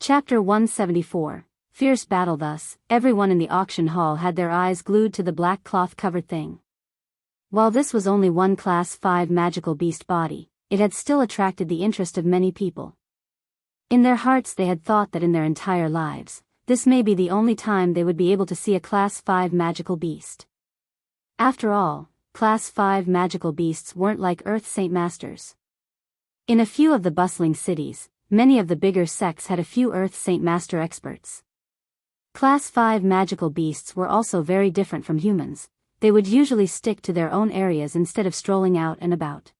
Chapter 174. Fierce battle. Thus, everyone in the auction hall had their eyes glued to the black cloth-covered thing. While this was only one Class 5 magical beast body, it had still attracted the interest of many people. In their hearts they had thought that in their entire lives, this may be the only time they would be able to see a Class 5 magical beast. After all, Class 5 magical beasts weren't like Earth Saint Masters. In a few of the bustling cities, many of the bigger sects had a few Earth Saint Master experts. Class 5 magical beasts were also very different from humans. They would usually stick to their own areas instead of strolling out and about.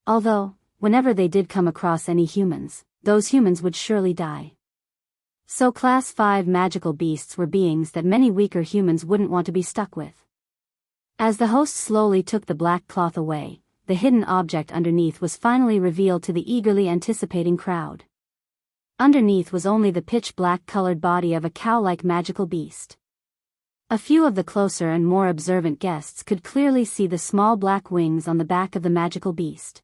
Although, whenever they did come across any humans, those humans would surely die. So Class 5 magical beasts were beings that many weaker humans wouldn't want to be stuck with. As the host slowly took the black cloth away, the hidden object underneath was finally revealed to the eagerly anticipating crowd. Underneath was only the pitch-black colored body of a cow-like magical beast. A few of the closer and more observant guests could clearly see the small black wings on the back of the magical beast.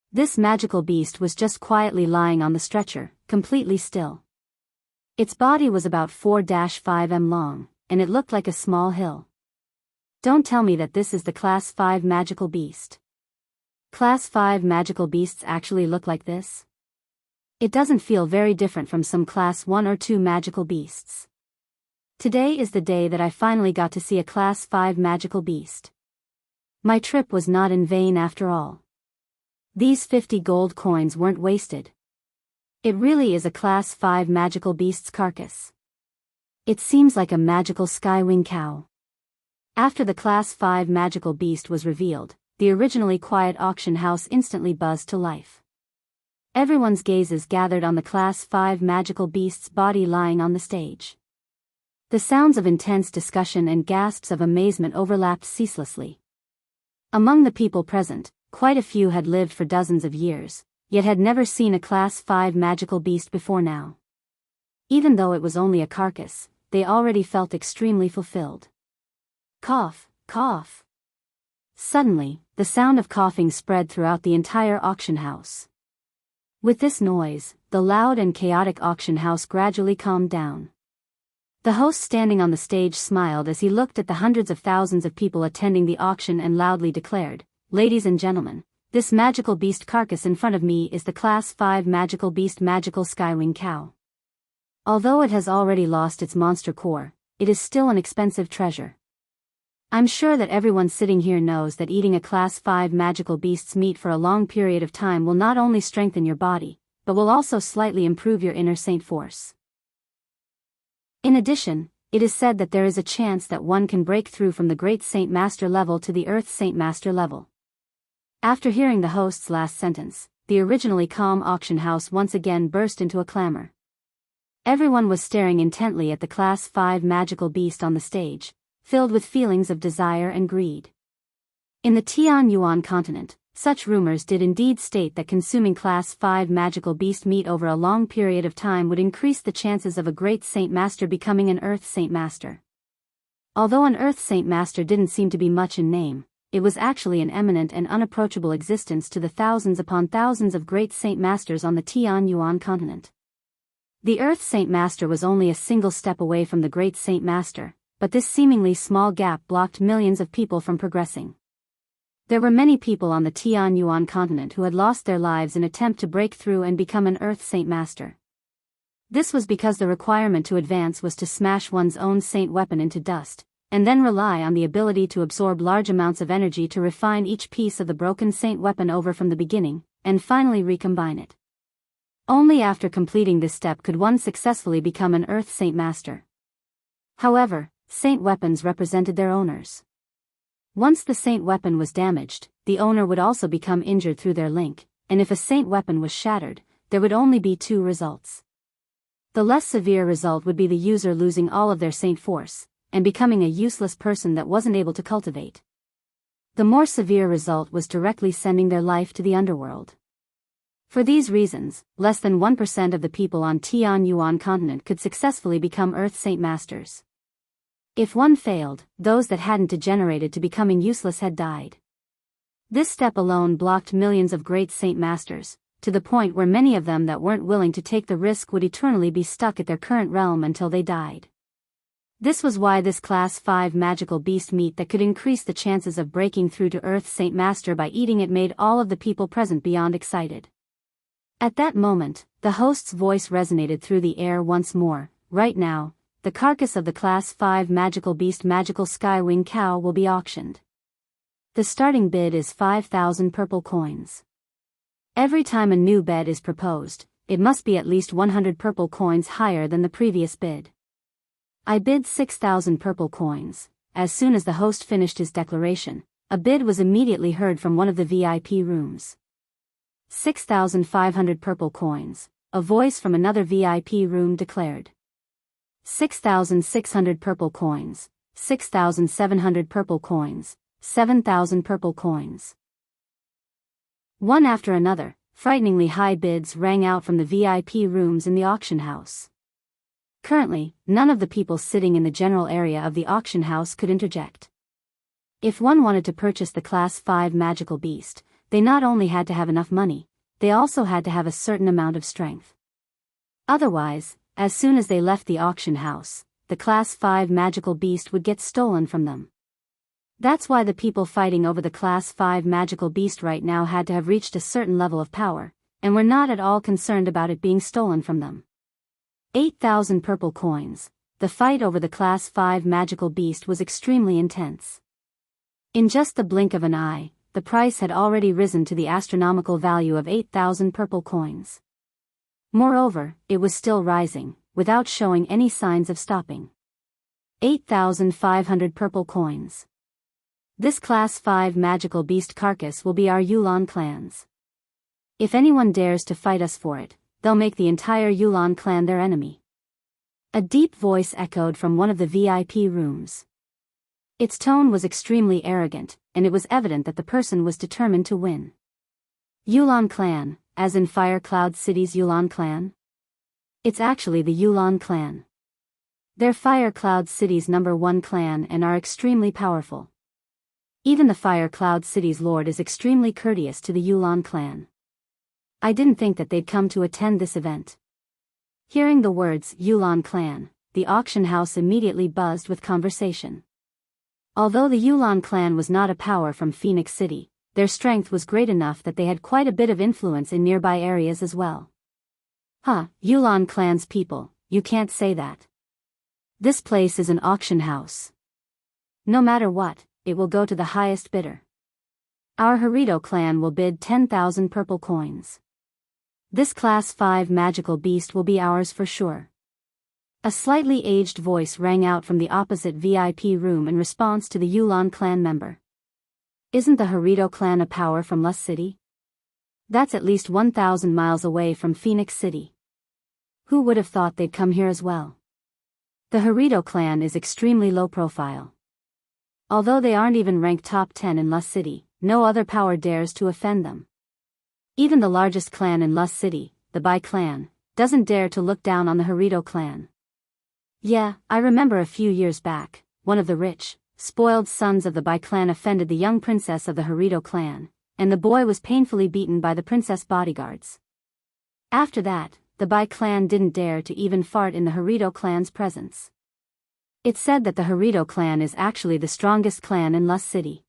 This magical beast was just quietly lying on the stretcher, completely still. Its body was about 4-5 m long, and it looked like a small hill. Don't tell me that this is the Class 5 magical beast. Class 5 magical beasts actually look like this? It doesn't feel very different from some Class 1 or 2 magical beasts. Today is the day that I finally got to see a Class 5 magical beast. My trip was not in vain after all. These 50 gold coins weren't wasted. It really is a Class 5 magical beast's carcass. It seems like a magical skywing cow. After the Class 5 magical beast was revealed, the originally quiet auction house instantly buzzed to life. Everyone's gazes gathered on the Class 5 magical beast's body lying on the stage. The sounds of intense discussion and gasps of amazement overlapped ceaselessly. Among the people present, quite a few had lived for dozens of years, yet had never seen a Class 5 magical beast before now. Even though it was only a carcass, they already felt extremely fulfilled. Cough, cough. Suddenly, the sound of coughing spread throughout the entire auction house. With this noise, the loud and chaotic auction house gradually calmed down. The host standing on the stage smiled as he looked at the hundreds of thousands of people attending the auction and loudly declared, "Ladies and gentlemen, this magical beast carcass in front of me is the Class 5 magical beast magical skywing cow. Although it has already lost its monster core, it is still an expensive treasure. I'm sure that everyone sitting here knows that eating a Class 5 magical beast's meat for a long period of time will not only strengthen your body, but will also slightly improve your inner saint force. In addition, it is said that there is a chance that one can break through from the Great Saint Master level to the Earth Saint Master level." After hearing the host's last sentence, the originally calm auction house once again burst into a clamor. Everyone was staring intently at the Class 5 magical beast on the stage, filled with feelings of desire and greed. In the Tianyuan continent, such rumors did indeed state that consuming Class 5 magical beast meat over a long period of time would increase the chances of a Great Saint Master becoming an Earth Saint Master. Although an Earth Saint Master didn't seem to be much in name, it was actually an eminent and unapproachable existence to the thousands upon thousands of Great Saint Masters on the Tianyuan continent. The Earth Saint Master was only a single step away from the Great Saint Master, but this seemingly small gap blocked millions of people from progressing. There were many people on the Tianyuan continent who had lost their lives in attempt to break through and become an Earth Saint Master. This was because the requirement to advance was to smash one's own saint weapon into dust, and then rely on the ability to absorb large amounts of energy to refine each piece of the broken saint weapon over from the beginning, and finally recombine it. Only after completing this step could one successfully become an Earth Saint Master. However, saint weapons represented their owners. Once the saint weapon was damaged, the owner would also become injured through their link, and if a saint weapon was shattered, there would only be two results. The less severe result would be the user losing all of their saint force, and becoming a useless person that wasn't able to cultivate. The more severe result was directly sending their life to the underworld. For these reasons, less than 1% of the people on Tianyuan continent could successfully become Earth Saint Masters. If one failed, those that hadn't degenerated to becoming useless had died. This step alone blocked millions of Great Saint Masters, to the point where many of them that weren't willing to take the risk would eternally be stuck at their current realm until they died. This was why this Class 5 magical beast meat that could increase the chances of breaking through to Earth's Saint Master by eating it made all of the people present beyond excited. At that moment, the host's voice resonated through the air once more. Right now, the carcass of the Class 5 magical beast magical skywing cow will be auctioned. The starting bid is 5,000 purple coins. Every time a new bid is proposed, it must be at least 100 purple coins higher than the previous bid. I bid 6,000 purple coins. As soon as the host finished his declaration, a bid was immediately heard from one of the VIP rooms. 6,500 purple coins, a voice from another VIP room declared. 6,600 purple coins, 6,700 purple coins, 7,000 purple coins. One after another, frighteningly high bids rang out from the VIP rooms in the auction house. Currently, none of the people sitting in the general area of the auction house could interject. If one wanted to purchase the Class 5 magical beast, they not only had to have enough money, they also had to have a certain amount of strength. Otherwise, as soon as they left the auction house, the Class 5 magical beast would get stolen from them. That's why the people fighting over the Class 5 magical beast right now had to have reached a certain level of power, and were not at all concerned about it being stolen from them. 8,000 purple coins. The fight over the Class 5 magical beast was extremely intense. In just the blink of an eye, the price had already risen to the astronomical value of 8,000 purple coins. Moreover, it was still rising, without showing any signs of stopping. 8,500 purple coins. This Class 5 magical beast carcass will be our Yulan clan's. If anyone dares to fight us for it, they'll make the entire Yulan clan their enemy. A deep voice echoed from one of the VIP rooms. Its tone was extremely arrogant, and it was evident that the person was determined to win. Yulan clan, as in Fire Cloud City's Yulan clan? It's actually the Yulan clan. They're Fire Cloud City's #1 clan and are extremely powerful. Even the Fire Cloud City's lord is extremely courteous to the Yulan clan. I didn't think that they'd come to attend this event. Hearing the words Yulan clan, the auction house immediately buzzed with conversation. Although the Yulan clan was not a power from Phoenix City, their strength was great enough that they had quite a bit of influence in nearby areas as well. Yulan clan's people, you can't say that. This place is an auction house. No matter what, it will go to the highest bidder. Our Harito clan will bid 10,000 purple coins. This Class 5 magical beast will be ours for sure. A slightly aged voice rang out from the opposite VIP room in response to the Yulan clan member. Isn't the Harito clan a power from Lust City? That's at least 1,000 miles away from Phoenix City. Who would have thought they'd come here as well? The Harito clan is extremely low profile. Although they aren't even ranked top 10 in Lust City, no other power dares to offend them. Even the largest clan in Lust City, the Bai clan, doesn't dare to look down on the Harito clan. Yeah, I remember a few years back, one of the rich, spoiled sons of the Bai clan offended the young princess of the Harito clan, and the boy was painfully beaten by the princess bodyguards. After that, the Bai clan didn't dare to even fart in the Harito clan's presence. It's said that the Harito clan is actually the strongest clan in Lust City.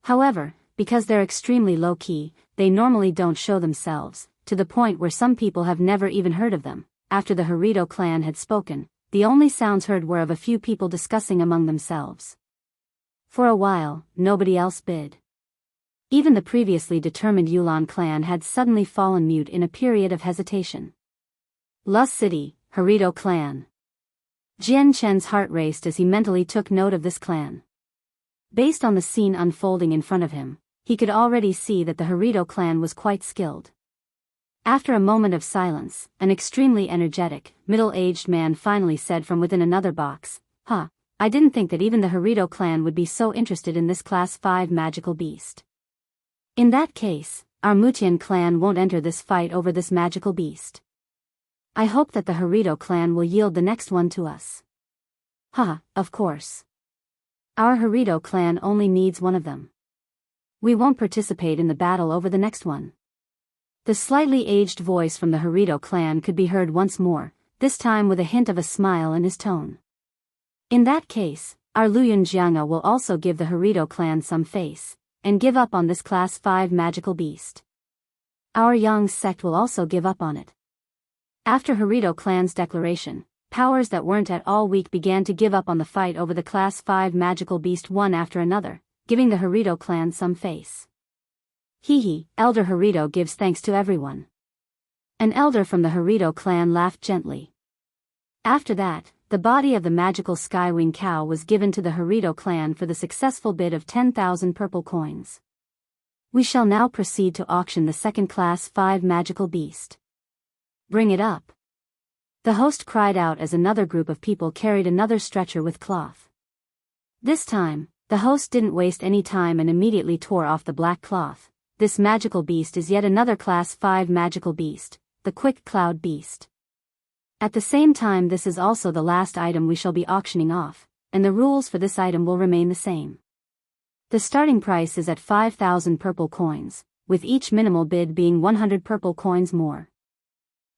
However, because they're extremely low-key, they normally don't show themselves, to the point where some people have never even heard of them. After the Harito clan had spoken, the only sounds heard were of a few people discussing among themselves. For a while, nobody else bid. Even the previously determined Yulan clan had suddenly fallen mute in a period of hesitation. Lust City, Harito clan. Jian Chen's heart raced as he mentally took note of this clan. Based on the scene unfolding in front of him, he could already see that the Harito clan was quite skilled. After a moment of silence, an extremely energetic, middle-aged man finally said from within another box, I didn't think that even the Harito clan would be so interested in this Class 5 magical beast. In that case, our Mutian clan won't enter this fight over this magical beast. I hope that the Harito clan will yield the next one to us. Of course. Our Harito clan only needs one of them. We won't participate in the battle over the next one. The slightly aged voice from the Harito clan could be heard once more, this time with a hint of a smile in his tone. In that case, our Luyun Jianghu will also give the Harito clan some face, and give up on this Class 5 magical beast. Our Yang sect will also give up on it. After Harito clan's declaration, powers that weren't at all weak began to give up on the fight over the Class 5 magical beast one after another, giving the Harito clan some face. Hee, Elder Harito gives thanks to everyone. An elder from the Harito clan laughed gently. After that, the body of the magical skywing cow was given to the Harito clan for the successful bid of 10,000 purple coins. We shall now proceed to auction the second Class 5 magical beast. Bring it up. The host cried out as another group of people carried another stretcher with cloth. This time, the host didn't waste any time and immediately tore off the black cloth. This magical beast is yet another Class 5 magical beast, the Quick Cloud Beast. At the same time, this is also the last item we shall be auctioning off, and the rules for this item will remain the same. The starting price is at 5,000 purple coins, with each minimal bid being 100 purple coins more.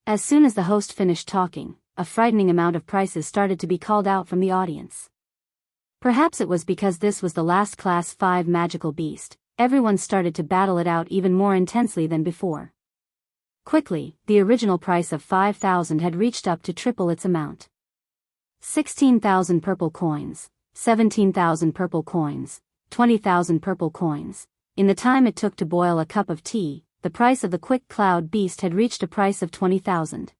As soon as the host finished talking, a frightening amount of prices started to be called out from the audience. Perhaps it was because this was the last Class 5 magical beast. Everyone started to battle it out even more intensely than before. Quickly, the original price of 5,000 had reached up to triple its amount. 16,000 purple coins, 17,000 purple coins, 20,000 purple coins. In the time it took to boil a cup of tea, the price of the Quick Cloud Beast had reached a price of 20,000.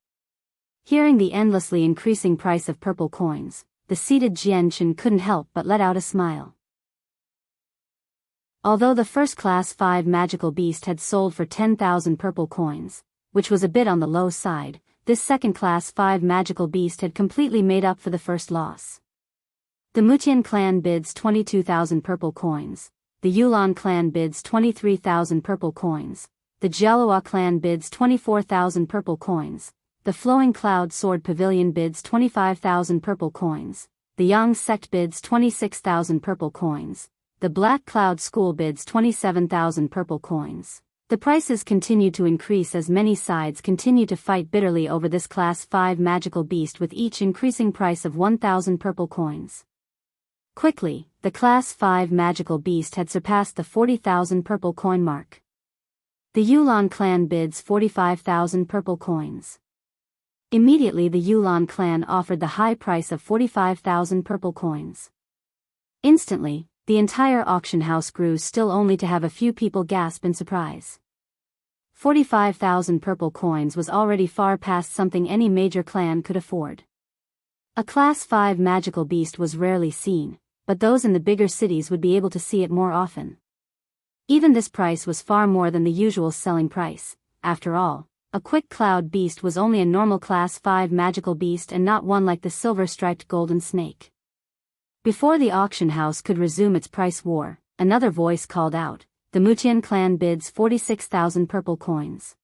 Hearing the endlessly increasing price of purple coins, the seated Jianchen couldn't help but let out a smile. Although the first Class 5 magical beast had sold for 10,000 purple coins, which was a bit on the low side, this second Class 5 magical beast had completely made up for the first loss. The Mutian clan bids 22,000 purple coins, the Yulan clan bids 23,000 purple coins, the Jialua clan bids 24,000 purple coins, the Flowing Cloud Sword Pavilion bids 25,000 purple coins, the Yang sect bids 26,000 purple coins, the Black Cloud School bids 27,000 purple coins. The prices continue to increase as many sides continue to fight bitterly over this Class 5 magical beast with each increasing price of 1,000 purple coins. Quickly, the Class 5 magical beast had surpassed the 40,000 purple coin mark. The Yulan clan bids 45,000 purple coins. Immediately the Yulan clan offered the high price of 45,000 purple coins. Instantly, the entire auction house grew still only to have a few people gasp in surprise. 45,000 purple coins was already far past something any major clan could afford. A Class 5 magical beast was rarely seen, but those in the bigger cities would be able to see it more often. Even this price was far more than the usual selling price. After all, a Quick Cloud Beast was only a normal Class 5 magical beast and not one like the silver-striped golden snake. Before the auction house could resume its price war, another voice called out, "The Mutian clan bids 46,000 purple coins."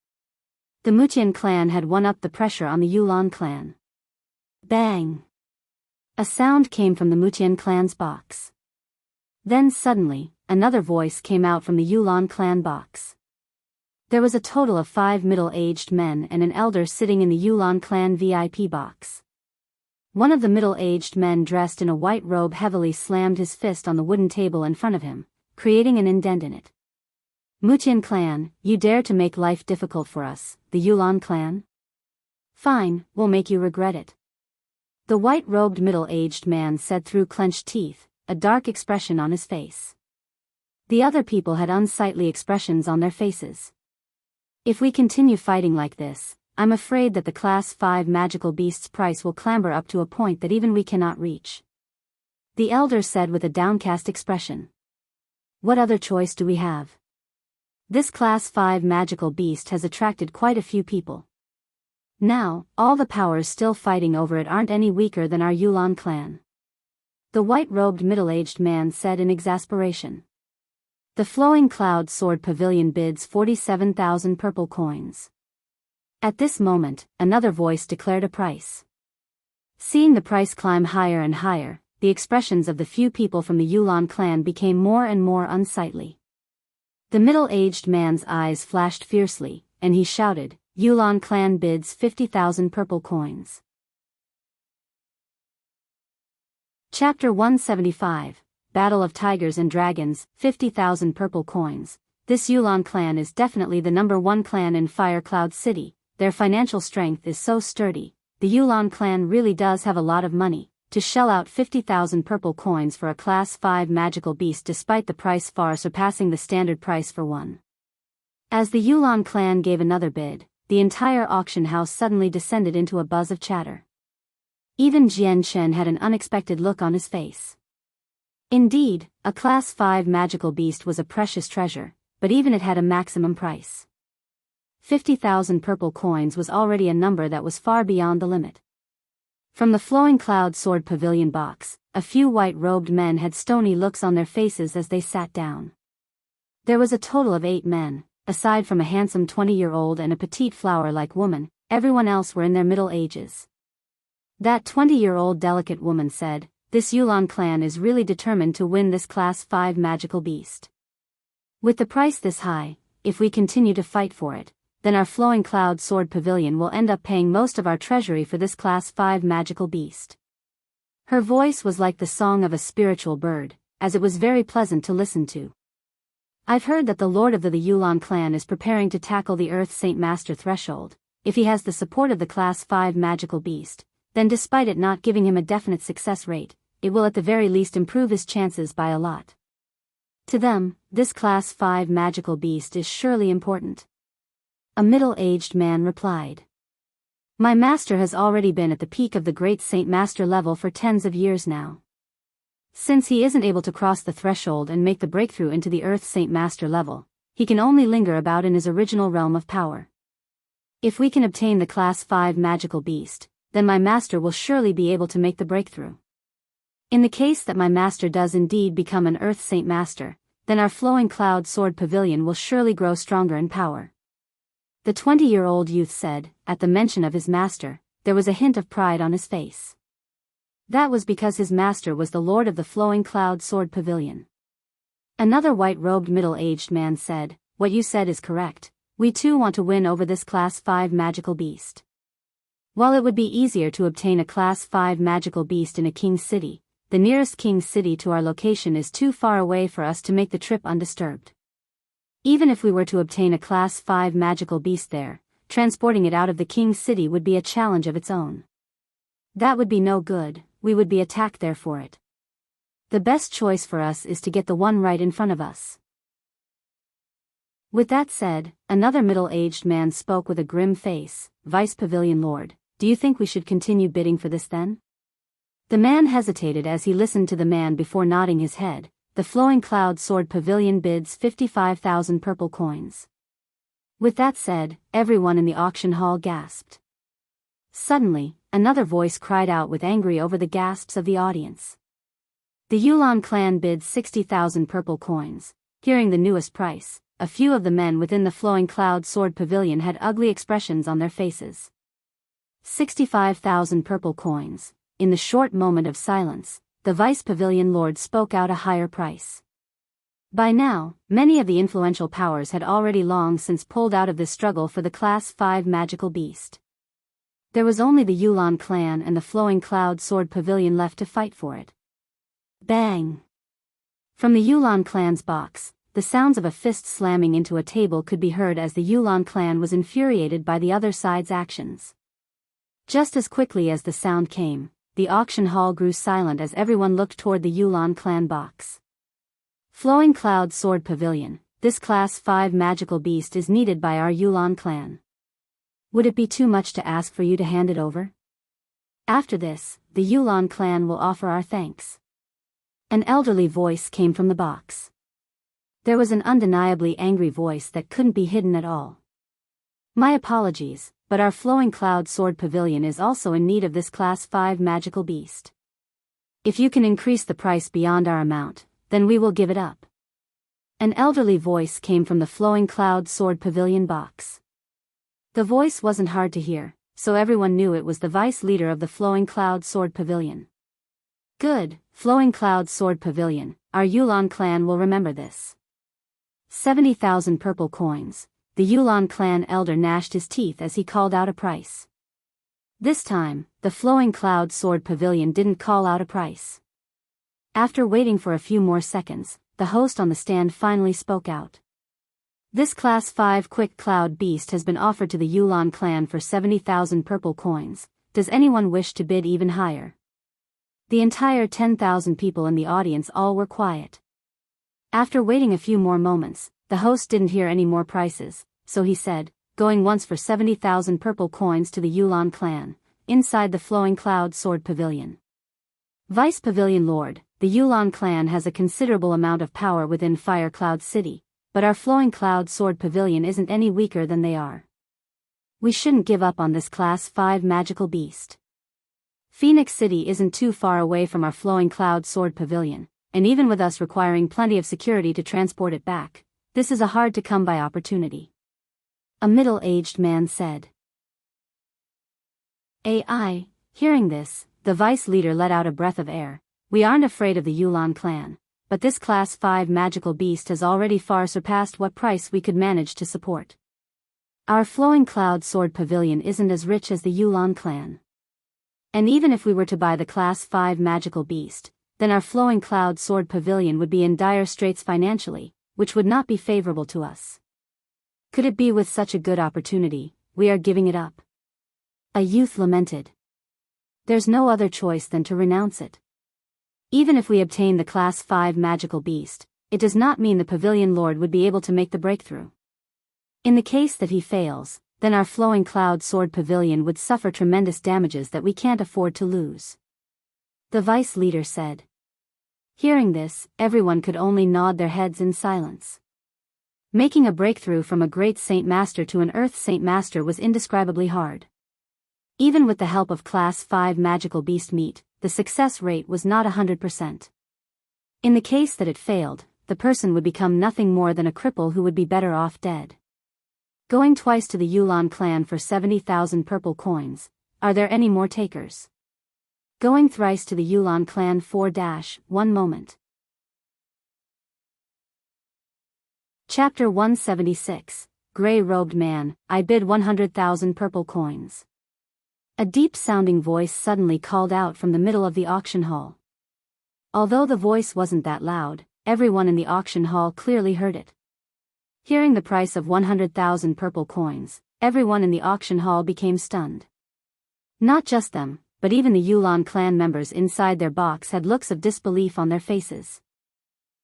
The Mutian clan had won up the pressure on the Yulan clan. Bang! A sound came from the Mutian clan's box. Then suddenly, another voice came out from the Yulan clan box. There was a total of 5 middle-aged men and an elder sitting in the Yulan clan VIP box. One of the middle-aged men dressed in a white robe heavily slammed his fist on the wooden table in front of him, creating an indent in it. "Mutian clan, you dare to make life difficult for us, the Yulan clan? Fine, we'll make you regret it." The white-robed middle-aged man said through clenched teeth, a dark expression on his face. The other people had unsightly expressions on their faces. "If we continue fighting like this, I'm afraid that the Class 5 magical beast's price will clamber up to a point that even we cannot reach," the elder said with a downcast expression. "What other choice do we have? This Class 5 magical beast has attracted quite a few people. Now, all the powers still fighting over it aren't any weaker than our Yulan clan," the white-robed middle-aged man said in exasperation. The Flowing Cloud Sword Pavilion bids 47,000 purple coins. At this moment, another voice declared a price. Seeing the price climb higher and higher, the expressions of the few people from the Yulan clan became more and more unsightly. The middle-aged man's eyes flashed fiercely, and he shouted, "Yulan clan bids 50,000 purple coins." Chapter 175, Battle of Tigers and Dragons, 50,000 purple coins. This Yulan clan is definitely the #1 clan in Fire Cloud City. Their financial strength is so sturdy. The Yulan clan really does have a lot of money to shell out 50,000 purple coins for a Class 5 magical beast, despite the price far surpassing the standard price for one. As the Yulan clan gave another bid, the entire auction house suddenly descended into a buzz of chatter. Even Jian Chen had an unexpected look on his face. Indeed, a Class 5 magical beast was a precious treasure, but even it had a maximum price. 50,000 purple coins was already a number that was far beyond the limit. From the Flowing Cloud Sword Pavilion box, a few white-robed men had stony looks on their faces as they sat down. There was a total of 8 men, aside from a handsome 20-year-old and a petite flower-like woman. Everyone else were in their middle ages. That 20-year-old delicate woman said, "This Yulan clan is really determined to win this Class 5 magical beast. With the price this high, if we continue to fight for it, then our Flowing Cloud Sword Pavilion will end up paying most of our treasury for this Class 5 magical beast." Her voice was like the song of a spiritual bird, as it was very pleasant to listen to. "I've heard that the lord of the Yulan clan is preparing to tackle the Earth Saint Master threshold. If he has the support of the Class 5 magical beast, then despite it not giving him a definite success rate, it will at the very least improve his chances by a lot. To them, this Class 5 magical beast is surely important." A middle-aged man replied. "My master has already been at the peak of the Great Saint Master level for tens of years now. Since he isn't able to cross the threshold and make the breakthrough into the Earth Saint Master level, he can only linger about in his original realm of power. If we can obtain the Class 5 magical beast, then my master will surely be able to make the breakthrough. In the case that my master does indeed become an Earth Saint Master, then our Flowing Cloud Sword Pavilion will surely grow stronger in power." The 20-year-old youth said. At the mention of his master, there was a hint of pride on his face. That was because his master was the lord of the Flowing Cloud Sword Pavilion. Another white-robed middle-aged man said, "What you said is correct. We too want to win over this Class 5 magical beast. While it would be easier to obtain a Class 5 magical beast in a king's city, the nearest king's city to our location is too far away for us to make the trip undisturbed. Even if we were to obtain a Class 5 magical beast there, transporting it out of the king's city would be a challenge of its own. That would be no good, we would be attacked there for it. The best choice for us is to get the one right in front of us." With that said, another middle-aged man spoke with a grim face. "Vice Pavilion Lord, do you think we should continue bidding for this then?" The man hesitated as he listened to the man before nodding his head. "The Flowing Cloud Sword Pavilion bids 55,000 purple coins." With that said, everyone in the auction hall gasped. Suddenly, another voice cried out with angry over the gasps of the audience. "The Yulan clan bids 60,000 purple coins." Hearing the newest price, a few of the men within the Flowing Cloud Sword Pavilion had ugly expressions on their faces. 65,000 purple coins. In the short moment of silence, the Vice Pavilion Lord spoke out a higher price. By now, many of the influential powers had already long since pulled out of this struggle for the Class 5 magical beast. There was only the Yulan clan and the Flowing Cloud Sword Pavilion left to fight for it. Bang! From the Yulan clan's box, the sounds of a fist slamming into a table could be heard as the Yulan clan was infuriated by the other side's actions. Just as quickly as the sound came, the auction hall grew silent as everyone looked toward the Yulan clan box. "Flowing Cloud Sword Pavilion, this Class 5 magical beast is needed by our Yulan clan. Would it be too much to ask for you to hand it over? After this, the Yulan clan will offer our thanks." An elderly voice came from the box. There was an undeniably angry voice that couldn't be hidden at all. "My apologies, but our Flowing Cloud Sword Pavilion is also in need of this Class 5 magical beast. If you can increase the price beyond our amount, then we will give it up." An elderly voice came from the Flowing Cloud Sword Pavilion box. The voice wasn't hard to hear, so everyone knew it was the vice leader of the Flowing Cloud Sword Pavilion. "Good, Flowing Cloud Sword Pavilion, our Yulan clan will remember this. 70,000 purple coins. the Yulan clan elder gnashed his teeth as he called out a price. This time, the Flowing Cloud Sword Pavilion didn't call out a price. After waiting for a few more seconds, the host on the stand finally spoke out. This Class 5 Quick Cloud Beast has been offered to the Yulan clan for 70,000 purple coins. Does anyone wish to bid even higher? The entire 10,000 people in the audience all were quiet. After waiting a few more moments, the host didn't hear any more prices, so he said, going once for 70,000 purple coins to the Yulan clan, inside the Flowing Cloud Sword Pavilion. Vice Pavilion Lord, the Yulan clan has a considerable amount of power within Fire Cloud City, but our Flowing Cloud Sword Pavilion isn't any weaker than they are. We shouldn't give up on this Class 5 magical beast. Phoenix City isn't too far away from our Flowing Cloud Sword Pavilion, and even with us requiring plenty of security to transport it back, this is a hard-to-come-by opportunity. A middle-aged man said. Hearing this, the vice leader let out a breath of air. We aren't afraid of the Yulan clan, but this Class 5 magical beast has already far surpassed what price we could manage to support. Our Flowing Cloud Sword Pavilion isn't as rich as the Yulan clan. And even if we were to buy the Class 5 magical beast, then our Flowing Cloud Sword Pavilion would be in dire straits financially, which would not be favorable to us. Could it be with such a good opportunity, we are giving it up? A youth lamented. There's no other choice than to renounce it. Even if we obtain the Class 5 magical beast, it does not mean the Pavilion Lord would be able to make the breakthrough. In the case that he fails, then our Flowing Cloud Sword Pavilion would suffer tremendous damages that we can't afford to lose. The vice leader said. Hearing this, everyone could only nod their heads in silence. Making a breakthrough from a great Saint Master to an Earth Saint Master was indescribably hard. Even with the help of Class 5 magical beast meat, the success rate was not 100%. In the case that it failed, the person would become nothing more than a cripple who would be better off dead. Going twice to the Yulan clan for 70,000 purple coins, are there any more takers? Going thrice to the Yulan clan for one moment. Chapter 176, Grey-Robed Man, I bid 100,000 purple coins. A deep-sounding voice suddenly called out from the middle of the auction hall. Although the voice wasn't that loud, everyone in the auction hall clearly heard it. Hearing the price of 100,000 purple coins, everyone in the auction hall became stunned. Not just them, but even the Yulan clan members inside their box had looks of disbelief on their faces.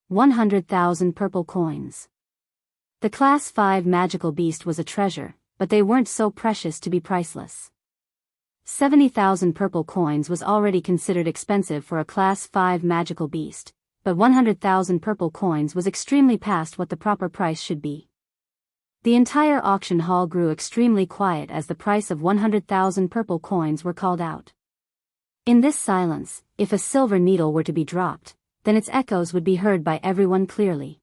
100,000 purple coins. The Class 5 magical beast was a treasure, but they weren't so precious to be priceless. 70,000 purple coins was already considered expensive for a Class 5 magical beast, but 100,000 purple coins was extremely past what the proper price should be. The entire auction hall grew extremely quiet as the price of 100,000 purple coins were called out. In this silence, if a silver needle were to be dropped, then its echoes would be heard by everyone clearly.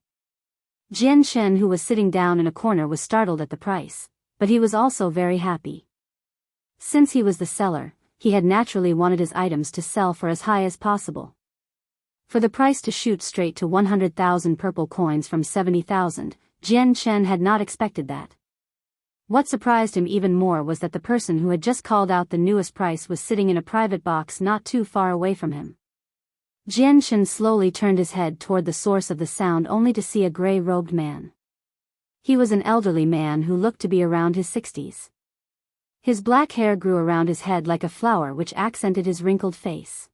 Jian Shen, who was sitting down in a corner, was startled at the price, but he was also very happy. Since he was the seller, he had naturally wanted his items to sell for as high as possible. For the price to shoot straight to 100,000 purple coins from 70,000, Jian Shen had not expected that. What surprised him even more was that the person who had just called out the newest price was sitting in a private box not too far away from him. Jian Shen slowly turned his head toward the source of the sound only to see a gray-robed man. He was an elderly man who looked to be around his 60s. His black hair grew around his head like a flower, which accented his wrinkled face.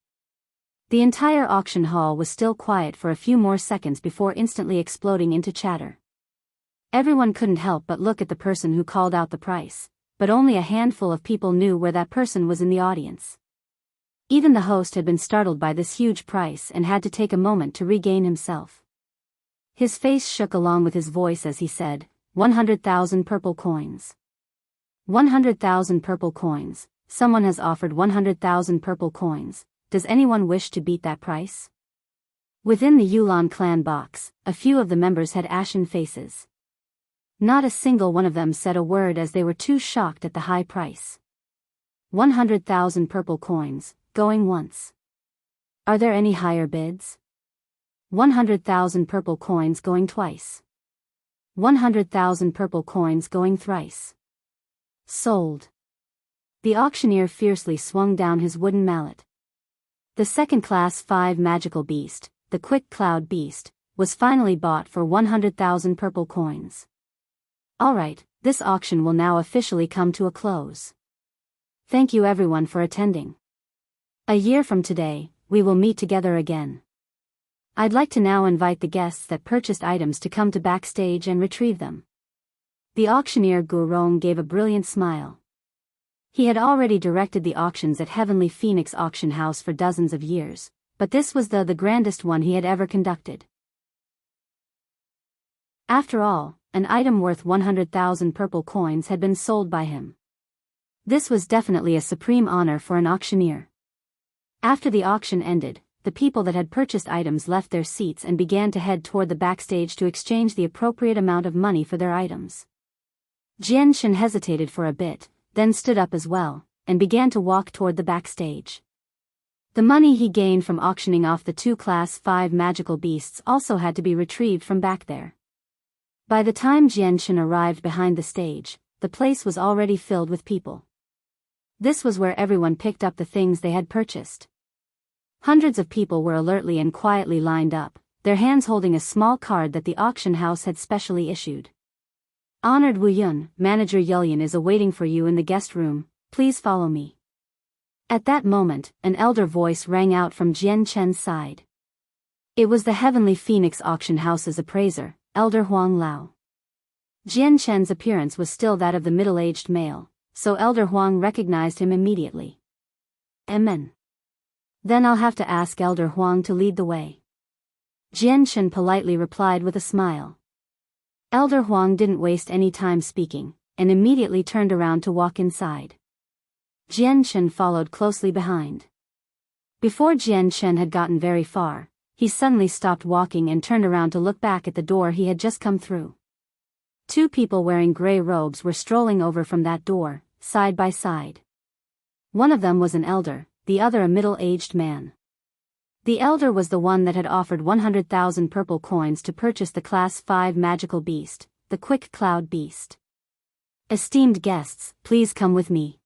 The entire auction hall was still quiet for a few more seconds before instantly exploding into chatter. Everyone couldn't help but look at the person who called out the price, but only a handful of people knew where that person was in the audience. Even the host had been startled by this huge price and had to take a moment to regain himself. His face shook along with his voice as he said, 100,000 purple coins. 100,000 purple coins, someone has offered 100,000 purple coins, does anyone wish to beat that price? Within the Yulan clan box, a few of the members had ashen faces. Not a single one of them said a word as they were too shocked at the high price. 100,000 purple coins, going once. Are there any higher bids? 100,000 purple coins going twice. 100,000 purple coins going thrice. Sold. The auctioneer fiercely swung down his wooden mallet. The second class 5 magical beast, the quick cloud beast, was finally bought for 100,000 purple coins. Alright, this auction will now officially come to a close. Thank you everyone for attending. A year from today, we will meet together again. I'd like to now invite the guests that purchased items to come to backstage and retrieve them. The auctioneer Gurong gave a brilliant smile. He had already directed the auctions at Heavenly Phoenix Auction House for dozens of years, but this was the grandest one he had ever conducted. After all, an item worth 100,000 purple coins had been sold by him. This was definitely a supreme honor for an auctioneer. After the auction ended, the people that had purchased items left their seats and began to head toward the backstage to exchange the appropriate amount of money for their items. Jianshan hesitated for a bit, then stood up as well, and began to walk toward the backstage. The money he gained from auctioning off the 2 Class 5 magical beasts also had to be retrieved from back there. By the time Jianshan arrived behind the stage, the place was already filled with people. This was where everyone picked up the things they had purchased. Hundreds of people were alertly and quietly lined up, their hands holding a small card that the auction house had specially issued. Honored Wu Yun, Manager Yulian is awaiting for you in the guest room, please follow me. At that moment, an elder voice rang out from Jian Chen's side. It was the Heavenly Phoenix Auction House's appraiser, Elder Huang Lao. Jian Chen's appearance was still that of the middle-aged male, so Elder Huang recognized him immediately. Amen. Then I'll have to ask Elder Huang to lead the way. Jian Chen politely replied with a smile. Elder Huang didn't waste any time speaking, and immediately turned around to walk inside. Jian Chen followed closely behind. Before Jian Chen had gotten very far, he suddenly stopped walking and turned around to look back at the door he had just come through. 2 people wearing gray robes were strolling over from that door, side by side. One of them was an elder, the other a middle-aged man. The elder was the one that had offered 100,000 purple coins to purchase the Class 5 magical beast, the quick cloud beast. Esteemed guests, please come with me.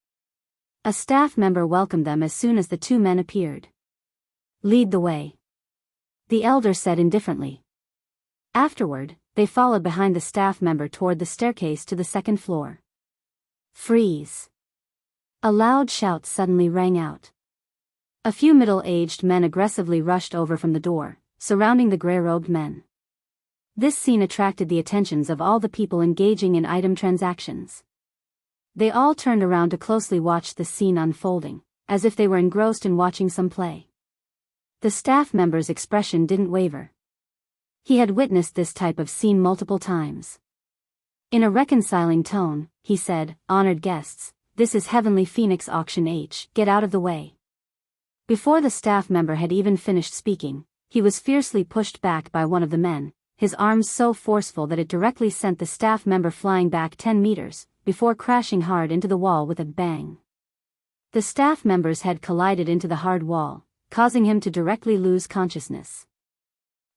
A staff member welcomed them as soon as the 2 men appeared. Lead the way. The elder said indifferently. Afterward, they followed behind the staff member toward the staircase to the 2nd floor. Freeze! A loud shout suddenly rang out. A few middle-aged men aggressively rushed over from the door, surrounding the gray-robed men. This scene attracted the attentions of all the people engaging in item transactions. They all turned around to closely watch the scene unfolding, as if they were engrossed in watching some play. The staff member's expression didn't waver. He had witnessed this type of scene multiple times. In a reconciling tone, he said, "Honored guests, this is Heavenly Phoenix Auction H, get out of the way." Before the staff member had even finished speaking, he was fiercely pushed back by one of the men, his arms so forceful that it directly sent the staff member flying back 10 meters, before crashing hard into the wall with a bang. The staff member's head collided into the hard wall, causing him to directly lose consciousness.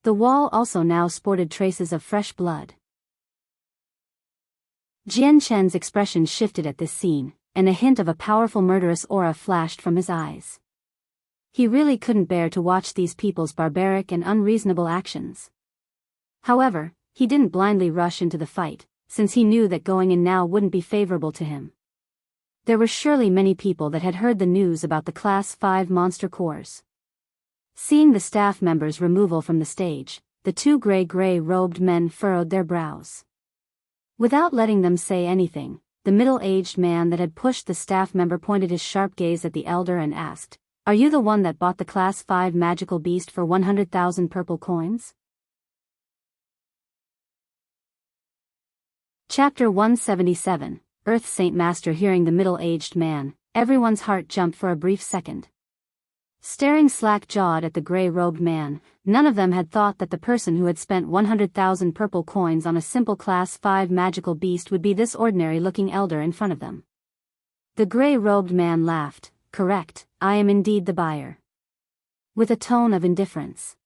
The wall also now sported traces of fresh blood. Jian Chen's expression shifted at this scene, and a hint of a powerful murderous aura flashed from his eyes. He really couldn't bear to watch these people's barbaric and unreasonable actions. However, he didn't blindly rush into the fight, since he knew that going in now wouldn't be favorable to him. There were surely many people that had heard the news about the Class 5 monster cores. Seeing the staff members' removal from the stage, the 2 gray-robed men furrowed their brows. Without letting them say anything, the middle-aged man that had pushed the staff member pointed his sharp gaze at the elder and asked, "Are you the one that bought the Class 5 magical beast for 100,000 purple coins?" Chapter 177, Earth Saint Master. Hearing the middle-aged man, everyone's heart jumped for a brief second. Staring slack-jawed at the gray-robed man, none of them had thought that the person who had spent 100,000 purple coins on a simple Class 5 magical beast would be this ordinary-looking elder in front of them. The gray-robed man laughed. "Correct, I am indeed the buyer." With a tone of indifference.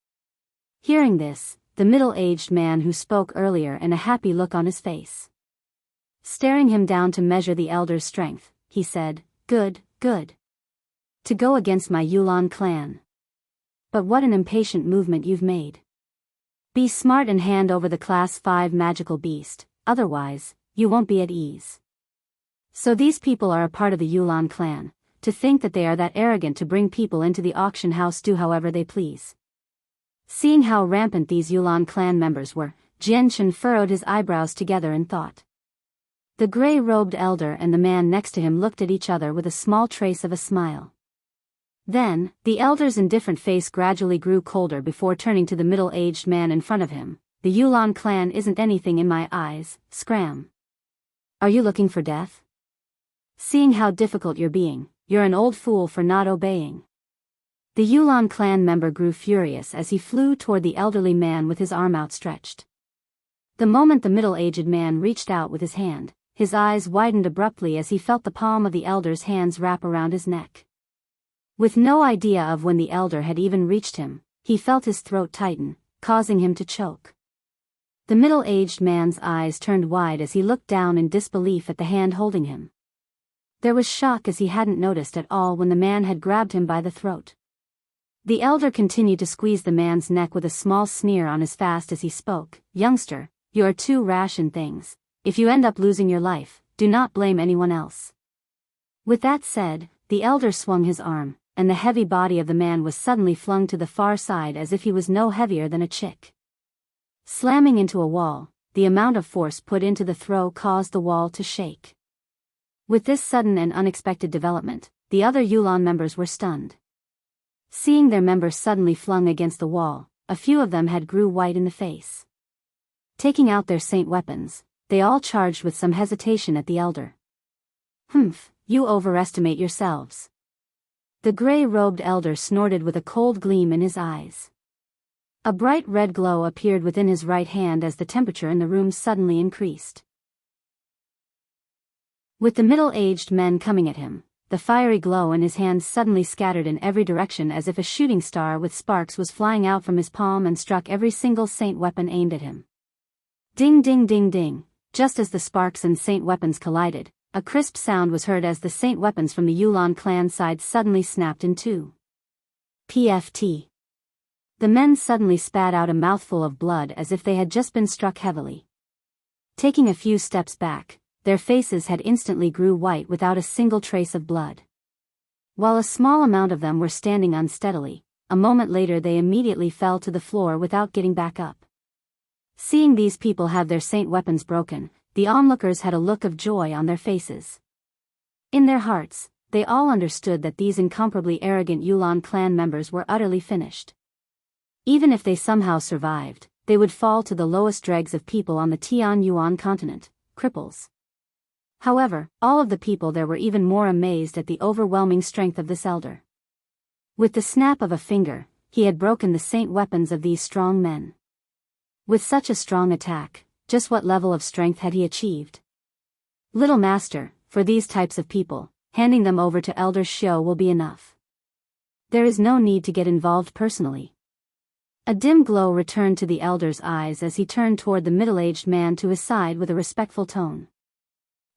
Hearing this, the middle-aged man who spoke earlier, and a happy look on his face. Staring him down to measure the elder's strength, he said, "Good, good. To go against my Yulan clan. But what an impatient movement you've made. Be smart and hand over the Class 5 magical beast, otherwise, you won't be at ease." So these people are a part of the Yulan clan. To think that they are that arrogant to bring people into the auction house do however they please. Seeing how rampant these Yulan clan members were, Jianghu furrowed his eyebrows together in thought. The gray-robed elder and the man next to him looked at each other with a small trace of a smile. Then, the elder's indifferent face gradually grew colder before turning to the middle-aged man in front of him. "The Yulan clan isn't anything in my eyes, scram. Are you looking for death? Seeing how difficult you're being, you're an old fool for not obeying." The Yulan clan member grew furious as he flew toward the elderly man with his arm outstretched. The moment the middle-aged man reached out with his hand, his eyes widened abruptly as he felt the palm of the elder's hands wrap around his neck. With no idea of when the elder had even reached him, he felt his throat tighten, causing him to choke. The middle-aged man's eyes turned wide as he looked down in disbelief at the hand holding him. There was shock as he hadn't noticed at all when the man had grabbed him by the throat. The elder continued to squeeze the man's neck with a small sneer on his face as he spoke. "Youngster, you are too rash in things. If you end up losing your life, do not blame anyone else." With that said, the elder swung his arm, and the heavy body of the man was suddenly flung to the far side as if he was no heavier than a chick. Slamming into a wall, the amount of force put into the throw caused the wall to shake. With this sudden and unexpected development, the other Yulan members were stunned. Seeing their members suddenly flung against the wall, a few of them had grew white in the face. Taking out their saint weapons, they all charged with some hesitation at the elder. "Humph, you overestimate yourselves." The gray-robed elder snorted with a cold gleam in his eyes. A bright red glow appeared within his right hand as the temperature in the room suddenly increased. With the middle-aged men coming at him, the fiery glow in his hands suddenly scattered in every direction as if a shooting star with sparks was flying out from his palm and struck every single saint weapon aimed at him. Ding ding ding ding, just as the sparks and saint weapons collided, a crisp sound was heard as the saint weapons from the Yulan clan side suddenly snapped in two. PFT. The men suddenly spat out a mouthful of blood as if they had just been struck heavily. Taking a few steps back, their faces had instantly grew white without a single trace of blood. While a small amount of them were standing unsteadily, a moment later they immediately fell to the floor without getting back up. Seeing these people have their saint weapons broken, the onlookers had a look of joy on their faces. In their hearts, they all understood that these incomparably arrogant Yulan clan members were utterly finished. Even if they somehow survived, they would fall to the lowest dregs of people on the Tianyuan continent, cripples. However, all of the people there were even more amazed at the overwhelming strength of this elder. With the snap of a finger, he had broken the saint weapons of these strong men. With such a strong attack, just what level of strength had he achieved? Little master, for these types of people, handing them over to Elder Xiao will be enough. There is no need to get involved personally. A dim glow returned to the elder's eyes as he turned toward the middle-aged man to his side with a respectful tone.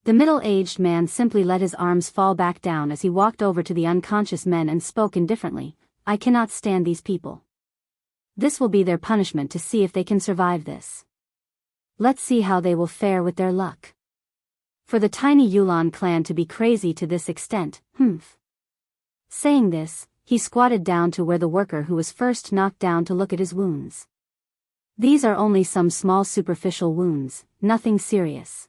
The middle-aged man simply let his arms fall back down as he walked over to the unconscious men and spoke indifferently. "I cannot stand these people. This will be their punishment to see if they can survive this. Let's see how they will fare with their luck. For the tiny Yulan clan to be crazy to this extent, humph." Saying this, he squatted down to where the worker who was first knocked down to look at his wounds. "These are only some small superficial wounds, nothing serious."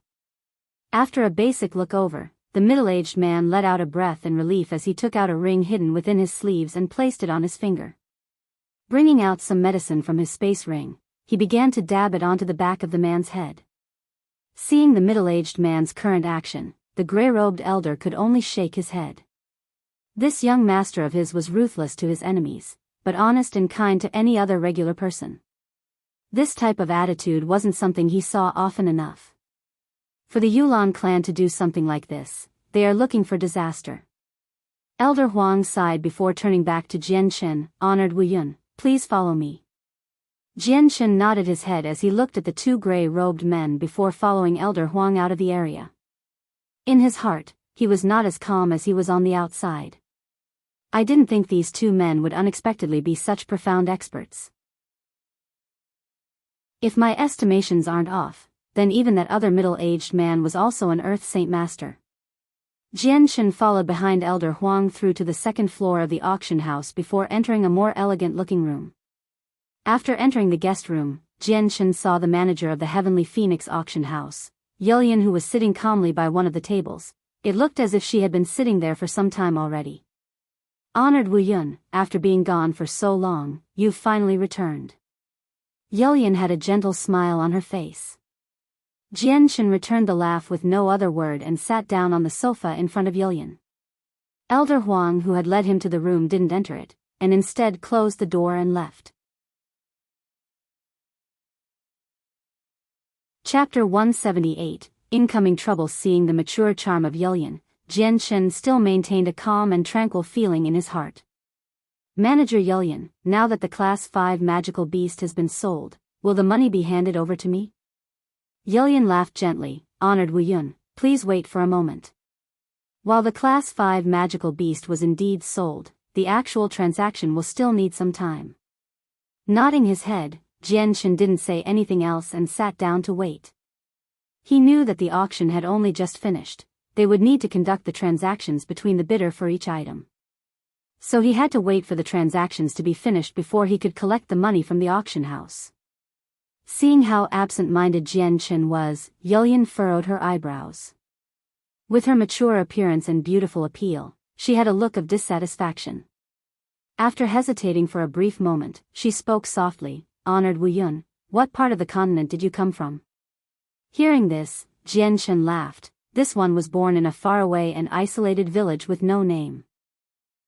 After a basic look over, the middle-aged man let out a breath in relief as he took out a ring hidden within his sleeves and placed it on his finger. Bringing out some medicine from his space ring, he began to dab it onto the back of the man's head. Seeing the middle-aged man's current action, the gray-robed elder could only shake his head. This young master of his was ruthless to his enemies, but honest and kind to any other regular person. This type of attitude wasn't something he saw often enough. For the Yulan clan to do something like this, they are looking for disaster. Elder Huang sighed before turning back to Jian Chen. "Honored Wu Yun, please follow me." Jianshan nodded his head as he looked at the two gray-robed men before following Elder Huang out of the area. In his heart, he was not as calm as he was on the outside. I didn't think these two men would unexpectedly be such profound experts. If my estimations aren't off, then even that other middle-aged man was also an Earth Saint Master. Jianshan followed behind Elder Huang through to the second floor of the auction house before entering a more elegant-looking room. After entering the guest room, Jianshan saw the manager of the Heavenly Phoenix auction house, Yilian, who was sitting calmly by one of the tables. It looked as if she had been sitting there for some time already. Honored Wu Yun, after being gone for so long, you've finally returned. Yilian had a gentle smile on her face. Jianshan returned the laugh with no other word and sat down on the sofa in front of Yilian. Elder Huang, who had led him to the room, didn't enter it, and instead closed the door and left. Chapter 178, Incoming Trouble. Seeing the mature charm of Yilian, Jianshan still maintained a calm and tranquil feeling in his heart. Manager Yilian, now that the Class 5 magical beast has been sold, will the money be handed over to me? Yilian laughed gently. Honored Wu Yun, please wait for a moment. While the Class 5 magical beast was indeed sold, the actual transaction will still need some time. Nodding his head, Jianshan didn't say anything else and sat down to wait. He knew that the auction had only just finished. They would need to conduct the transactions between the bidder for each item. So he had to wait for the transactions to be finished before he could collect the money from the auction house. Seeing how absent-minded Jianshan was, Yilian furrowed her eyebrows. With her mature appearance and beautiful appeal, she had a look of dissatisfaction. After hesitating for a brief moment, she spoke softly. Honored Wu Yun, what part of the continent did you come from? Hearing this, Jianshan laughed. This one was born in a faraway and isolated village with no name.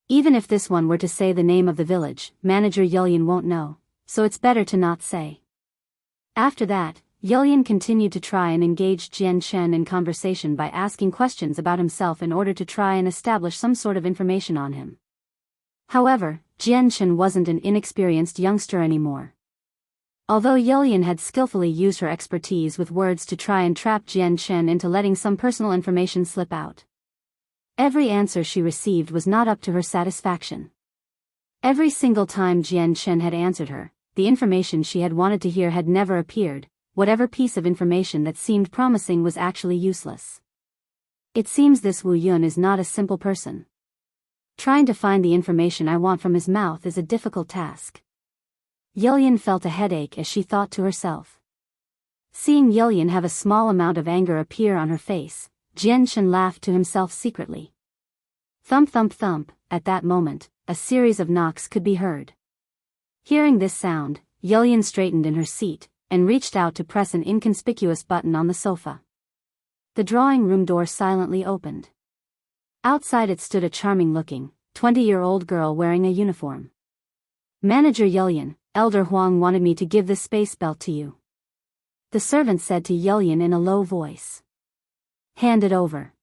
Even if this one were to say the name of the village, Manager Yilian won't know, so it's better to not say. After that, Yilian continued to try and engage Jianshan in conversation by asking questions about himself in order to try and establish some sort of information on him. However, Jianshan wasn't an inexperienced youngster anymore. Although Yilian had skillfully used her expertise with words to try and trap Jianshan into letting some personal information slip out, every answer she received was not up to her satisfaction. Every single time Jianshan had answered her, the information she had wanted to hear had never appeared. Whatever piece of information that seemed promising was actually useless. It seems this Wu Yun is not a simple person. Trying to find the information I want from his mouth is a difficult task. Yilian felt a headache as she thought to herself. Seeing Yilian have a small amount of anger appear on her face, Jianshan laughed to himself secretly. Thump thump thump, at that moment, a series of knocks could be heard. Hearing this sound, Yilian straightened in her seat, and reached out to press an inconspicuous button on the sofa. The drawing room door silently opened. Outside it stood a charming-looking, 20-year-old girl wearing a uniform. Manager Yilian, Elder Huang wanted me to give this space belt to you. The servant said to Yilian in a low voice. Hand it over.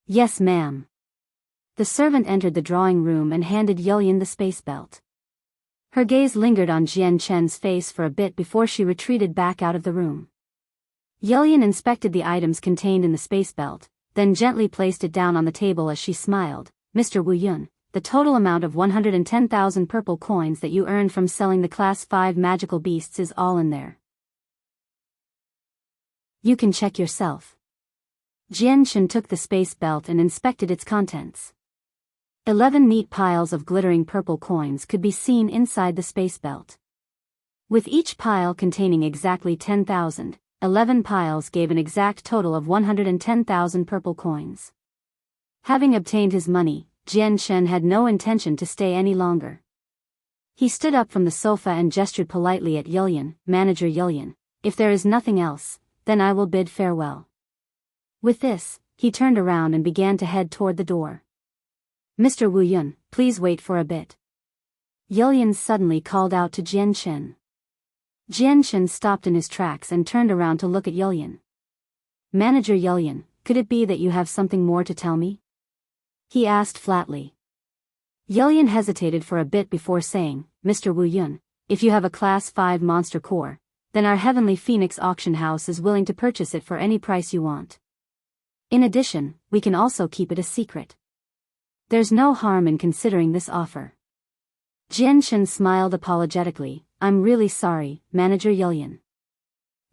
Yes, ma'am. The servant entered the drawing room and handed Yilian the space belt. Her gaze lingered on Jianshan's face for a bit before she retreated back out of the room. Yilian inspected the items contained in the space belt, then gently placed it down on the table as she smiled. Mr. Wu Yun, the total amount of 110,000 purple coins that you earned from selling the Class 5 magical beasts is all in there. You can check yourself. Jianshan took the space belt and inspected its contents. 11 neat piles of glittering purple coins could be seen inside the space belt. With each pile containing exactly 10,000, 11 piles gave an exact total of 110,000 purple coins. Having obtained his money, Jianshan had no intention to stay any longer. He stood up from the sofa and gestured politely at Yilian. Manager Yilian, if there is nothing else, then I will bid farewell. With this, he turned around and began to head toward the door. Mr. Wu Yun, please wait for a bit. Yilian suddenly called out to Jianshan. Jianshan stopped in his tracks and turned around to look at Yilian. Manager Yilian, could it be that you have something more to tell me? He asked flatly. Yilian hesitated for a bit before saying, Mr. Wu Yun, if you have a Class 5 monster core, then our Heavenly Phoenix auction house is willing to purchase it for any price you want. In addition, we can also keep it a secret. There's no harm in considering this offer. Jianshan smiled apologetically. I'm really sorry, Manager Yulyan.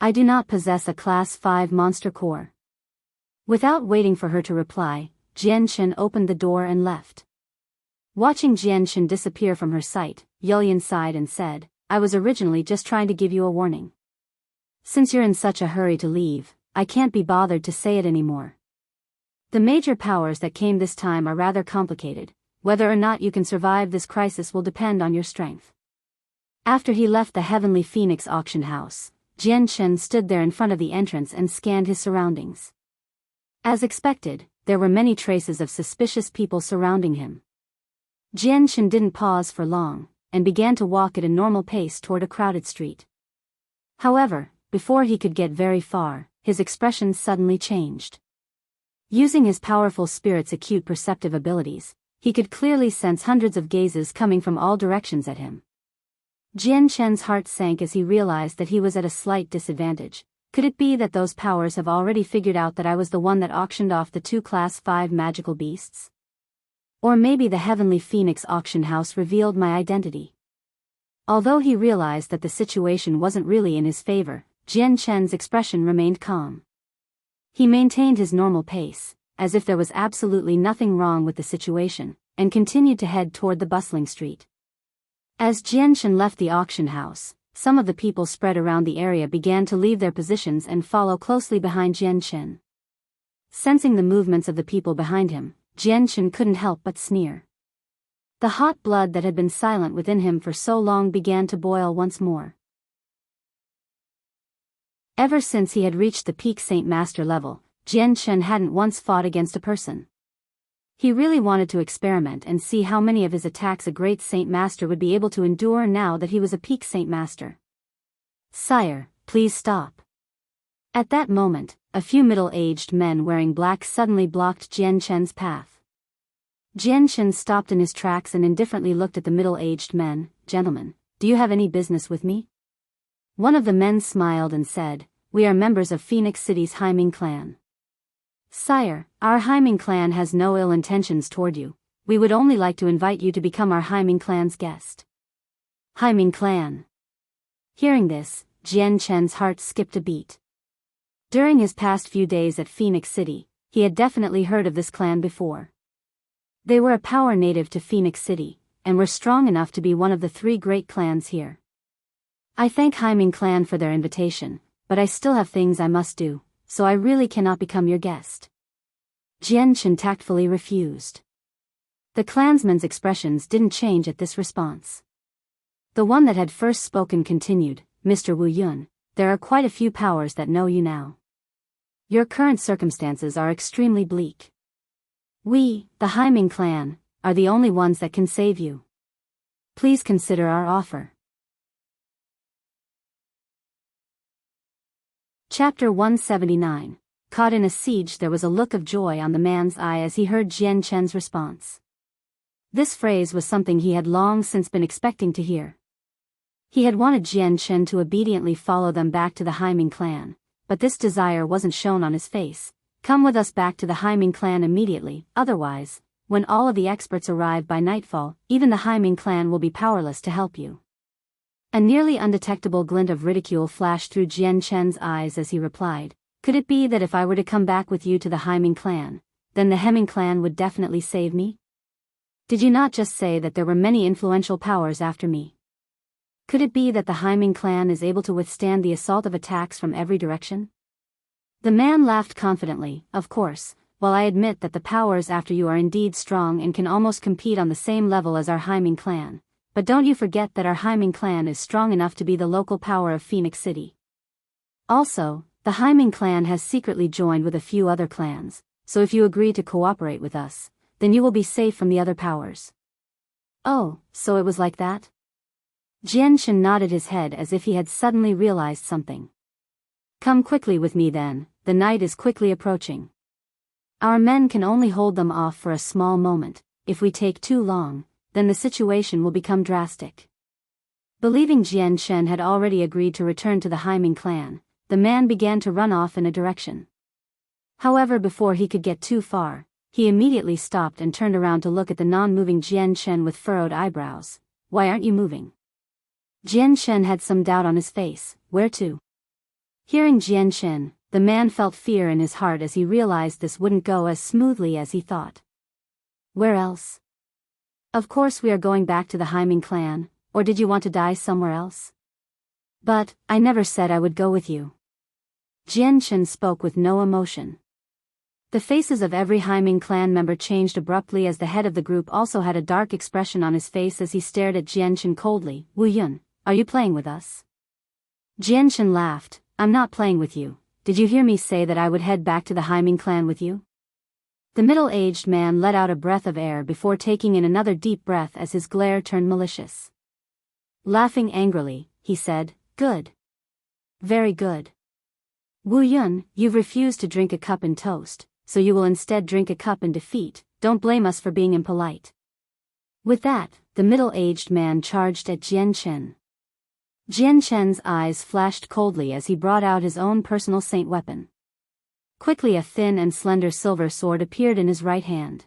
I do not possess a Class 5 monster core. Without waiting for her to reply, Jianshan opened the door and left. Watching Jianshan disappear from her sight, Yulyan sighed and said, I was originally just trying to give you a warning. Since you're in such a hurry to leave, I can't be bothered to say it anymore. The major powers that came this time are rather complicated. Whether or not you can survive this crisis will depend on your strength. After he left the Heavenly Phoenix auction house, Jianshan stood there in front of the entrance and scanned his surroundings. As expected, there were many traces of suspicious people surrounding him. Jianshan didn't pause for long, and began to walk at a normal pace toward a crowded street. However, before he could get very far, his expression suddenly changed. Using his powerful spirit's acute perceptive abilities, he could clearly sense hundreds of gazes coming from all directions at him. Jianshan's heart sank as he realized that he was at a slight disadvantage. Could it be that those powers have already figured out that I was the one that auctioned off the 2 Class 5 magical beasts? Or maybe the Heavenly Phoenix auction house revealed my identity. Although he realized that the situation wasn't really in his favor, Jianshan's expression remained calm. He maintained his normal pace, as if there was absolutely nothing wrong with the situation, and continued to head toward the bustling street. As Jianshan left the auction house, some of the people spread around the area began to leave their positions and follow closely behind Jianshan. Sensing the movements of the people behind him, Jianshan couldn't help but sneer. The hot blood that had been silent within him for so long began to boil once more. Ever since he had reached the peak Saint Master level, Jianshan hadn't once fought against a person. He really wanted to experiment and see how many of his attacks a great Saint Master would be able to endure now that he was a peak Saint Master. Sire, please stop. At that moment, a few middle-aged men wearing black suddenly blocked Jianshan's path. Jianshan stopped in his tracks and indifferently looked at the middle-aged men. Gentlemen, do you have any business with me? One of the men smiled and said, We are members of Phoenix City's Haiming clan. Sire, our Haiming clan has no ill intentions toward you. We would only like to invite you to become our Haiming clan's guest. Haiming clan. Hearing this, Jianshan's heart skipped a beat. During his past few days at Phoenix City, he had definitely heard of this clan before. They were a power native to Phoenix City, and were strong enough to be one of the 3 great clans here. I thank Haiming clan for their invitation, but I still have things I must do, so I really cannot become your guest. Jianshan tactfully refused. The clansman's expressions didn't change at this response. The one that had first spoken continued, Mr. Wu Yun, there are quite a few powers that know you now. Your current circumstances are extremely bleak. We, the Haiming clan, are the only ones that can save you. Please consider our offer. Chapter 179. Caught in a siege. There was a look of joy on the man's eye as he heard Jianshan's response. This phrase was something he had long since been expecting to hear. He had wanted Jianshan to obediently follow them back to the Haiming clan, but this desire wasn't shown on his face. Come with us back to the Haiming clan immediately, otherwise, when all of the experts arrive by nightfall, even the Haiming clan will be powerless to help you. A nearly undetectable glint of ridicule flashed through Jianshan's eyes as he replied, Could it be that if I were to come back with you to the Haiming clan, then the Hemming clan would definitely save me? Did you not just say that there were many influential powers after me? Could it be that the Haiming clan is able to withstand the assault of attacks from every direction? The man laughed confidently. Of course, while I admit that the powers after you are indeed strong and can almost compete on the same level as our Haiming clan, but don't you forget that our Haiming clan is strong enough to be the local power of Phoenix City. Also, the Haiming clan has secretly joined with a few other clans, so if you agree to cooperate with us, then you will be safe from the other powers. Oh, so it was like that? Jianshan nodded his head as if he had suddenly realized something. Come quickly with me then, the night is quickly approaching. Our men can only hold them off for a small moment. If we take too long, then the situation will become drastic. Believing Jian Shen had already agreed to return to the Haiming clan, the man began to run off in a direction. However, before he could get too far, he immediately stopped and turned around to look at the non-moving Jian Shen with furrowed eyebrows. "Why aren't you moving?" Jian Shen had some doubt on his face. "Where to?" Hearing Jian Shen, the man felt fear in his heart as he realized this wouldn't go as smoothly as he thought. "Where else?" "Of course we are going back to the Haiming clan, or did you want to die somewhere else?" "But, I never said I would go with you." Jian Shen spoke with no emotion. The faces of every Haiming clan member changed abruptly as the head of the group also had a dark expression on his face as he stared at Jian Shen coldly. "Wu Yun, are you playing with us?" Jian Shen laughed. "I'm not playing with you. Did you hear me say that I would head back to the Haiming clan with you?" The middle-aged man let out a breath of air before taking in another deep breath as his glare turned malicious. Laughing angrily, he said, "Good. Very good. Wu Yun, you've refused to drink a cup in toast, so you will instead drink a cup in defeat. Don't blame us for being impolite." With that, the middle-aged man charged at Jian Shen. Jian Shen's eyes flashed coldly as he brought out his own personal saint weapon. Quickly a thin and slender silver sword appeared in his right hand.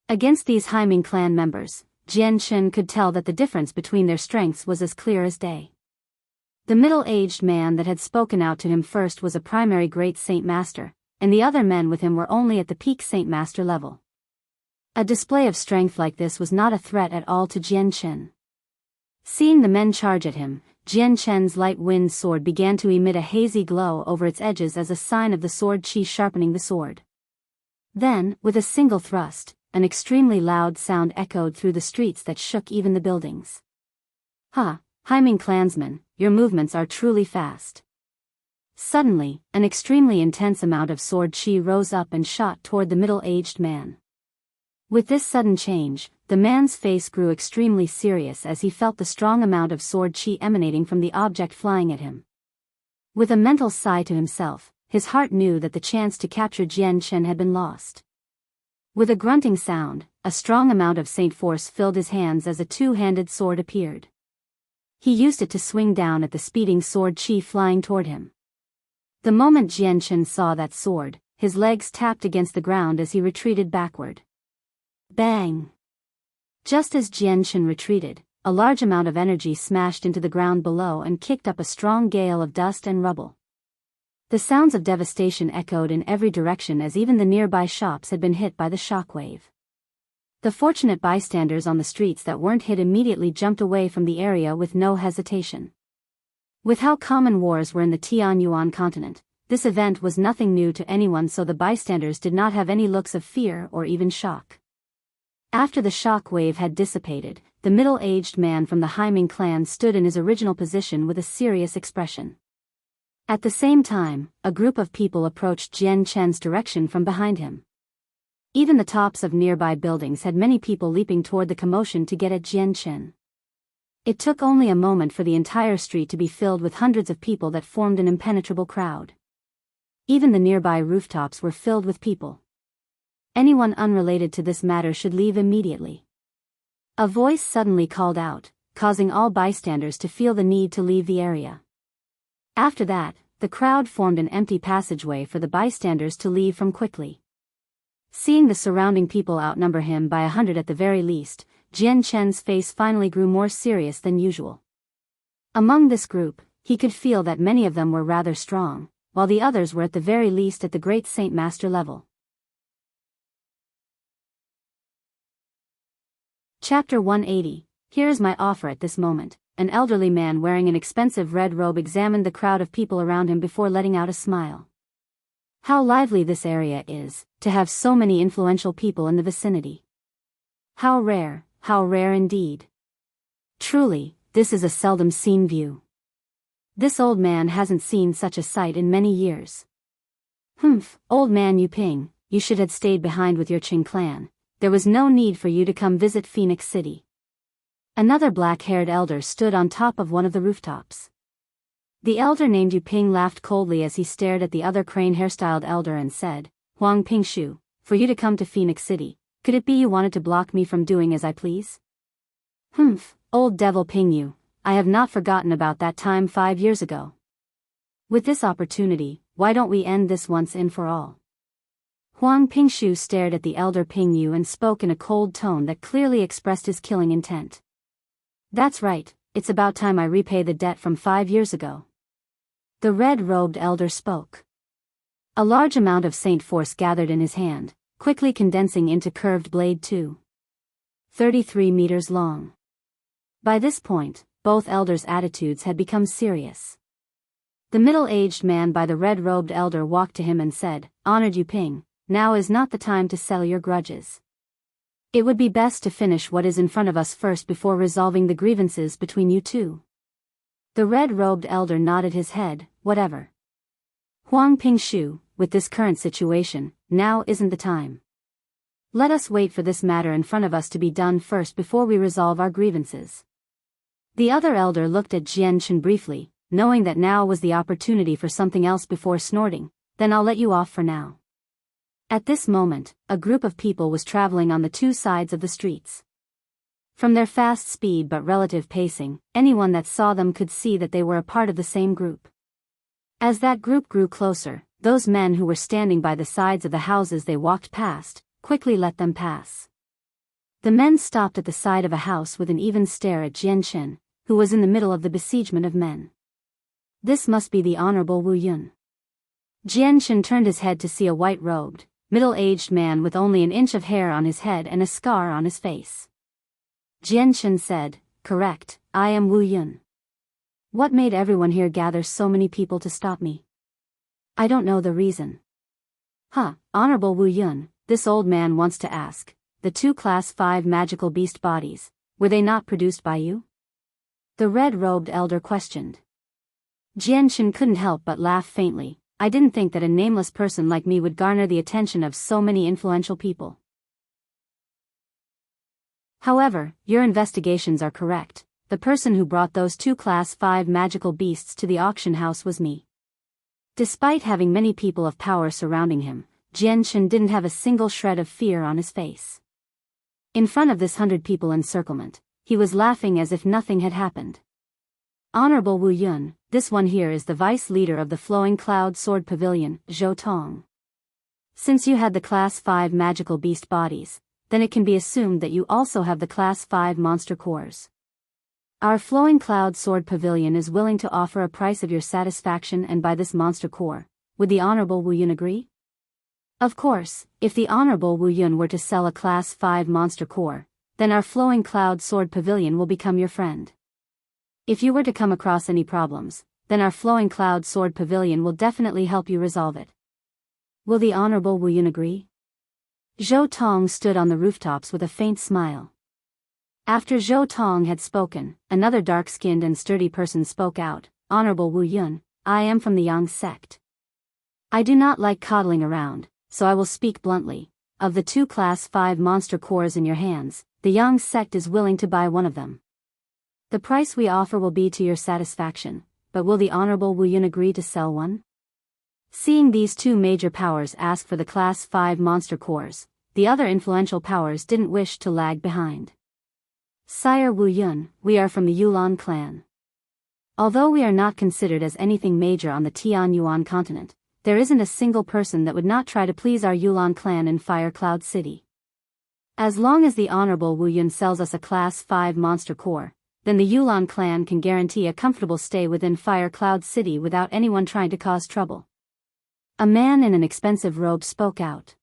Against these Haiming clan members, Jian Shen could tell that the difference between their strengths was as clear as day. The middle-aged man that had spoken out to him first was a primary great saint master, and the other men with him were only at the peak saint master level. A display of strength like this was not a threat at all to Jian Shen. Seeing the men charge at him, Jian Shen's light wind sword began to emit a hazy glow over its edges as a sign of the sword chi sharpening the sword. Then, with a single thrust, an extremely loud sound echoed through the streets that shook even the buildings. "Ha, Haiming clansmen, your movements are truly fast." Suddenly, an extremely intense amount of sword chi rose up and shot toward the middle-aged man. With this sudden change, the man's face grew extremely serious as he felt the strong amount of sword chi emanating from the object flying at him. With a mental sigh to himself, his heart knew that the chance to capture Jian Shen had been lost. With a grunting sound, a strong amount of saint force filled his hands as a two-handed sword appeared. He used it to swing down at the speeding sword chi flying toward him. The moment Jian Shen saw that sword, his legs tapped against the ground as he retreated backward. Bang! Just as Jian Shen retreated, a large amount of energy smashed into the ground below and kicked up a strong gale of dust and rubble. The sounds of devastation echoed in every direction as even the nearby shops had been hit by the shockwave. The fortunate bystanders on the streets that weren't hit immediately jumped away from the area with no hesitation. With how common wars were in the Tianyuan continent, this event was nothing new to anyone, so the bystanders did not have any looks of fear or even shock. After the shock wave had dissipated, the middle-aged man from the Haiming clan stood in his original position with a serious expression. At the same time, a group of people approached Jian Shen's direction from behind him. Even the tops of nearby buildings had many people leaping toward the commotion to get at Jian Shen. It took only a moment for the entire street to be filled with hundreds of people that formed an impenetrable crowd. Even the nearby rooftops were filled with people. Anyone unrelated to this matter should leave immediately. A voice suddenly called out, causing all bystanders to feel the need to leave the area. After that, the crowd formed an empty passageway for the bystanders to leave from quickly. Seeing the surrounding people outnumber him by 100 at the very least, Jian Shen's face finally grew more serious than usual. Among this group, he could feel that many of them were rather strong, while the others were at the very least at the great Saint Master level. Chapter 180. Here is my offer at this moment. An elderly man wearing an expensive red robe examined the crowd of people around him before letting out a smile. How lively this area is, to have so many influential people in the vicinity. How rare indeed. Truly, this is a seldom seen view. This old man hasn't seen such a sight in many years. Humph, old man Yuping, you should have stayed behind with your Qing clan. There was no need for you to come visit Phoenix City. Another black-haired elder stood on top of one of the rooftops. The elder named Yuping laughed coldly as he stared at the other crane-hairstyled elder and said, Huang Pingshu, for you to come to Phoenix City, could it be you wanted to block me from doing as I please? Humph, Old devil Pingyu, I have not forgotten about that time 5 years ago. With this opportunity, why don't we end this once and for all? Huang Pingshu stared at the elder Pingyu and spoke in a cold tone that clearly expressed his killing intent. That's right, it's about time I repay the debt from 5 years ago. The red-robed elder spoke. A large amount of saint force gathered in his hand, quickly condensing into curved blade 33 meters long. By this point, both elders' attitudes had become serious. The middle-aged man by the red-robed elder walked to him and said, "Honored Yu Ping, now is not the time to settle your grudges. It would be best to finish what is in front of us first before resolving the grievances between you two." The red-robed elder nodded his head, "Whatever. Huang Pingshu, with this current situation, now isn't the time. Let us wait for this matter in front of us to be done first before we resolve our grievances." The other elder looked at Jianghu briefly, knowing that now was the opportunity for something else before snorting, "Then I'll let you off for now." At this moment, a group of people was traveling on the two sides of the streets. From their fast speed but relative pacing, anyone that saw them could see that they were a part of the same group. As that group grew closer, those men who were standing by the sides of the houses they walked past, quickly let them pass. The men stopped at the side of a house with an even stare at Jianghu, who was in the middle of the besiegement of men. This must be the Honorable Wu Yun. Jianghu turned his head to see a white-robed, middle-aged man with only an inch of hair on his head and a scar on his face. Jianghu said, "Correct, I am Wu Yun. What made everyone here gather so many people to stop me? I don't know the reason." Honorable Wu Yun, this old man wants to ask, the two Class 5 magical beast bodies, were they not produced by you? The red-robed elder questioned. Jianghu couldn't help but laugh faintly. "I didn't think that a nameless person like me would garner the attention of so many influential people. However, your investigations are correct. The person who brought those two Class 5 magical beasts to the auction house was me." Despite having many people of power surrounding him, Jianghu didn't have a single shred of fear on his face. In front of this 100 people encirclement, he was laughing as if nothing had happened. "Honorable Wu Yun, this one here is the vice leader of the Flowing Cloud Sword Pavilion, Zhou Tong. Since you had the Class 5 magical beast bodies, then it can be assumed that you also have the Class 5 monster cores. Our Flowing Cloud Sword Pavilion is willing to offer a price of your satisfaction and buy this monster core. Would the Honorable Wu Yun agree?" Of course, if the Honorable Wu Yun were to sell a Class 5 monster core, then our Flowing Cloud Sword Pavilion will become your friend. If you were to come across any problems, then our Flowing Cloud Sword Pavilion will definitely help you resolve it. Will the Honorable Wu Yun agree? Zhou Tong stood on the rooftops with a faint smile. After Zhou Tong had spoken, another dark-skinned and sturdy person spoke out, "Honorable Wu Yun, I am from the Yang sect. I do not like coddling around, so I will speak bluntly. Of the two Class 5 monster cores in your hands, the Yang sect is willing to buy one of them. The price we offer will be to your satisfaction, but will the Honorable Wu Yun agree to sell one?" Seeing these two major powers ask for the Class 5 monster cores, the other influential powers didn't wish to lag behind. "Sire Wu Yun, we are from the Yulan clan. Although we are not considered as anything major on the Tianyuan continent, there isn't a single person that would not try to please our Yulan clan in Fire Cloud City. As long as the Honorable Wu Yun sells us a Class 5 monster core, then the Yulan clan can guarantee a comfortable stay within Fire Cloud City without anyone trying to cause trouble." A man in an expensive robe spoke out.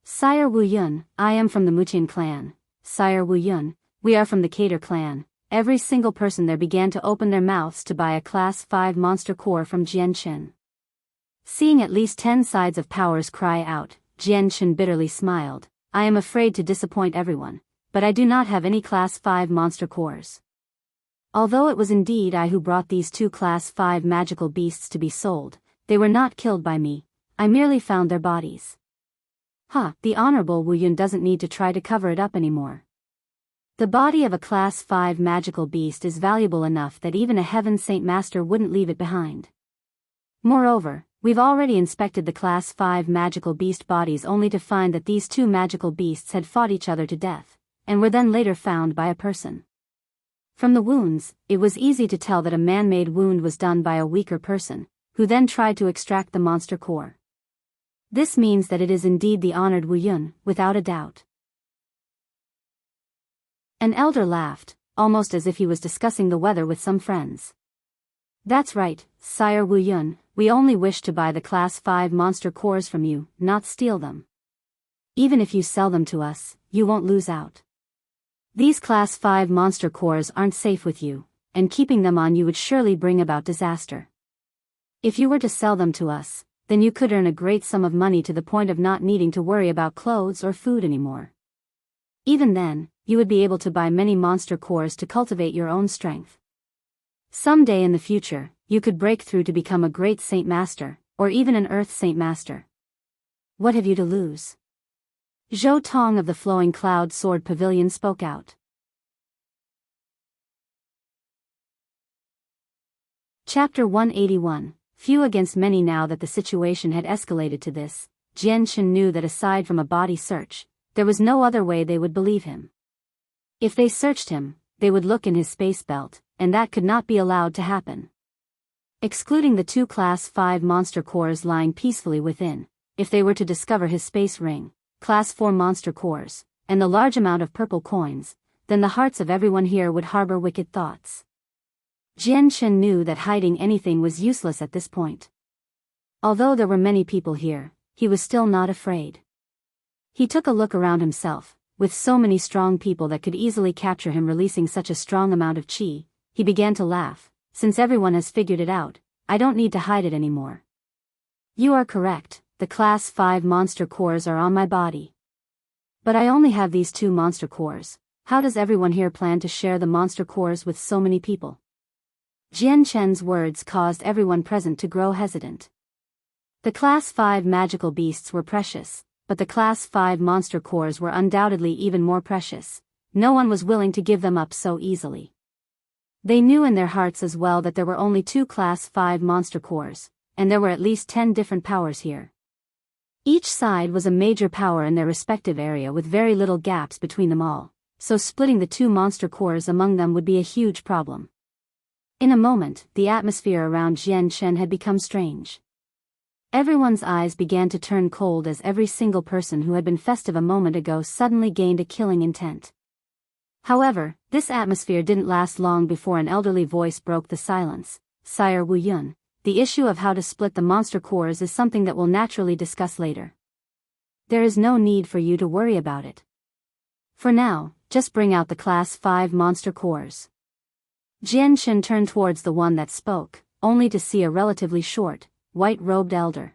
"Sire Wu Yun, I am from the Muqian clan. Sire Wu Yun, we are from the Cater clan." Every single person there began to open their mouths to buy a Class 5 monster core from Jianghu. Seeing at least 10 sides of powers cry out, Jianghu bitterly smiled. "I am afraid to disappoint everyone, but I do not have any Class 5 monster cores. Although it was indeed I who brought these two Class 5 magical beasts to be sold, they were not killed by me, I merely found their bodies." The Honorable Wu Yun doesn't need to try to cover it up anymore. The body of a Class 5 magical beast is valuable enough that even a Heaven Saint Master wouldn't leave it behind. Moreover, we've already inspected the Class 5 magical beast bodies only to find that these two magical beasts had fought each other to death, and were then later found by a person. From the wounds, it was easy to tell that a man-made wound was done by a weaker person, who then tried to extract the monster core. This means that it is indeed the honored Wu Yun, without a doubt. An elder laughed, almost as if he was discussing the weather with some friends. That's right, Sire Wu Yun, we only wish to buy the Class 5 monster cores from you, not steal them. Even if you sell them to us, you won't lose out. These Class 5 monster cores aren't safe with you, and keeping them on you would surely bring about disaster. If you were to sell them to us, then you could earn a great sum of money to the point of not needing to worry about clothes or food anymore. Even then, you would be able to buy many monster cores to cultivate your own strength. Someday in the future, you could break through to become a great Saint Master, or even an Earth Saint Master. What have you to lose? Zhou Tong of the Flowing Cloud Sword Pavilion spoke out. Chapter 181. Few against many. Now that the situation had escalated to this, Jian Shen knew that aside from a body search, there was no other way they would believe him. If they searched him, they would look in his space belt, and that could not be allowed to happen. Excluding the 2 Class 5 monster cores lying peacefully within, if they were to discover his space ring, Class 4 monster cores, and the large amount of purple coins, then the hearts of everyone here would harbor wicked thoughts. Jian Shen knew that hiding anything was useless at this point. Although there were many people here, he was still not afraid. He took a look around himself, with so many strong people that could easily capture him releasing such a strong amount of qi. He began to laugh. Since everyone has figured it out, I don't need to hide it anymore. You are correct, the Class 5 monster cores are on my body. But I only have these 2 monster cores. How does everyone here plan to share the monster cores with so many people? Jian Chen's words caused everyone present to grow hesitant. The Class 5 magical beasts were precious, but the Class 5 monster cores were undoubtedly even more precious. No one was willing to give them up so easily. They knew in their hearts as well that there were only 2 Class 5 monster cores, and there were at least 10 different powers here. Each side was a major power in their respective area with very little gaps between them all, so splitting the 2 monster cores among them would be a huge problem. In a moment, the atmosphere around Jian Shen had become strange. Everyone's eyes began to turn cold as every single person who had been festive a moment ago suddenly gained a killing intent. However, this atmosphere didn't last long before an elderly voice broke the silence. Sire Wu Yun, the issue of how to split the monster cores is something that we'll naturally discuss later. There is no need for you to worry about it. For now, just bring out the Class 5 monster cores. Jian Shen turned towards the one that spoke, only to see a relatively short, white-robed elder.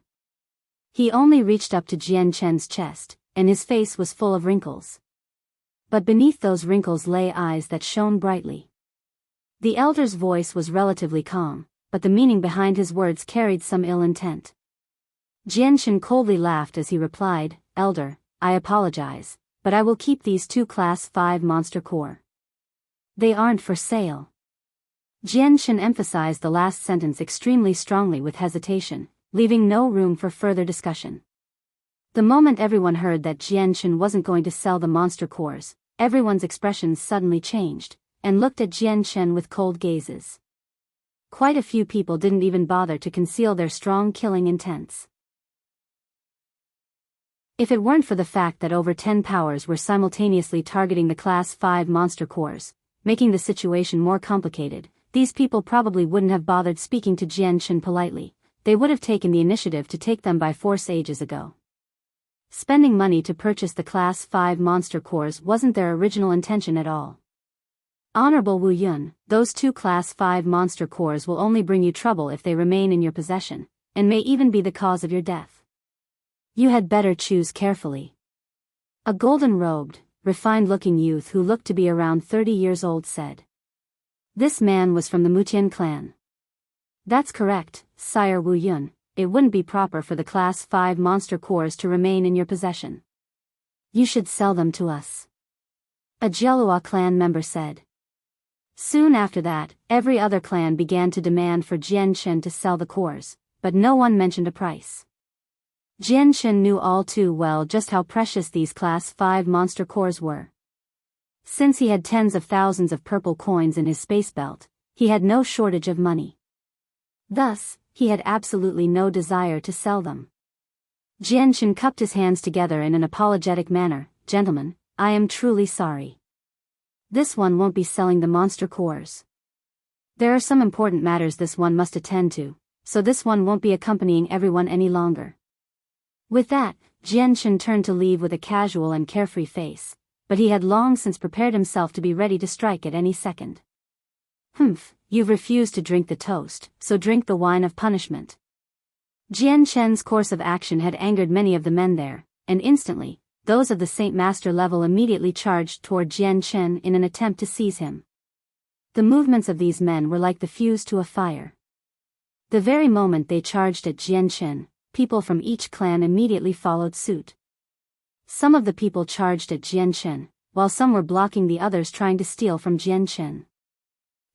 He only reached up to Jian Chen's chest, and his face was full of wrinkles. But beneath those wrinkles lay eyes that shone brightly. The elder's voice was relatively calm, but the meaning behind his words carried some ill intent. Jian Shen coldly laughed as he replied, "Elder, I apologize, but I will keep these 2 Class 5 monster core. They aren't for sale." Jian Shen emphasized the last sentence extremely strongly with hesitation, leaving no room for further discussion. The moment everyone heard that Jian Shen wasn't going to sell the monster cores, everyone's expressions suddenly changed, and looked at Jian Shen with cold gazes. Quite a few people didn't even bother to conceal their strong killing intents. If it weren't for the fact that over 10 powers were simultaneously targeting the Class 5 monster cores, making the situation more complicated, these people probably wouldn't have bothered speaking to Jian Shen politely. They would have taken the initiative to take them by force ages ago. Spending money to purchase the Class 5 monster cores wasn't their original intention at all. Honorable Wu Yun, those 2 Class 5 monster cores will only bring you trouble if they remain in your possession, and may even be the cause of your death. You had better choose carefully. A golden-robed, refined-looking youth who looked to be around 30 years old said. This man was from the Mutian clan. That's correct, Sire Wu Yun, it wouldn't be proper for the Class 5 monster cores to remain in your possession. You should sell them to us. A Jialua clan member said. Soon after that, every other clan began to demand for Jian Shen to sell the cores, but no one mentioned a price. Jian Shen knew all too well just how precious these Class 5 monster cores were. Since he had tens of thousands of purple coins in his space belt, he had no shortage of money. Thus, he had absolutely no desire to sell them. Jianghu cupped his hands together in an apologetic manner. "Gentlemen, I am truly sorry. This one won't be selling the monster cores. There are some important matters this one must attend to, so this one won't be accompanying everyone any longer." With that, Jianghu turned to leave with a casual and carefree face, but he had long since prepared himself to be ready to strike at any second. "Humph, you've refused to drink the toast, so drink the wine of punishment." Jianghu's course of action had angered many of the men there, and instantly, those of the Saint Master level immediately charged toward Jianghu in an attempt to seize him. The movements of these men were like the fuse to a fire. The very moment they charged at Jianghu, people from each clan immediately followed suit. Some of the people charged at Jianghu, while some were blocking the others trying to steal from Jianghu.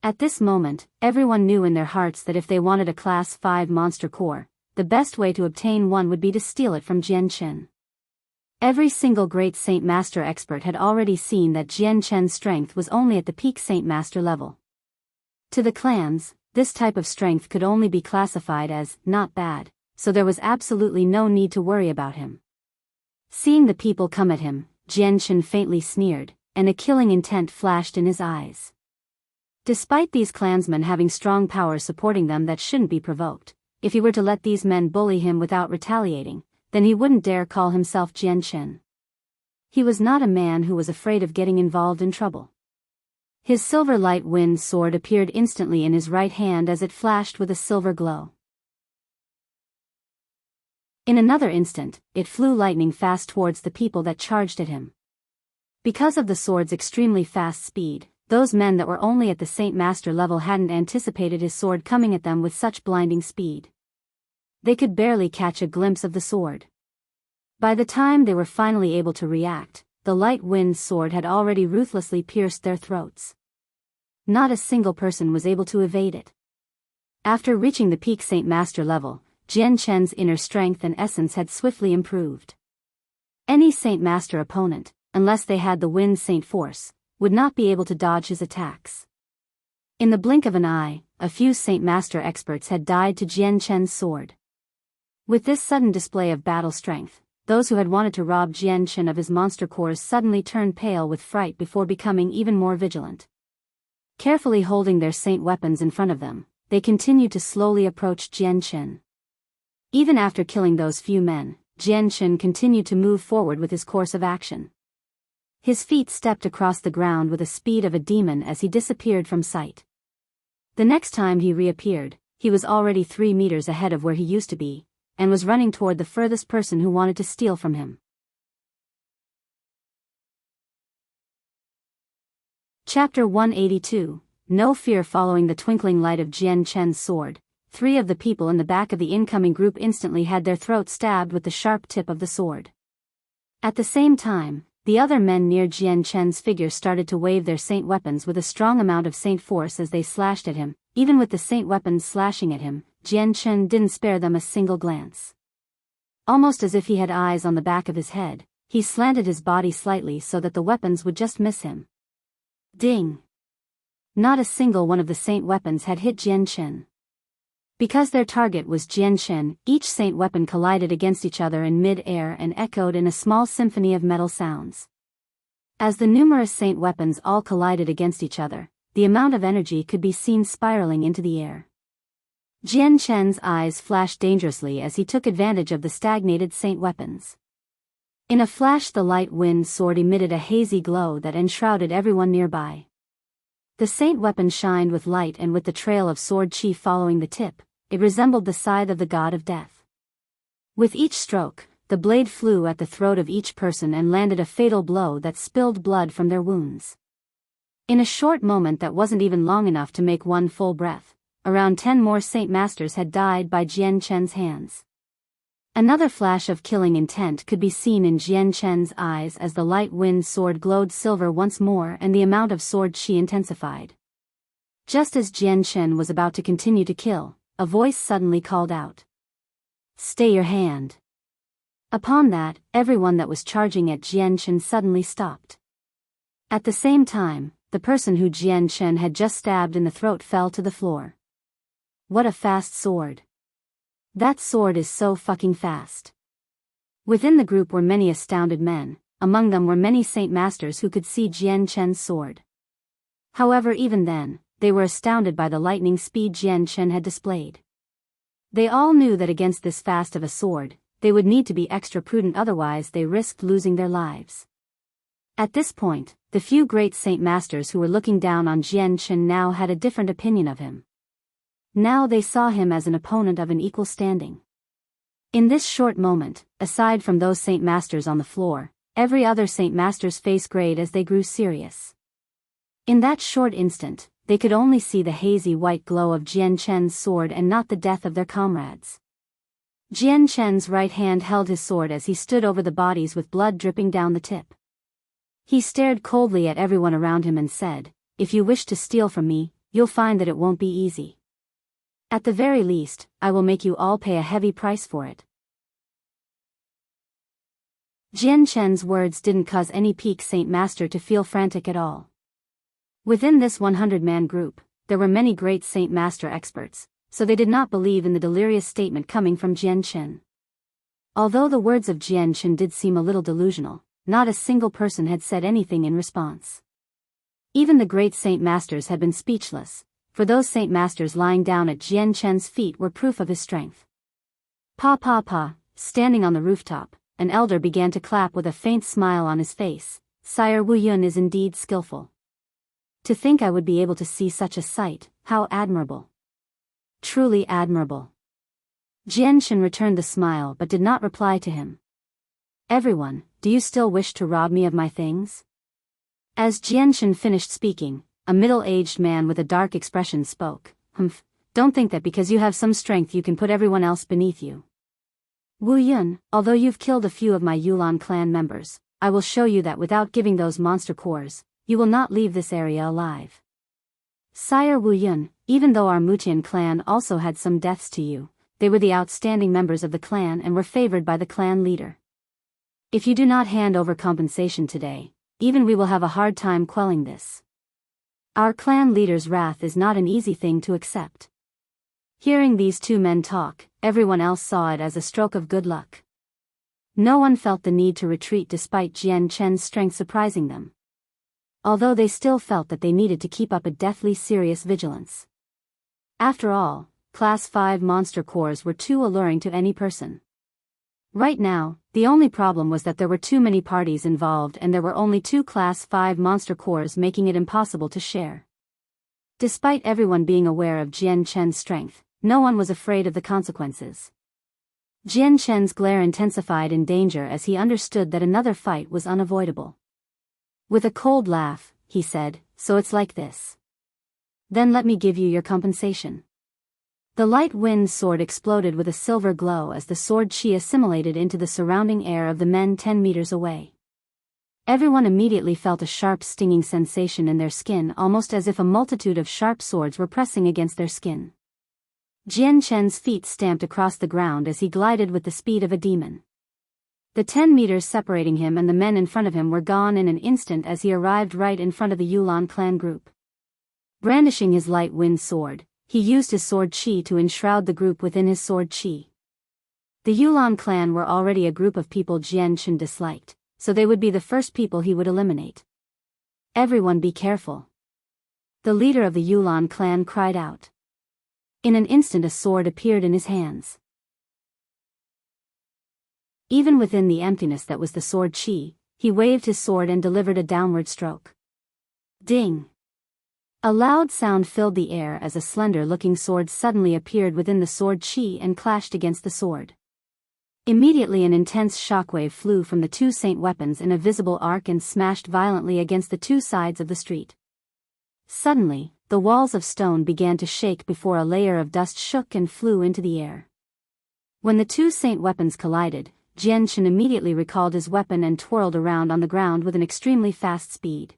At this moment, everyone knew in their hearts that if they wanted a Class 5 monster core, the best way to obtain one would be to steal it from Jianghu. Every single great Saint Master expert had already seen that Jianghu's strength was only at the peak Saint Master level. To the clans, this type of strength could only be classified as not bad, so there was absolutely no need to worry about him. Seeing the people come at him, Jianghu faintly sneered, and a killing intent flashed in his eyes. Despite these clansmen having strong power supporting them that shouldn't be provoked, if he were to let these men bully him without retaliating, then he wouldn't dare call himself Jianghu. He was not a man who was afraid of getting involved in trouble. His silver light wind sword appeared instantly in his right hand as it flashed with a silver glow. In another instant, it flew lightning fast towards the people that charged at him. Because of the sword's extremely fast speed, those men that were only at the Saint Master level hadn't anticipated his sword coming at them with such blinding speed. They could barely catch a glimpse of the sword. By the time they were finally able to react, the light wind sword had already ruthlessly pierced their throats. Not a single person was able to evade it. After reaching the peak Saint Master level, Jianghu's inner strength and essence had swiftly improved. Any Saint Master opponent, unless they had the Wind Saint Force, would not be able to dodge his attacks. In the blink of an eye, a few Saint Master experts had died to Jianghu's sword. With this sudden display of battle strength, those who had wanted to rob Jianghu of his monster cores suddenly turned pale with fright before becoming even more vigilant. Carefully holding their saint weapons in front of them, they continued to slowly approach Jianghu. Even after killing those few men, Jianghu continued to move forward with his course of action. His feet stepped across the ground with the speed of a demon as he disappeared from sight. The next time he reappeared, he was already 3 meters ahead of where he used to be, and was running toward the furthest person who wanted to steal from him. Chapter 182, No Fear. Following the twinkling light of Jianghu's sword, 3 of the people in the back of the incoming group instantly had their throats stabbed with the sharp tip of the sword. At the same time, the other men near Jianghu's figure started to wave their saint weapons with a strong amount of saint force as they slashed at him. Even with the saint weapons slashing at him, Jianghu didn't spare them a single glance. Almost as if he had eyes on the back of his head, he slanted his body slightly so that the weapons would just miss him. Ding! Not a single one of the saint weapons had hit Jianghu. Because their target was Jianghu, each saint weapon collided against each other in mid-air and echoed in a small symphony of metal sounds. As the numerous saint weapons all collided against each other, the amount of energy could be seen spiraling into the air. Jianghu's eyes flashed dangerously as he took advantage of the stagnated saint weapons. In a flash, the light wind sword emitted a hazy glow that enshrouded everyone nearby. The saint weapon shined with light, and with the trail of sword chi following the tip, it resembled the scythe of the god of death. With each stroke, the blade flew at the throat of each person and landed a fatal blow that spilled blood from their wounds. In a short moment that wasn't even long enough to make one full breath, around 10 more Saint Masters had died by Jianghu's hands. Another flash of killing intent could be seen in Jianghu's eyes as the light wind sword glowed silver once more and the amount of sword chi intensified. Just as Jianghu was about to continue to kill, a voice suddenly called out, "Stay your hand." Upon that, everyone that was charging at Jianghu suddenly stopped. At the same time, the person who Jian Chen had just stabbed in the throat fell to the floor. What a fast sword. That sword is so fucking fast. Within the group were many astounded men, among them were many Saint Masters who could see Jian Chen's sword. However, even then, they were astounded by the lightning speed Jian Chen had displayed. They all knew that against this fast of a sword, they would need to be extra prudent, otherwise they risked losing their lives. At this point, the few great Saint Masters who were looking down on Jian Chen now had a different opinion of him. Now they saw him as an opponent of an equal standing. In this short moment, aside from those Saint Masters on the floor, every other Saint Master's face grayed as they grew serious. In that short instant, they could only see the hazy white glow of Jian Chen's sword and not the death of their comrades. Jian Chen's right hand held his sword as he stood over the bodies with blood dripping down the tip. He stared coldly at everyone around him and said, "If you wish to steal from me, you'll find that it won't be easy. At the very least, I will make you all pay a heavy price for it." Jian Chen's words didn't cause any peak Saint Master to feel frantic at all. Within this 100-man group, there were many great Saint Master experts, so they did not believe in the delirious statement coming from Jian Chen. Although the words of Jian Chen did seem a little delusional, not a single person had said anything in response. Even the great Saint Masters had been speechless, for those Saint Masters lying down at Jian Chen's feet were proof of his strength. Standing on the rooftop, an elder began to clap with a faint smile on his face. "Sire Wu Yun is indeed skillful. To think I would be able to see such a sight, how admirable. Truly admirable." Jian Chen returned the smile but did not reply to him. "Everyone, do you still wish to rob me of my things?" As Jian Chen finished speaking, a middle-aged man with a dark expression spoke. Don't think that because you have some strength you can put everyone else beneath you. Wu Yun, although you've killed a few of my Yulan clan members, I will show you that without giving those monster cores, you will not leave this area alive. Sire Wu Yun, even though our Mutian clan also had some deaths to you, they were the outstanding members of the clan and were favored by the clan leader. If you do not hand over compensation today, even we will have a hard time quelling this. Our clan leader's wrath is not an easy thing to accept." Hearing these two men talk, everyone else saw it as a stroke of good luck. No one felt the need to retreat despite Jian Chen's strength surprising them. Although they still felt that they needed to keep up a deathly serious vigilance. After all, Class 5 monster cores were too alluring to any person. Right now, the only problem was that there were too many parties involved and there were only 2 Class 5 monster cores, making it impossible to share. Despite everyone being aware of Jian Chen's strength, no one was afraid of the consequences. Jian Chen's glare intensified in danger as he understood that another fight was unavoidable. With a cold laugh, he said, "So it's like this. Then let me give you your compensation." The light wind sword exploded with a silver glow as the sword chi assimilated into the surrounding air of the men 10 meters away. Everyone immediately felt a sharp stinging sensation in their skin, almost as if a multitude of sharp swords were pressing against their skin. Jian Chen's feet stamped across the ground as he glided with the speed of a demon. The 10 meters separating him and the men in front of him were gone in an instant as he arrived right in front of the Yulan clan group. Brandishing his light wind sword, he used his sword chi to enshroud the group within his sword chi. The Yulan clan were already a group of people Jian Chen disliked, so they would be the first people he would eliminate. "Everyone be careful." The leader of the Yulan clan cried out. In an instant a sword appeared in his hands. Even within the emptiness that was the sword chi, he waved his sword and delivered a downward stroke. Ding! A loud sound filled the air as a slender-looking sword suddenly appeared within the sword chi and clashed against the sword. Immediately an intense shockwave flew from the 2 saint weapons in a visible arc and smashed violently against the 2 sides of the street. Suddenly, the walls of stone began to shake before a layer of dust shook and flew into the air. When the 2 saint weapons collided, Jian Chen immediately recalled his weapon and twirled around on the ground with an extremely fast speed.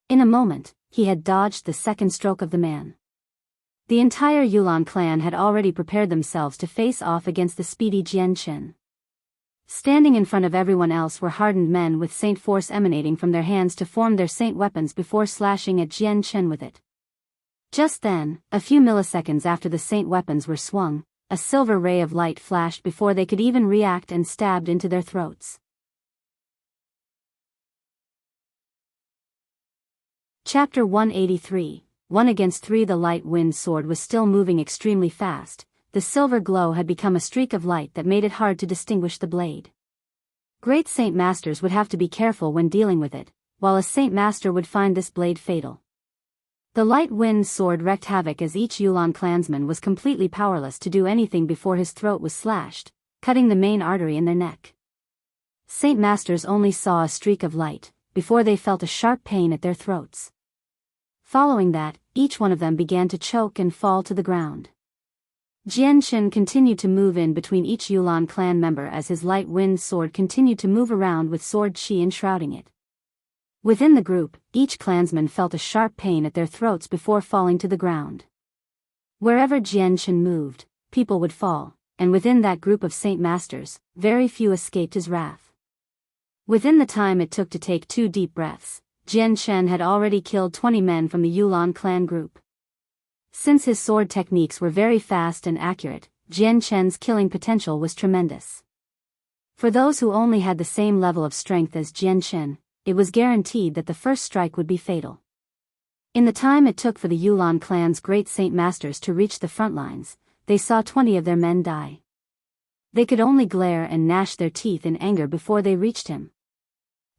In a moment, he had dodged the second stroke of the man. The entire Yulan clan had already prepared themselves to face off against the speedy Jian Chen. Standing in front of everyone else were hardened men with saint force emanating from their hands to form their saint weapons before slashing at Jian Chen with it. Just then, a few milliseconds after the saint weapons were swung, a silver ray of light flashed before they could even react and stabbed into their throats. Chapter 183, 1 against 3. The light wind sword was still moving extremely fast. The silver glow had become a streak of light that made it hard to distinguish the blade. Great Saint Masters would have to be careful when dealing with it, while a Saint Master would find this blade fatal. The light wind sword wreaked havoc as each Yulan clansman was completely powerless to do anything before his throat was slashed, cutting the main artery in their neck. Saint Masters only saw a streak of light, before they felt a sharp pain at their throats. Following that, each one of them began to choke and fall to the ground. Jian Chen continued to move in between each Yulan clan member as his light wind sword continued to move around with sword chi enshrouding it. Within the group, each clansman felt a sharp pain at their throats before falling to the ground. Wherever Jian Chen moved, people would fall, and within that group of Saint Masters, very few escaped his wrath. Within the time it took to take 2 deep breaths, Jian Chen had already killed 20 men from the Yulan clan group. Since his sword techniques were very fast and accurate, Jian Chen's killing potential was tremendous. For those who only had the same level of strength as Jian Chen, it was guaranteed that the first strike would be fatal. In the time it took for the Yulan clan's great Saint Masters to reach the front lines, they saw 20 of their men die. They could only glare and gnash their teeth in anger before they reached him.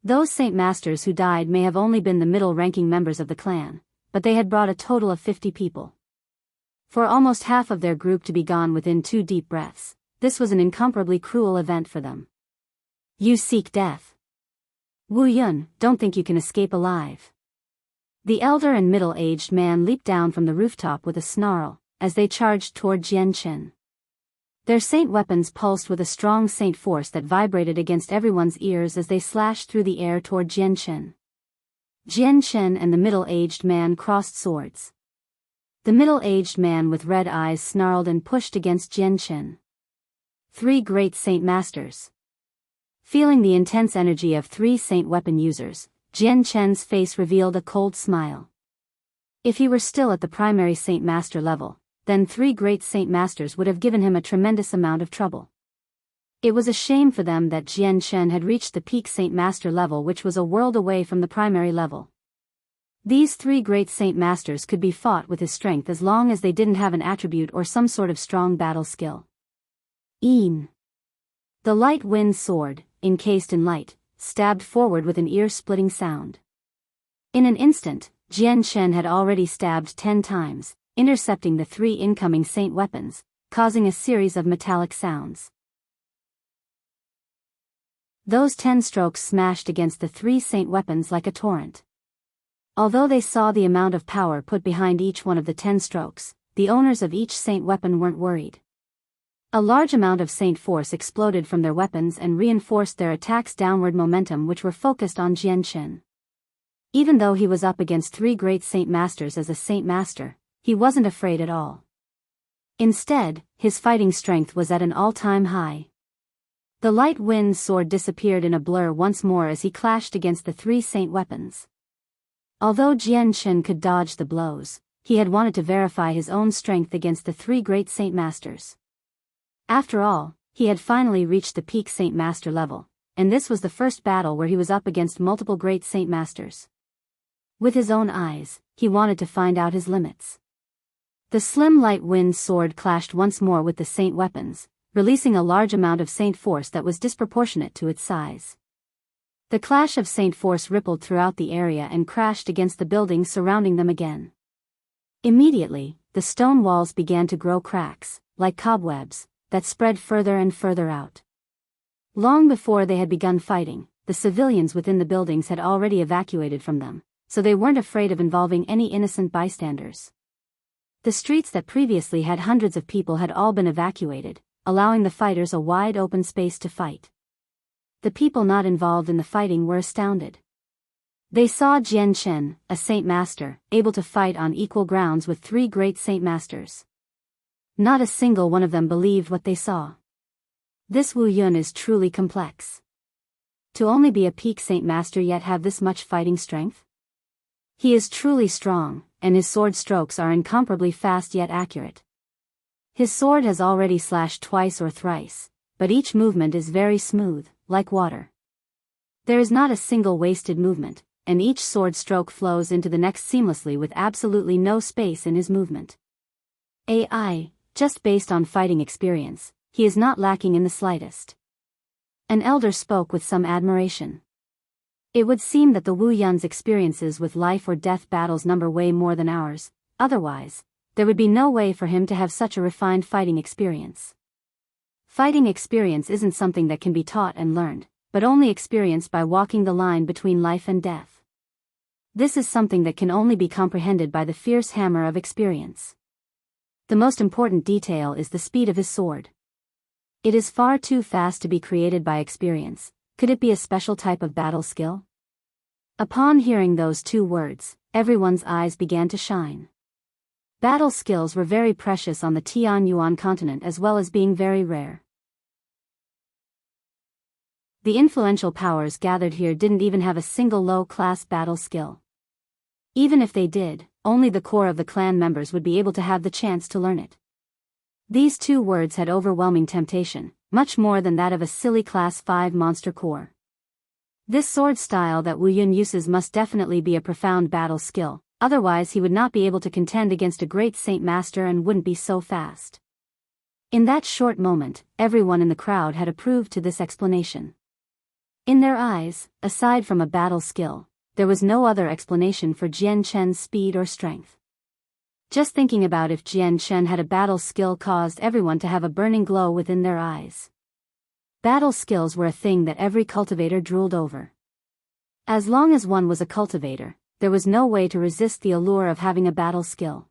Those Saint Masters who died may have only been the middle-ranking members of the clan, but they had brought a total of 50 people. For almost half of their group to be gone within 2 deep breaths, this was an incomparably cruel event for them. You seek death. Wu Yun, don't think you can escape alive. The elder and middle-aged man leaped down from the rooftop with a snarl, as they charged toward Jian Chen. Their saint weapons pulsed with a strong saint force that vibrated against everyone's ears as they slashed through the air toward Jian Chen. Jian Chen and the middle-aged man crossed swords. The middle-aged man with red eyes snarled and pushed against Jian Chen. 3 great Saint Masters. Feeling the intense energy of 3 saint weapon users, Jian Chen's face revealed a cold smile. If he were still at the primary Saint Master level, then 3 great Saint Masters would have given him a tremendous amount of trouble. It was a shame for them that Jian Chen had reached the peak Saint Master level, which was a world away from the primary level. These 3 great Saint Masters could be fought with his strength as long as they didn't have an attribute or some sort of strong battle skill. Een. The light wind sword, encased in light, stabbed forward with an ear-splitting sound. In an instant, Jian Chen had already stabbed 10 times, intercepting the 3 incoming saint weapons, causing a series of metallic sounds. Those 10 strokes smashed against the 3 saint weapons like a torrent. Although they saw the amount of power put behind each one of the 10 strokes, the owners of each saint weapon weren't worried. A large amount of saint force exploded from their weapons and reinforced their attacks' downward momentum, which were focused on Jian Chen. Even though he was up against 3 great Saint Masters as a Saint Master, he wasn't afraid at all. Instead, his fighting strength was at an all-time high. The light wind sword disappeared in a blur once more as he clashed against the 3 saint weapons. Although Jian Chen could dodge the blows, he had wanted to verify his own strength against the 3 great Saint Masters. After all, he had finally reached the peak Saint Master level, and this was the first battle where he was up against multiple great Saint Masters. With his own eyes, he wanted to find out his limits. The slim light wind sword clashed once more with the saint weapons, releasing a large amount of saint force that was disproportionate to its size. The clash of saint force rippled throughout the area and crashed against the buildings surrounding them again. Immediately, the stone walls began to grow cracks, like cobwebs, that spread further and further out. Long before they had begun fighting, the civilians within the buildings had already evacuated from them, so they weren't afraid of involving any innocent bystanders. The streets that previously had hundreds of people had all been evacuated, allowing the fighters a wide open space to fight. The people not involved in the fighting were astounded. They saw Jian Chen, a Saint Master, able to fight on equal grounds with 3 great Saint Masters. Not a single one of them believed what they saw. This Wu Yun is truly complex. To only be a peak Saint Master yet have this much fighting strength? He is truly strong, and his sword strokes are incomparably fast yet accurate. His sword has already slashed twice or thrice, but each movement is very smooth, like water. There is not a single wasted movement, and each sword stroke flows into the next seamlessly with absolutely no space in his movement. Just based on fighting experience, he is not lacking in the slightest. An elder spoke with some admiration. It would seem that the Wu Yun's experiences with life or death battles number way more than ours, otherwise, there would be no way for him to have such a refined fighting experience. Fighting experience isn't something that can be taught and learned, but only experienced by walking the line between life and death. This is something that can only be comprehended by the fierce hammer of experience. The most important detail is the speed of his sword. It is far too fast to be created by experience. Could it be a special type of battle skill? Upon hearing those two words, everyone's eyes began to shine. Battle skills were very precious on the Tianyuan continent as well as being very rare. The influential powers gathered here didn't even have a single low-class battle skill. Even if they did, only the core of the clan members would be able to have the chance to learn it. These two words had overwhelming temptation, much more than that of a silly Class 5 monster core. This sword style that Wu Yun uses must definitely be a profound battle skill, otherwise he would not be able to contend against a great Saint Master and wouldn't be so fast. In that short moment, everyone in the crowd had approved to this explanation. In their eyes, aside from a battle skill, there was no other explanation for Jian Chen's speed or strength. Just thinking about if Jian Chen had a battle skill caused everyone to have a burning glow within their eyes. Battle skills were a thing that every cultivator drooled over. As long as one was a cultivator, there was no way to resist the allure of having a battle skill.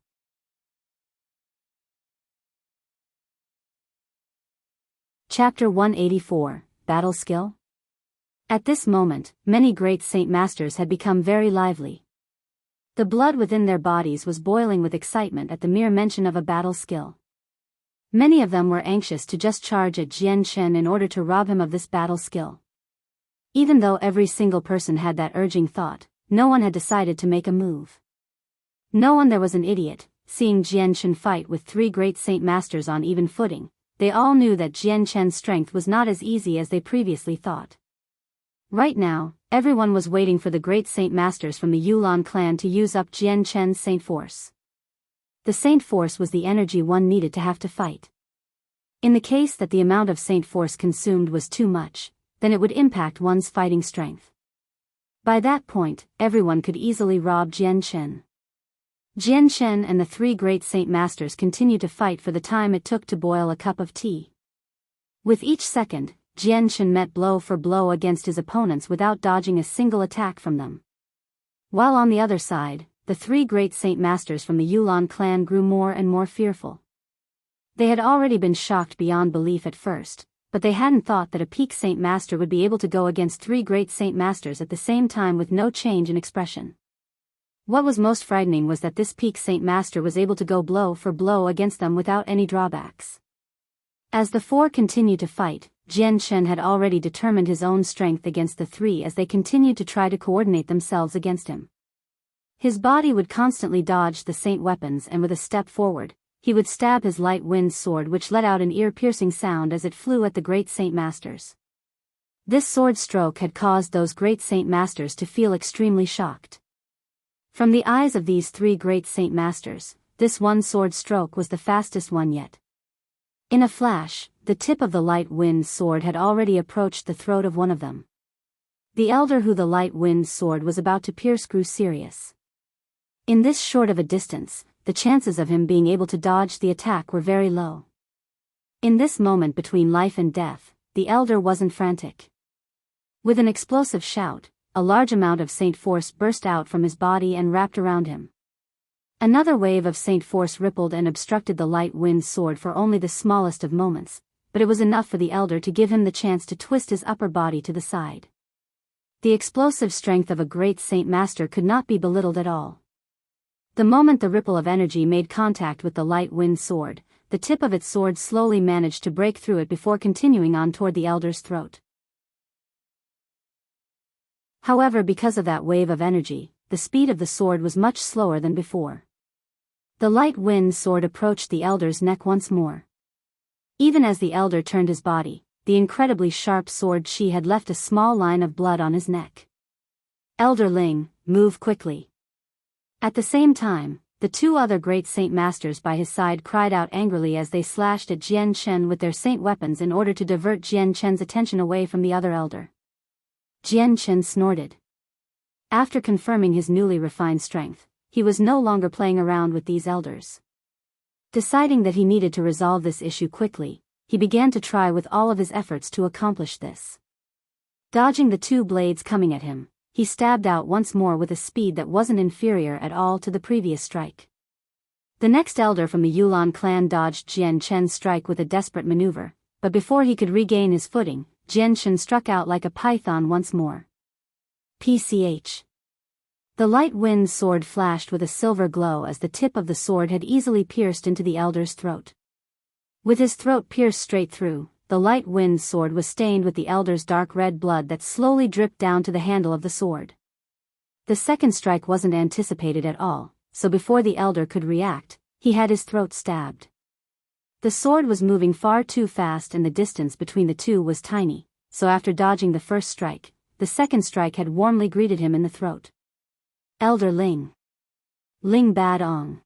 Chapter 184, Battle Skill? At this moment, many great Saint Masters had become very lively. The blood within their bodies was boiling with excitement at the mere mention of a battle skill. Many of them were anxious to just charge at Jian Chen in order to rob him of this battle skill. Even though every single person had that urging thought, no one had decided to make a move. No one there was an idiot, seeing Jian Chen fight with three great Saint Masters on even footing. They all knew that Jian Chen's strength was not as easy as they previously thought. Right now, everyone was waiting for the great Saint Masters from the Yulan clan to use up Jian Chen's Saint Force. The Saint Force was the energy one needed to have to fight. In the case that the amount of Saint Force consumed was too much, then it would impact one's fighting strength. By that point, everyone could easily rob Jian Chen. Jian Chen and the three great Saint Masters continued to fight for the time it took to boil a cup of tea. With each second, Jian Chen met blow for blow against his opponents without dodging a single attack from them. While on the other side, the three great Saint Masters from the Yulan clan grew more and more fearful. They had already been shocked beyond belief at first, but they hadn't thought that a peak Saint Master would be able to go against three great Saint Masters at the same time with no change in expression. What was most frightening was that this peak Saint Master was able to go blow for blow against them without any drawbacks. As the four continued to fight, Jian Chen had already determined his own strength against the three as they continued to try to coordinate themselves against him. His body would constantly dodge the saint weapons, and with a step forward, he would stab his light wind sword, which let out an ear-piercing sound as it flew at the great Saint Masters. This sword stroke had caused those great Saint Masters to feel extremely shocked. From the eyes of these three great Saint Masters, this one sword stroke was the fastest one yet. In a flash, the tip of the light wind sword had already approached the throat of one of them. The elder who the light wind sword was about to pierce grew serious. In this short of a distance, the chances of him being able to dodge the attack were very low. In this moment between life and death, the elder wasn't frantic. With an explosive shout, a large amount of Saint Force burst out from his body and wrapped around him. Another wave of Saint Force rippled and obstructed the light wind sword for only the smallest of moments, but it was enough for the elder to give him the chance to twist his upper body to the side. The explosive strength of a great Saint Master could not be belittled at all. The moment the ripple of energy made contact with the light wind sword, the tip of its sword slowly managed to break through it before continuing on toward the elder's throat. However, because of that wave of energy, the speed of the sword was much slower than before. The light wind sword approached the elder's neck once more. Even as the elder turned his body, the incredibly sharp sword she had left a small line of blood on his neck. "Elder Ling, move quickly." At the same time, the two other great saint masters by his side cried out angrily as they slashed at Jian Chen with their saint weapons in order to divert Jian Chen's attention away from the other elder. Jian Chen snorted. After confirming his newly refined strength, he was no longer playing around with these elders. Deciding that he needed to resolve this issue quickly, he began to try with all of his efforts to accomplish this. Dodging the two blades coming at him, he stabbed out once more with a speed that wasn't inferior at all to the previous strike. The next elder from the Yulan clan dodged Jian Chen's strike with a desperate maneuver, but before he could regain his footing, Jian Chen struck out like a python once more. PCH. The light wind sword flashed with a silver glow as the tip of the sword had easily pierced into the elder's throat. With his throat pierced straight through, the light wind sword was stained with the elder's dark red blood that slowly dripped down to the handle of the sword. The second strike wasn't anticipated at all, so before the elder could react, he had his throat stabbed. The sword was moving far too fast and the distance between the two was tiny, so after dodging the first strike, the second strike had warmly greeted him in the throat. "Elder Ling. Ling Bad Ong."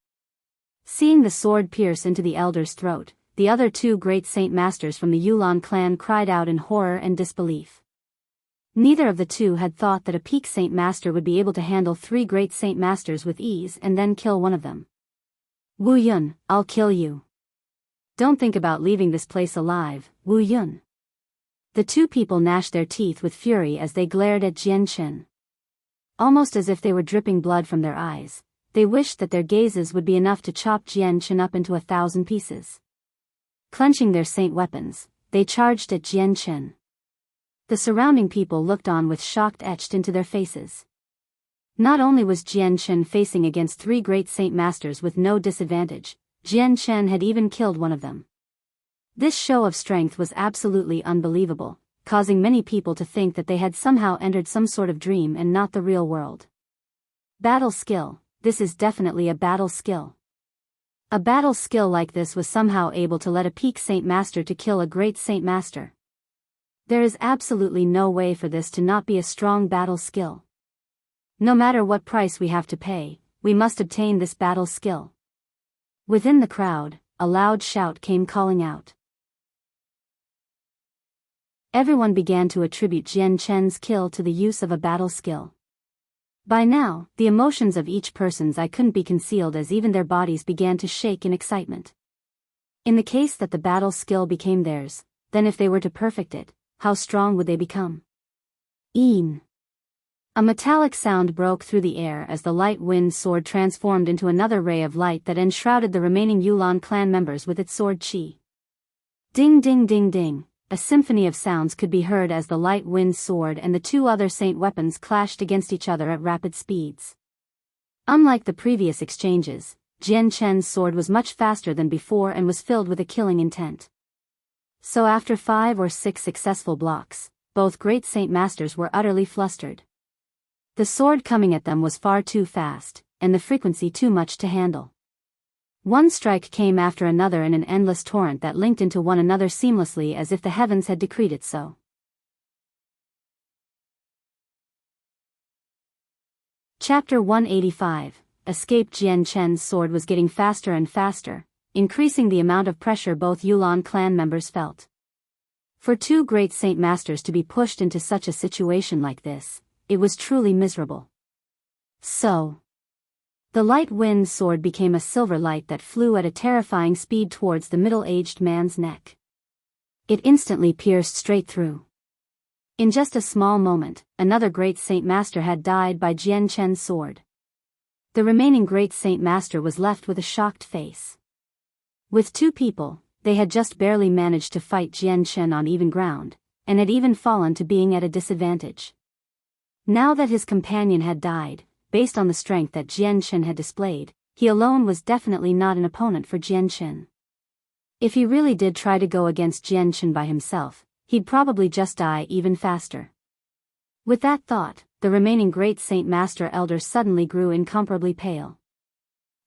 Seeing the sword pierce into the elder's throat, the other two great saint masters from the Yulan clan cried out in horror and disbelief. Neither of the two had thought that a peak saint master would be able to handle three great saint masters with ease and then kill one of them. "Wu Yun, I'll kill you. Don't think about leaving this place alive, Wu Yun." The two people gnashed their teeth with fury as they glared at Jian Chen. Almost as if they were dripping blood from their eyes, they wished that their gazes would be enough to chop Jian Chen up into 1,000 pieces. Clenching their saint weapons, they charged at Jian Chen. The surrounding people looked on with shock etched into their faces. Not only was Jian Chen facing against three great saint masters with no disadvantage, Jian Chen had even killed one of them. This show of strength was absolutely unbelievable, causing many people to think that they had somehow entered some sort of dream and not the real world. Battle skill. This is definitely a battle skill. A battle skill like this was somehow able to let a peak saint master to kill a great saint master. There is absolutely no way for this to not be a strong battle skill. No matter what price we have to pay, we must obtain this battle skill. Within the crowd, a loud shout came calling out. Everyone began to attribute Jian Chen's kill to the use of a battle skill. By now, the emotions of each person's eye couldn't be concealed as even their bodies began to shake in excitement. In the case that the battle skill became theirs, then if they were to perfect it, how strong would they become? Een. A metallic sound broke through the air as the light wind sword transformed into another ray of light that enshrouded the remaining Yulan clan members with its sword chi. Ding ding ding ding. A symphony of sounds could be heard as the light wind sword and the two other saint weapons clashed against each other at rapid speeds. Unlike the previous exchanges, Jian Chen's sword was much faster than before and was filled with a killing intent. So after 5 or 6 successful blocks, both great saint masters were utterly flustered. The sword coming at them was far too fast, and the frequency too much to handle. One strike came after another in an endless torrent that linked into one another seamlessly as if the heavens had decreed it so. Chapter 185. Escape. Jian Chen's sword was getting faster and faster, increasing the amount of pressure both Yulan clan members felt. For two great saint masters to be pushed into such a situation like this, it was truly miserable. So, the light wind sword became a silver light that flew at a terrifying speed towards the middle-aged man's neck. It instantly pierced straight through. In just a small moment, another great saint master had died by Jian Chen's sword. The remaining great saint master was left with a shocked face. With two people, they had just barely managed to fight Jian Chen on even ground, and had even fallen to being at a disadvantage. Now that his companion had died, based on the strength that Jian Chen had displayed, he alone was definitely not an opponent for Jian Chen. If he really did try to go against Jianghu by himself, he'd probably just die even faster. With that thought, the remaining great Saint Master Elder suddenly grew incomparably pale.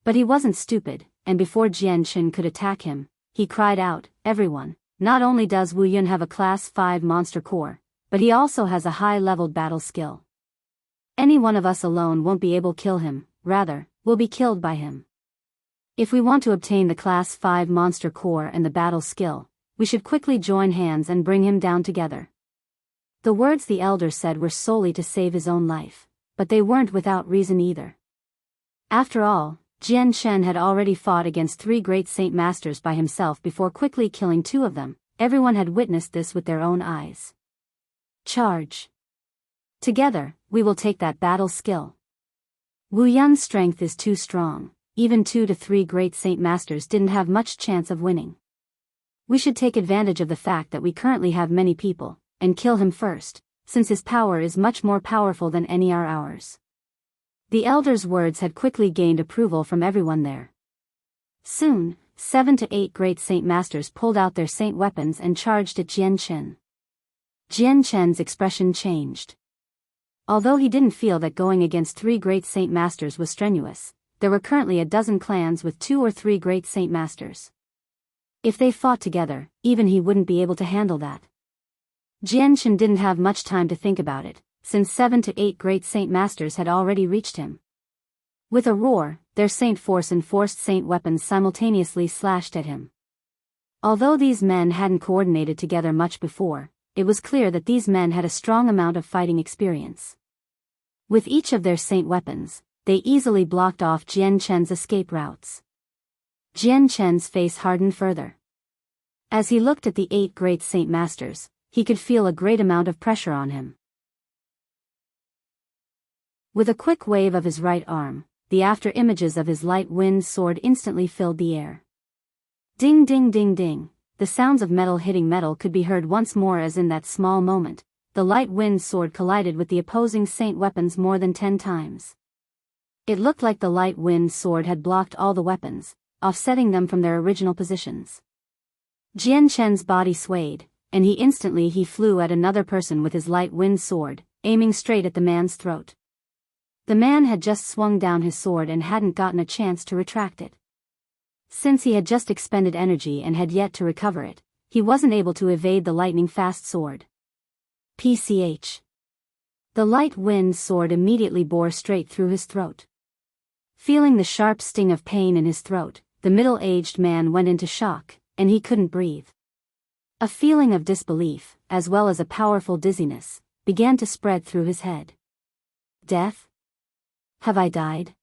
But he wasn't stupid, and before Jianghu could attack him, he cried out, "Everyone, not only does Wu Yun have a Class 5 monster core, but he also has a high-leveled battle skill. Any one of us alone won't be able to kill him, rather, we'll be killed by him. If we want to obtain the Class 5 monster core and the battle skill, we should quickly join hands and bring him down together." The words the elder said were solely to save his own life, but they weren't without reason either. After all, Jianghu had already fought against 3 great Saint Masters by himself before quickly killing 2 of them. Everyone had witnessed this with their own eyes. Charge! Together, we will take that battle skill. Wu Yun's strength is too strong, even 2 to 3 great Saint Masters didn't have much chance of winning. We should take advantage of the fact that we currently have many people, and kill him first, since his power is much more powerful than any are ours. The elder's words had quickly gained approval from everyone there. Soon, 7 to 8 great Saint Masters pulled out their saint weapons and charged at Jianghu. Jianghu's expression changed. Although he didn't feel that going against 3 great Saint Masters was strenuous, there were currently a dozen clans with 2 or 3 great Saint Masters. If they fought together, even he wouldn't be able to handle that. Jianghu didn't have much time to think about it, since 7 to 8 great Saint Masters had already reached him. With a roar, their saint force and forced saint weapons simultaneously slashed at him. Although these men hadn't coordinated together much before, it was clear that these men had a strong amount of fighting experience. With each of their saint weapons, they easily blocked off Jianghu's escape routes. Jianghu's face hardened further. As he looked at the 8 great Saint Masters, he could feel a great amount of pressure on him. With a quick wave of his right arm, the after images of his light wind sword instantly filled the air. Ding ding ding ding, the sounds of metal hitting metal could be heard once more as in that small moment, the light wind sword collided with the opposing saint weapons more than 10 times. It looked like the light wind sword had blocked all the weapons, offsetting them from their original positions. Jianghu's body swayed, and he flew at another person with his light wind sword, aiming straight at the man's throat. The man had just swung down his sword and hadn't gotten a chance to retract it. Since he had just expended energy and had yet to recover it, he wasn't able to evade the lightning-fast sword. PCH. The light wind sword immediately bore straight through his throat. Feeling the sharp sting of pain in his throat, the middle-aged man went into shock, and he couldn't breathe. A feeling of disbelief, as well as a powerful dizziness, began to spread through his head. Death? Have I died?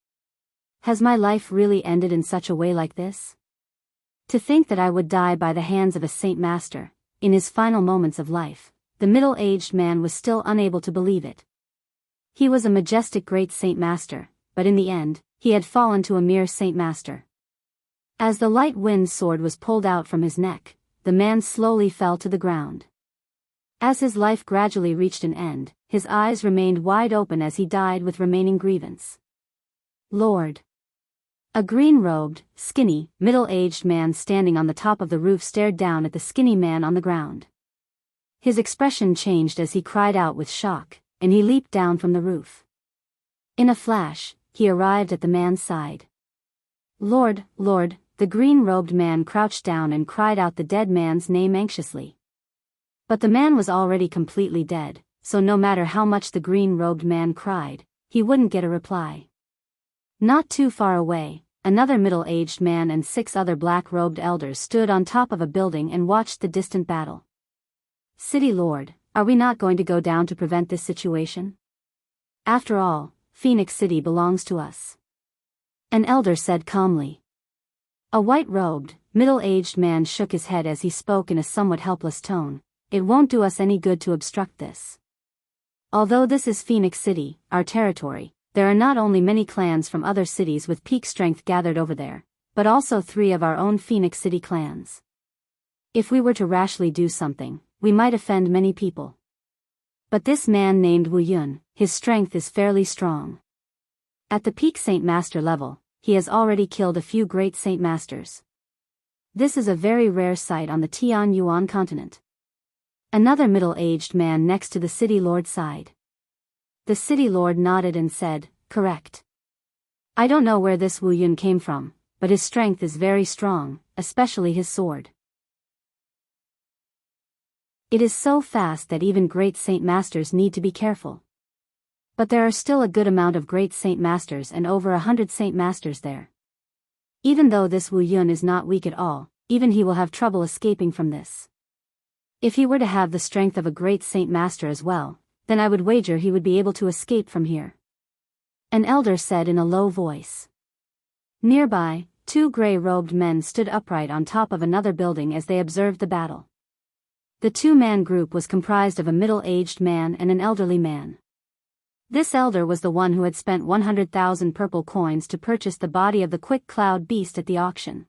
Has my life really ended in such a way like this? To think that I would die by the hands of a Saint Master, in his final moments of life, the middle-aged man was still unable to believe it. He was a majestic great Saint Master, but in the end, he had fallen to a mere Saint Master. As the light wind sword was pulled out from his neck, the man slowly fell to the ground. As his life gradually reached an end, his eyes remained wide open as he died with remaining grievance. Lord. A green-robed, skinny, middle-aged man standing on the top of the roof stared down at the skinny man on the ground. His expression changed as he cried out with shock, and he leaped down from the roof. In a flash, he arrived at the man's side. Lord, Lord, the green-robed man crouched down and cried out the dead man's name anxiously. But the man was already completely dead, so no matter how much the green-robed man cried, he wouldn't get a reply. Not too far away, another middle-aged man and 6 other black-robed elders stood on top of a building and watched the distant battle. City Lord, are we not going to go down to prevent this situation? After all, Phoenix City belongs to us. An elder said calmly. A white-robed, middle-aged man shook his head as he spoke in a somewhat helpless tone. It won't do us any good to obstruct this. Although this is Phoenix City, our territory, there are not only many clans from other cities with peak strength gathered over there, but also 3 of our own Phoenix City clans. If we were to rashly do something, we might offend many people. But this man named Wu Yun, his strength is fairly strong. At the peak Saint Master level, he has already killed a few great Saint Masters. This is a very rare sight on the Tianyuan continent. Another middle-aged man next to the city lord sighed. The city lord nodded and said, "Correct. I don't know where this Wu Yun came from, but his strength is very strong, especially his sword. It is so fast that even great Saint Masters need to be careful. But there are still a good amount of great Saint Masters and over 100 Saint Masters there. Even though this Wu Yun is not weak at all, even he will have trouble escaping from this. If he were to have the strength of a great Saint Master as well, then I would wager he would be able to escape from here." An elder said in a low voice. Nearby, two gray-robed men stood upright on top of another building as they observed the battle. The two-man group was comprised of a middle-aged man and an elderly man. This elder was the one who had spent 100,000 purple coins to purchase the body of the quick cloud beast at the auction.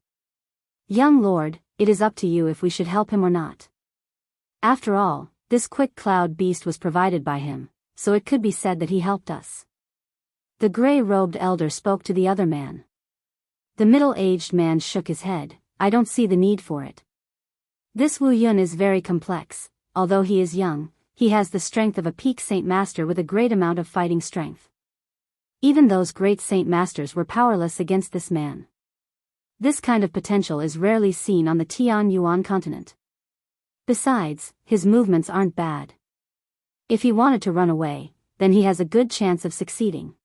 "Young lord, it is up to you if we should help him or not. After all, this quick cloud beast was provided by him, so it could be said that he helped us." The gray-robed elder spoke to the other man. The middle-aged man shook his head. "I don't see the need for it. This Wu Yun is very complex. Although he is young, he has the strength of a peak Saint Master with a great amount of fighting strength. Even those great Saint Masters were powerless against this man. This kind of potential is rarely seen on the Tianyuan continent. Besides, his movements aren't bad. If he wanted to run away, then he has a good chance of succeeding.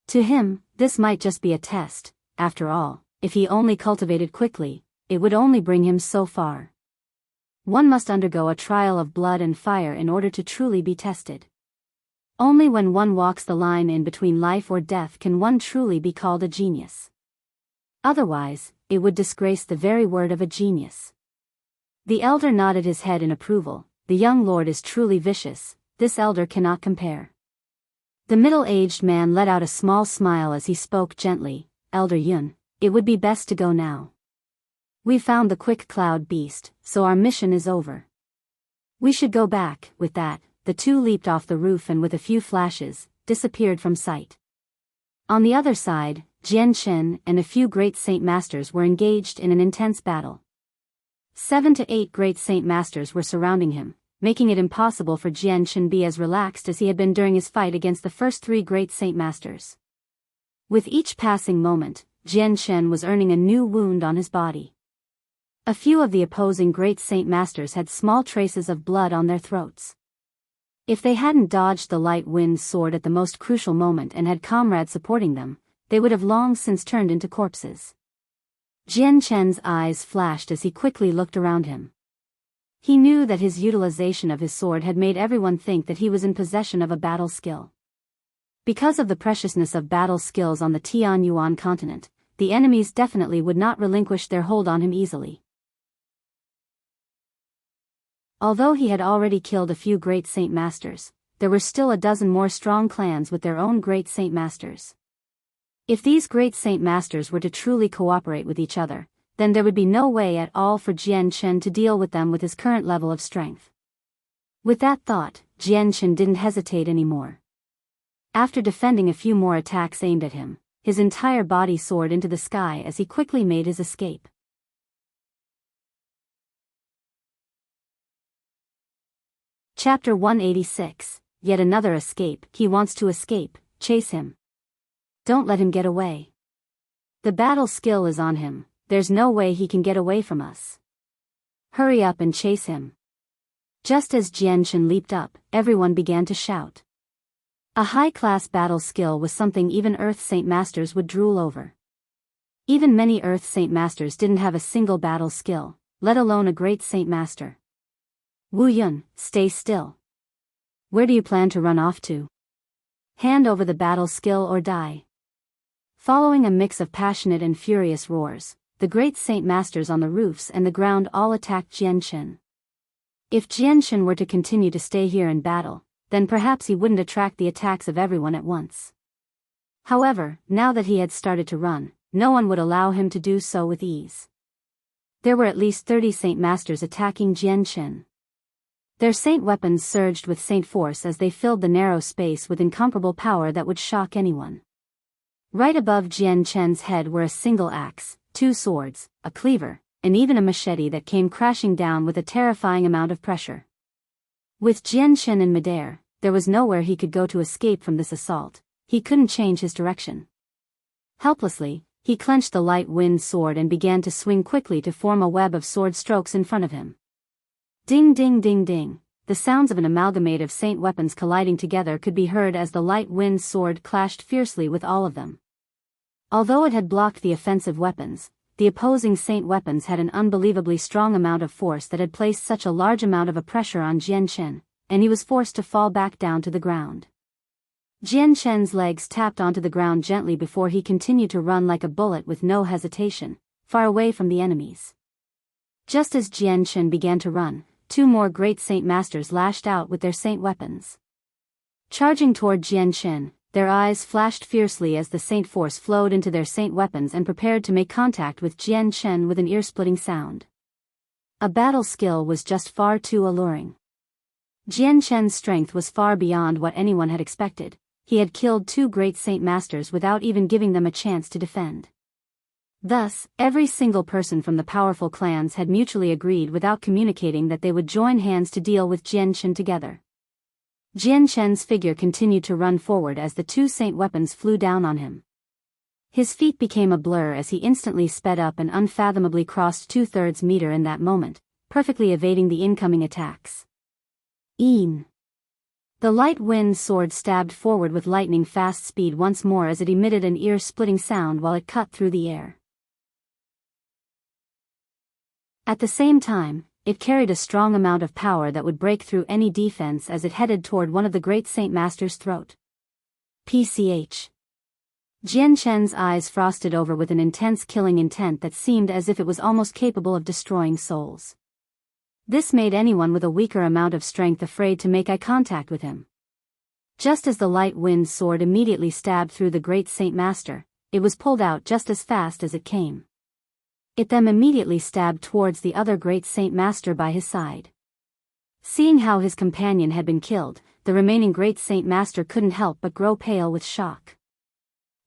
To him, this might just be a test. After all, if he only cultivated quickly, it would only bring him so far. One must undergo a trial of blood and fire in order to truly be tested. Only when one walks the line in between life or death can one truly be called a genius. Otherwise, it would disgrace the very word of a genius." The elder nodded his head in approval. "The young lord is truly vicious, this elder cannot compare." The middle-aged man let out a small smile as he spoke gently. "Elder Yun, it would be best to go now. We found the quick cloud beast, so our mission is over. We should go back." With that, the two leaped off the roof and with a few flashes, disappeared from sight. On the other side, Jian Chen and a few great Saint Masters were engaged in an intense battle. 7 to 8 great Saint Masters were surrounding him, making it impossible for Jian Chen be as relaxed as he had been during his fight against the first 3 great Saint Masters. With each passing moment, Jian Chen was earning a new wound on his body. A few of the opposing great Saint Masters had small traces of blood on their throats. If they hadn't dodged the light wind sword at the most crucial moment and had comrades supporting them, they would have long since turned into corpses. Jian Chen's eyes flashed as he quickly looked around him. He knew that his utilization of his sword had made everyone think that he was in possession of a battle skill. Because of the preciousness of battle skills on the Tianyuan continent, the enemies definitely would not relinquish their hold on him easily. Although he had already killed a few great Saint Masters, there were still a dozen more strong clans with their own great Saint Masters. If these great Saint Masters were to truly cooperate with each other, then there would be no way at all for Jian Chen to deal with them with his current level of strength. With that thought, Jian Chen didn't hesitate anymore. After defending a few more attacks aimed at him, his entire body soared into the sky as he quickly made his escape. Chapter 186, Yet another escape. He wants to escape, chase him. Don't let him get away. The battle skill is on him, there's no way he can get away from us. Hurry up and chase him. Just as Jian Chen leaped up, everyone began to shout. A high-class battle skill was something even Earth Saint Masters would drool over. Even many Earth Saint Masters didn't have a single battle skill, let alone a great Saint Master. Wu Yun, stay still. Where do you plan to run off to? Hand over the battle skill or die. Following a mix of passionate and furious roars, the great Saint Masters on the roofs and the ground all attacked Jian Chen. If Jian Chen were to continue to stay here in battle, then perhaps he wouldn't attract the attacks of everyone at once. However, now that he had started to run, no one would allow him to do so with ease. There were at least 30 Saint Masters attacking Jian Chen. Their saint weapons surged with saint force as they filled the narrow space with incomparable power that would shock anyone. Right above Jian Chen's head were a single axe, 2 swords, a cleaver, and even a machete that came crashing down with a terrifying amount of pressure. With Jiangchen in midair, there was nowhere he could go to escape from this assault. He couldn't change his direction. Helplessly, he clenched the light wind sword and began to swing quickly to form a web of sword strokes in front of him. Ding ding ding ding, the sounds of an amalgamate of saint weapons colliding together could be heard as the light wind sword clashed fiercely with all of them. Although it had blocked the offensive weapons, the opposing saint weapons had an unbelievably strong amount of force that had placed such a large amount of a pressure on Jiangchen, and he was forced to fall back down to the ground. Jiangchen's legs tapped onto the ground gently before he continued to run like a bullet with no hesitation, far away from the enemies. Just as Jiangchen began to run, two more great saint masters lashed out with their saint weapons. Charging toward Jiangchen, their eyes flashed fiercely as the saint force flowed into their saint weapons and prepared to make contact with Jiangchen with an ear-splitting sound. A battle skill was just far too alluring. Jiangchen's strength was far beyond what anyone had expected. He had killed two great saint masters without even giving them a chance to defend. Thus, every single person from the powerful clans had mutually agreed without communicating that they would join hands to deal with Jiangchen together. Jiangchen's figure continued to run forward as the two saint weapons flew down on him. His feet became a blur as he instantly sped up and unfathomably crossed 2/3 meter in that moment, perfectly evading the incoming attacks. The light wind sword stabbed forward with lightning-fast speed once more as it emitted an ear-splitting sound while it cut through the air. At the same time, it carried a strong amount of power that would break through any defense as it headed toward one of the great saint masters' throat. PCH. Jiangchen's eyes frosted over with an intense killing intent that seemed as if it was almost capable of destroying souls. This made anyone with a weaker amount of strength afraid to make eye contact with him. Just as the light wind sword immediately stabbed through the great saint master, it was pulled out just as fast as it came. It then immediately stabbed towards the other great saint master by his side. Seeing how his companion had been killed, the remaining great saint master couldn't help but grow pale with shock.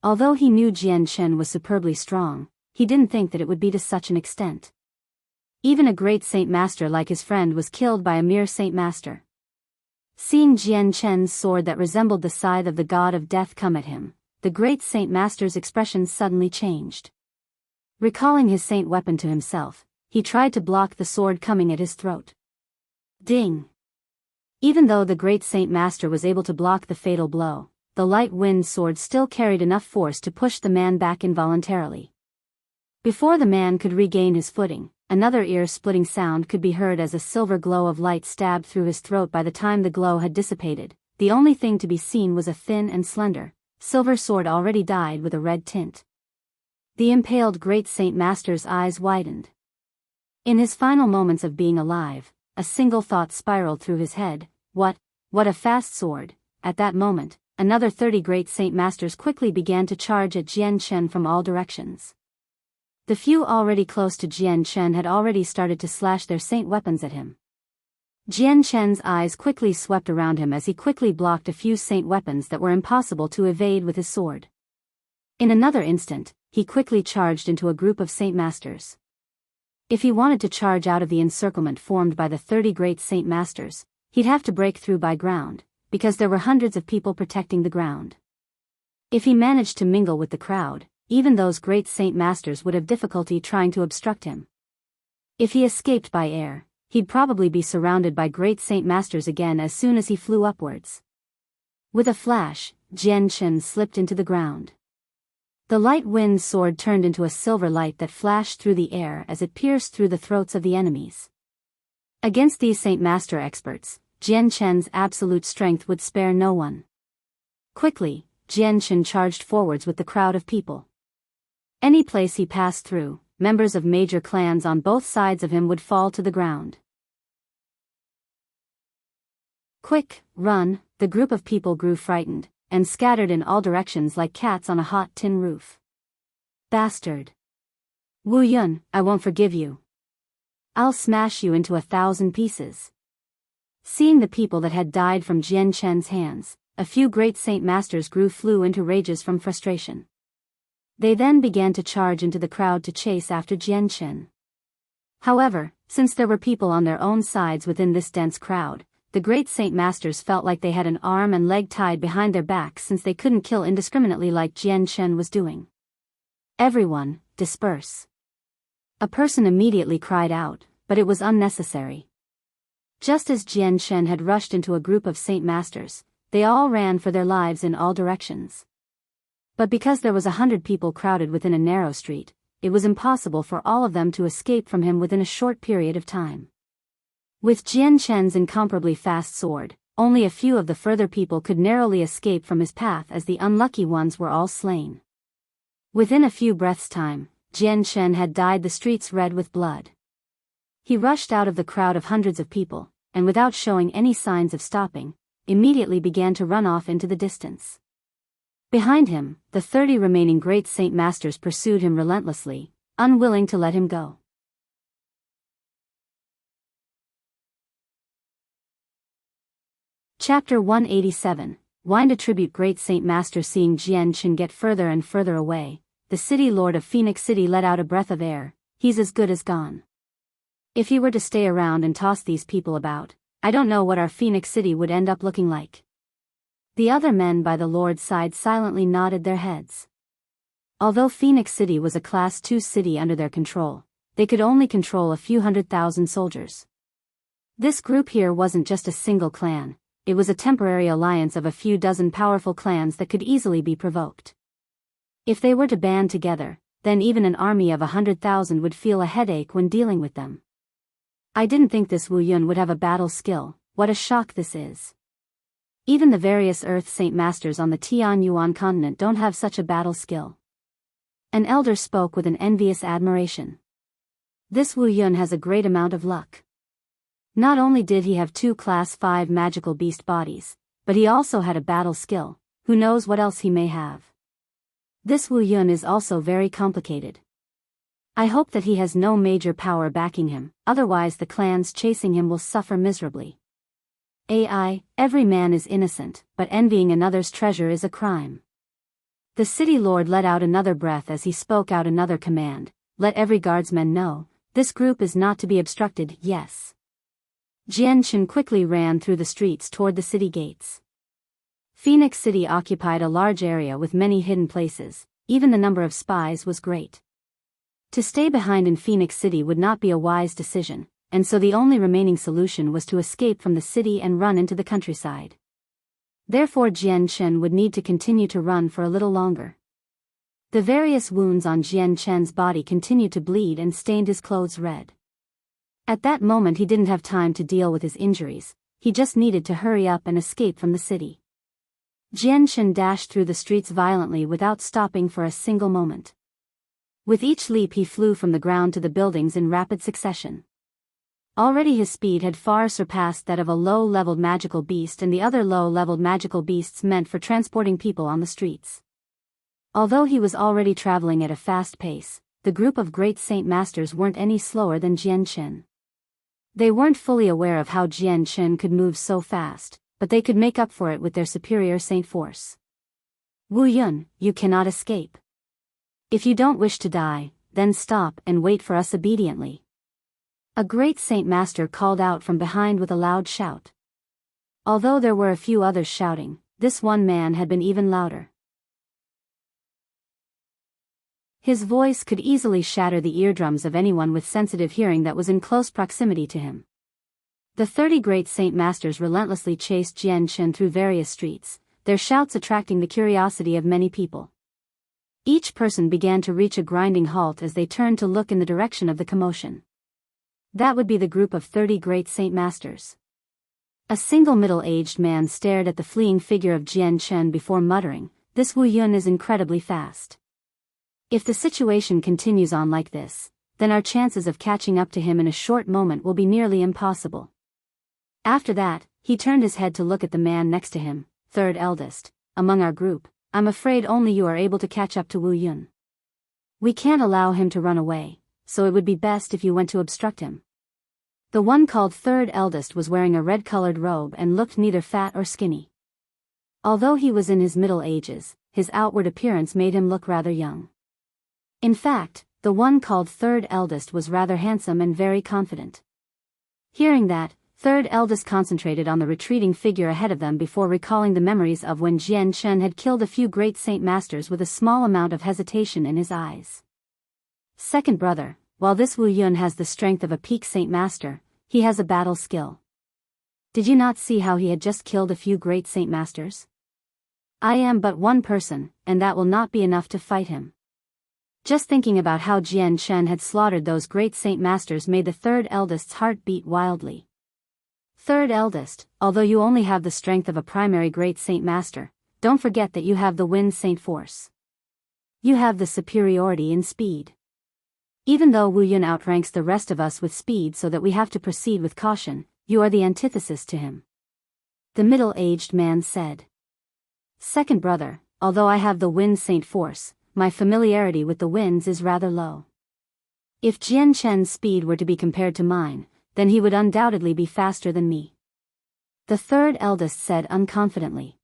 Although he knew Jiangchen was superbly strong, he didn't think that it would be to such an extent. Even a great saint master like his friend was killed by a mere saint master. Seeing Jiangchen's sword that resembled the scythe of the god of death come at him, the great saint master's expression suddenly changed. Recalling his saint weapon to himself, he tried to block the sword coming at his throat. Ding! Even though the great saint master was able to block the fatal blow, the light wind sword still carried enough force to push the man back involuntarily. Before the man could regain his footing, another ear-splitting sound could be heard as a silver glow of light stabbed through his throat. By the time the glow had dissipated, the only thing to be seen was a thin and slender, silver sword already dyed with a red tint. The impaled great saint master's eyes widened. In his final moments of being alive, a single thought spiraled through his head: what a fast sword. At that moment, another 30 great saint masters quickly began to charge at Jiangchen from all directions. The few already close to Jiangchen had already started to slash their saint weapons at him. Jiangchen's eyes quickly swept around him as he quickly blocked a few saint weapons that were impossible to evade with his sword. In another instant, he quickly charged into a group of saint masters. If he wanted to charge out of the encirclement formed by the 30 great saint masters, he'd have to break through by ground, because there were hundreds of people protecting the ground. If he managed to mingle with the crowd, even those great saint masters would have difficulty trying to obstruct him. If he escaped by air, he'd probably be surrounded by great saint masters again as soon as he flew upwards. With a flash, Jiangchen slipped into the ground. The light wind sword turned into a silver light that flashed through the air as it pierced through the throats of the enemies. Against these saint master experts, Jiangchen's absolute strength would spare no one. Quickly, Jiangchen charged forwards with the crowd of people. Any place he passed through, members of major clans on both sides of him would fall to the ground. Quick, run! The group of people grew frightened, and scattered in all directions like cats on a hot tin roof. Bastard! Wu Yun, I won't forgive you. I'll smash you into 1,000 pieces. Seeing the people that had died from Jiangchen's hands, a few great saint masters flew into rages from frustration. They then began to charge into the crowd to chase after Jiangchen. However, since there were people on their own sides within this dense crowd, the great Saint Masters felt like they had an arm and leg tied behind their backs since they couldn't kill indiscriminately like Jian Chen was doing. "Everyone, disperse." A person immediately cried out, but it was unnecessary. Just as Jian Chen had rushed into a group of Saint Masters, they all ran for their lives in all directions. But because there was 100 people crowded within a narrow street, it was impossible for all of them to escape from him within a short period of time. With Jian Chen's incomparably fast sword, only a few of the further people could narrowly escape from his path as the unlucky ones were all slain. Within a few breaths' time, Jian Chen had dyed the streets red with blood. He rushed out of the crowd of hundreds of people, and without showing any signs of stopping, immediately began to run off into the distance. Behind him, the 30 remaining great Saint Masters pursued him relentlessly, unwilling to let him go. Chapter 187, Wind Attribute. Great Saint Master. Seeing Jian Chen get further and further away, the city lord of Phoenix City let out a breath of air. He's as good as gone. If he were to stay around and toss these people about, I don't know what our Phoenix City would end up looking like. The other men by the lord's side silently nodded their heads. Although Phoenix City was a Class 2 city under their control, they could only control a few 100,000 soldiers. This group here wasn't just a single clan, it was a temporary alliance of a few dozen powerful clans that could easily be provoked. If they were to band together, then even an army of 100,000 would feel a headache when dealing with them. I didn't think this Wu Yun would have a battle skill. What a shock this is. Even the various Earth Saint Masters on the Tianyuan continent don't have such a battle skill. An elder spoke with an envious admiration. This Wu Yun has a great amount of luck. Not only did he have 2 Class 5 magical beast bodies, but he also had a battle skill. Who knows what else he may have. This Wu Yun is also very complicated. I hope that he has no major power backing him, otherwise the clans chasing him will suffer miserably. Every man is innocent, but envying another's treasure is a crime. The city lord let out another breath as he spoke out another command. Let every guardsman know, this group is not to be obstructed. Yes. Jian Chen quickly ran through the streets toward the city gates. Phoenix City occupied a large area with many hidden places, even the number of spies was great. To stay behind in Phoenix City would not be a wise decision, and so the only remaining solution was to escape from the city and run into the countryside. Therefore Jian Chen would need to continue to run for a little longer. The various wounds on Jian Chen's body continued to bleed and stained his clothes red. At that moment he didn't have time to deal with his injuries, he just needed to hurry up and escape from the city. Jian Chen dashed through the streets violently without stopping for a single moment. With each leap he flew from the ground to the buildings in rapid succession. Already his speed had far surpassed that of a low-leveled magical beast and the other low-leveled magical beasts meant for transporting people on the streets. Although he was already traveling at a fast pace, the group of great Saint Masters weren't any slower than Jian Chen. They weren't fully aware of how Jian Chen could move so fast, but they could make up for it with their superior saint force. Wu Yun, you cannot escape. If you don't wish to die, then stop and wait for us obediently. A great Saint Master called out from behind with a loud shout. Although there were a few others shouting, this one man had been even louder. His voice could easily shatter the eardrums of anyone with sensitive hearing that was in close proximity to him. The 30 great Saint Masters relentlessly chased Jian Chen through various streets, their shouts attracting the curiosity of many people. Each person began to reach a grinding halt as they turned to look in the direction of the commotion. That would be the group of 30 great Saint Masters. A single middle-aged man stared at the fleeing figure of Jian Chen before muttering, "This Wu Yun is incredibly fast. If the situation continues on like this, then our chances of catching up to him in a short moment will be nearly impossible." After that, he turned his head to look at the man next to him, third eldest, among our group. "I'm afraid only you are able to catch up to Wu Yun. We can't allow him to run away, so it would be best if you went to obstruct him." The one called third eldest was wearing a red-colored robe and looked neither fat or skinny. Although he was in his middle ages, his outward appearance made him look rather young. In fact, The one called third eldest was rather handsome and very confident. Hearing that, third eldest concentrated on the retreating figure ahead of them before recalling the memories of when Jian Shen had killed a few great Saint Masters with a small amount of hesitation in his eyes. Second brother, while this Wu Yun has the strength of a peak Saint Master, he has a battle skill. Did you not see how he had just killed a few great Saint Masters? I am but one person, and that will not be enough to fight him. Just thinking about how Jian Shen had slaughtered those great Saint Masters made the third eldest's heart beat wildly. Third eldest, although you only have the strength of a primary great Saint Master, don't forget that you have the Wind Saint Force. You have the superiority in speed. Even though Wu Yun outranks the rest of us with speed so that we have to proceed with caution, you are the antithesis to him. The middle-aged man said. Second brother, although I have the Wind Saint Force, my familiarity with the winds is rather low. If Jian Shen's speed were to be compared to mine, then he would undoubtedly be faster than me. The third eldest said unconfidently.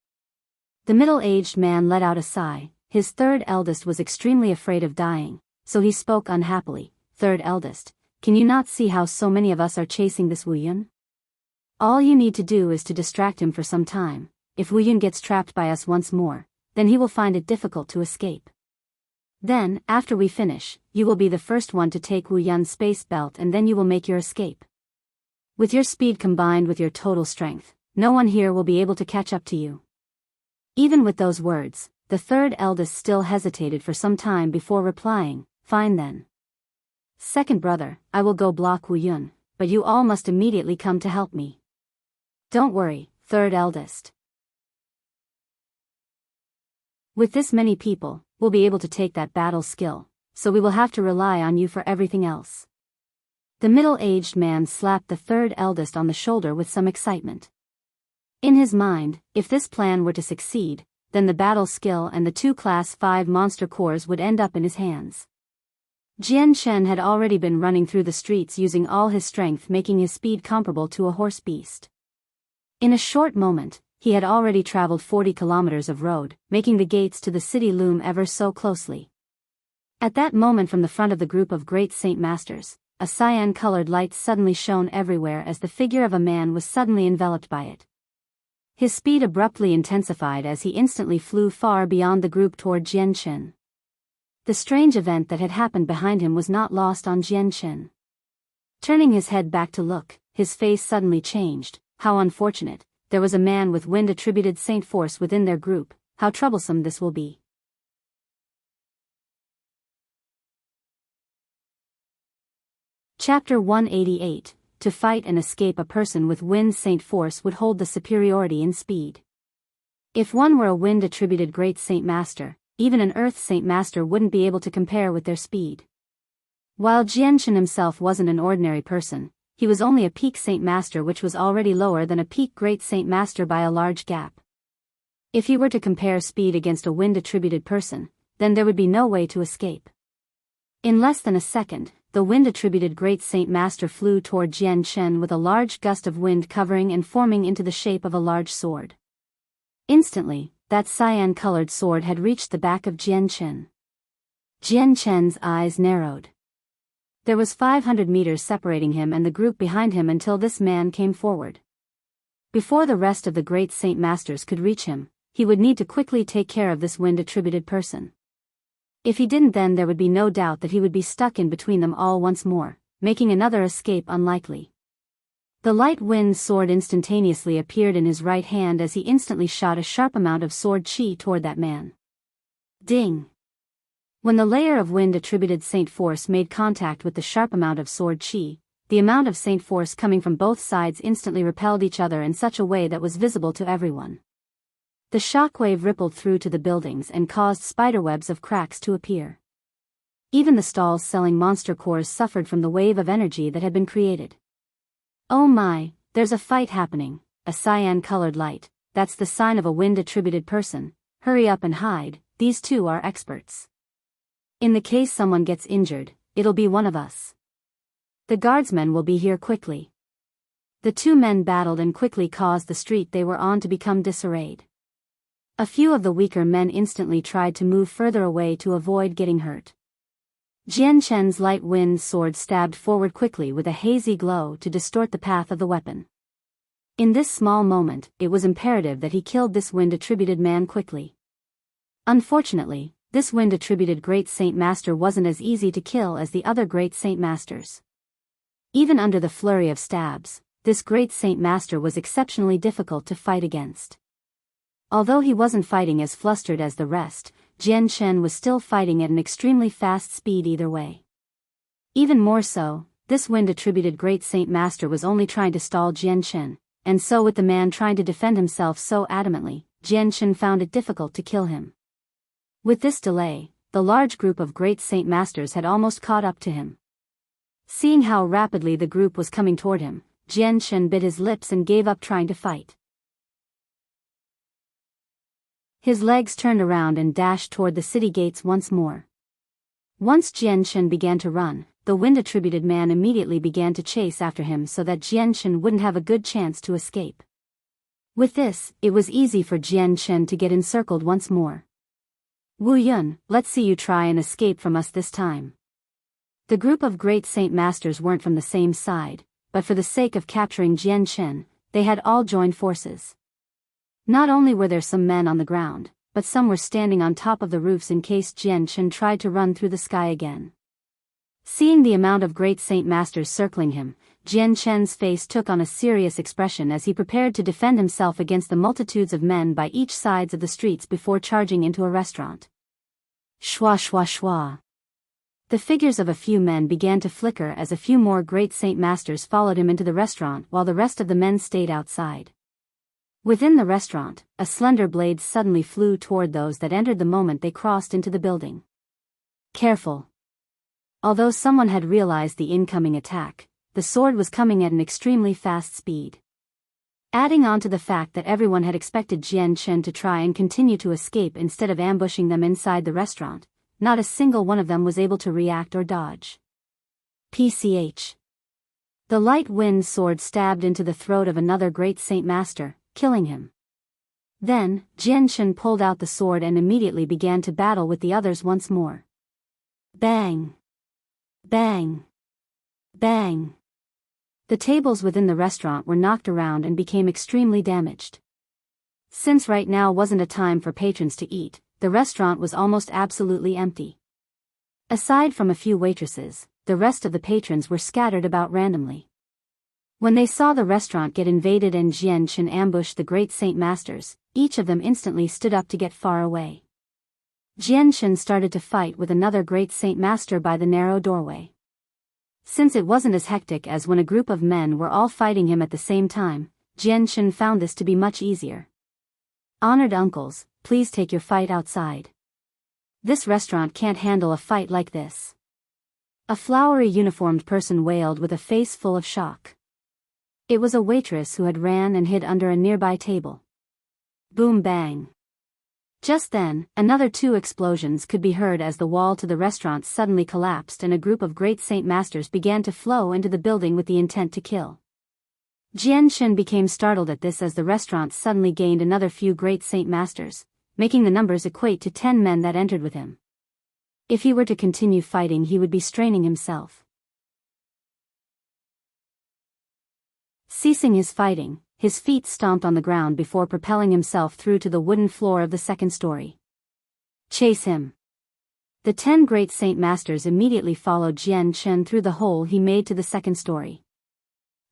The middle-aged man let out a sigh. His third eldest was extremely afraid of dying, so he spoke unhappily. Third eldest, can you not see how so many of us are chasing this Wu Yun? All you need to do is to distract him for some time. If Wu Yun gets trapped by us once more, then he will find it difficult to escape. Then, after we finish, you will be the first one to take Wu Yun's space belt and then you will make your escape. With your speed combined with your total strength, no one here will be able to catch up to you. Even with those words, the third eldest still hesitated for some time before replying, fine then. Second brother, I will go block Wu Yun, but you all must immediately come to help me. Don't worry, third eldest. With this many people, we'll be able to take that battle skill, so we will have to rely on you for everything else. The middle-aged man slapped the third eldest on the shoulder with some excitement. In his mind, if this plan were to succeed, then the battle skill and the 2 Class 5 monster cores would end up in his hands. Jian Shen had already been running through the streets using all his strength, making his speed comparable to a horse beast. In a short moment, he had already traveled 40 kilometers of road, making the gates to the city loom ever so closely. At that moment, from the front of the group of great Saint Masters, a cyan-colored light suddenly shone everywhere as the figure of a man was suddenly enveloped by it. His speed abruptly intensified as he instantly flew far beyond the group toward Jian Shen. The strange event that had happened behind him was not lost on Jian Shen. Turning his head back to look, his face suddenly changed. How unfortunate, there was a man with wind-attributed Saint Force within their group. How troublesome this will be. Chapter 188. To fight and escape, a person with Wind Saint Force would hold the superiority in speed. If one were a wind-attributed Great Saint Master, even an Earth Saint Master wouldn't be able to compare with their speed. While Jian Shen himself wasn't an ordinary person, he was only a peak Saint Master, which was already lower than a peak Great Saint Master by a large gap. If he were to compare speed against a wind-attributed person, then there would be no way to escape. In less than a second, the wind-attributed Great Saint Master flew toward Jian Shen with a large gust of wind covering and forming into the shape of a large sword. Instantly, that cyan-colored sword had reached the back of Jian Shen. Jian Shen's eyes narrowed. There was 500 meters separating him and the group behind him until this man came forward. Before the rest of the Great Saint Masters could reach him, he would need to quickly take care of this wind-attributed person. If he didn't, then there would be no doubt that he would be stuck in between them all once more, making another escape unlikely. The light wind sword instantaneously appeared in his right hand as he instantly shot a sharp amount of sword chi toward that man. Ding! When the layer of wind-attributed Saint Force made contact with the sharp amount of sword chi, the amount of Saint Force coming from both sides instantly repelled each other in such a way that was visible to everyone. The shockwave rippled through to the buildings and caused spiderwebs of cracks to appear. Even the stalls selling monster cores suffered from the wave of energy that had been created. Oh my, there's a fight happening, a cyan-colored light, that's the sign of a wind-attributed person. Hurry up and hide, these two are experts. In the case someone gets injured, it'll be one of us. The guardsmen will be here quickly. The two men battled and quickly caused the street they were on to become disarrayed. A few of the weaker men instantly tried to move further away to avoid getting hurt. Jian Chen's light wind sword stabbed forward quickly with a hazy glow to distort the path of the weapon. In this small moment, it was imperative that he killed this wind-attributed man quickly. Unfortunately, this wind-attributed Great Saint Master wasn't as easy to kill as the other Great Saint Masters. Even under the flurry of stabs, this Great Saint Master was exceptionally difficult to fight against. Although he wasn't fighting as flustered as the rest, Jian Chen was still fighting at an extremely fast speed either way. Even more so, this wind-attributed Great Saint Master was only trying to stall Jian Chen, and so with the man trying to defend himself so adamantly, Jian Chen found it difficult to kill him. With this delay, the large group of Great Saint Masters had almost caught up to him. Seeing how rapidly the group was coming toward him, Jian Chen bit his lips and gave up trying to fight. His legs turned around and dashed toward the city gates once more. Once Jian Chen began to run, the wind-attributed man immediately began to chase after him so that Jian Chen wouldn't have a good chance to escape. With this, it was easy for Jian Chen to get encircled once more. Wu Yun, let's see you try and escape from us this time. The group of Great Saint Masters weren't from the same side, but for the sake of capturing Jian Chen, they had all joined forces. Not only were there some men on the ground, but some were standing on top of the roofs in case Jian Chen tried to run through the sky again. Seeing the amount of Great Saint Masters circling him, Jian Chen's face took on a serious expression as he prepared to defend himself against the multitudes of men by each sides of the streets before charging into a restaurant. Shwa shwa shwa. The figures of a few men began to flicker as a few more Great Saint Masters followed him into the restaurant while the rest of the men stayed outside. Within the restaurant, a slender blade suddenly flew toward those that entered the moment they crossed into the building. Careful. Although someone had realized the incoming attack, the sword was coming at an extremely fast speed. Adding on to the fact that everyone had expected Jian Chen to try and continue to escape instead of ambushing them inside the restaurant, not a single one of them was able to react or dodge. PCH. The light wind sword stabbed into the throat of another Great Saint Master, killing him. Then, Jian Chen pulled out the sword and immediately began to battle with the others once more. Bang! Bang! Bang! The tables within the restaurant were knocked around and became extremely damaged. Since right now wasn't a time for patrons to eat, the restaurant was almost absolutely empty. Aside from a few waitresses, the rest of the patrons were scattered about randomly. When they saw the restaurant get invaded and Jian Chen ambush the Great Saint Masters, each of them instantly stood up to get far away. Jian Chen started to fight with another Great Saint Master by the narrow doorway. Since it wasn't as hectic as when a group of men were all fighting him at the same time, Jian Chen found this to be much easier. Honored uncles, please take your fight outside. This restaurant can't handle a fight like this. A flowery uniformed person wailed with a face full of shock. It was a waitress who had ran and hid under a nearby table. Boom bang. Just then, another 2 explosions could be heard as the wall to the restaurant suddenly collapsed and a group of Great Saint Masters began to flow into the building with the intent to kill. Jian Chen became startled at this as the restaurant suddenly gained another few Great Saint Masters, making the numbers equate to 10 men that entered with him. If he were to continue fighting, he would be straining himself. Ceasing his fighting, his feet stomped on the ground before propelling himself through to the wooden floor of the second story. Chase him. The 10 Great Saint Masters immediately followed Jian Chen through the hole he made to the second story.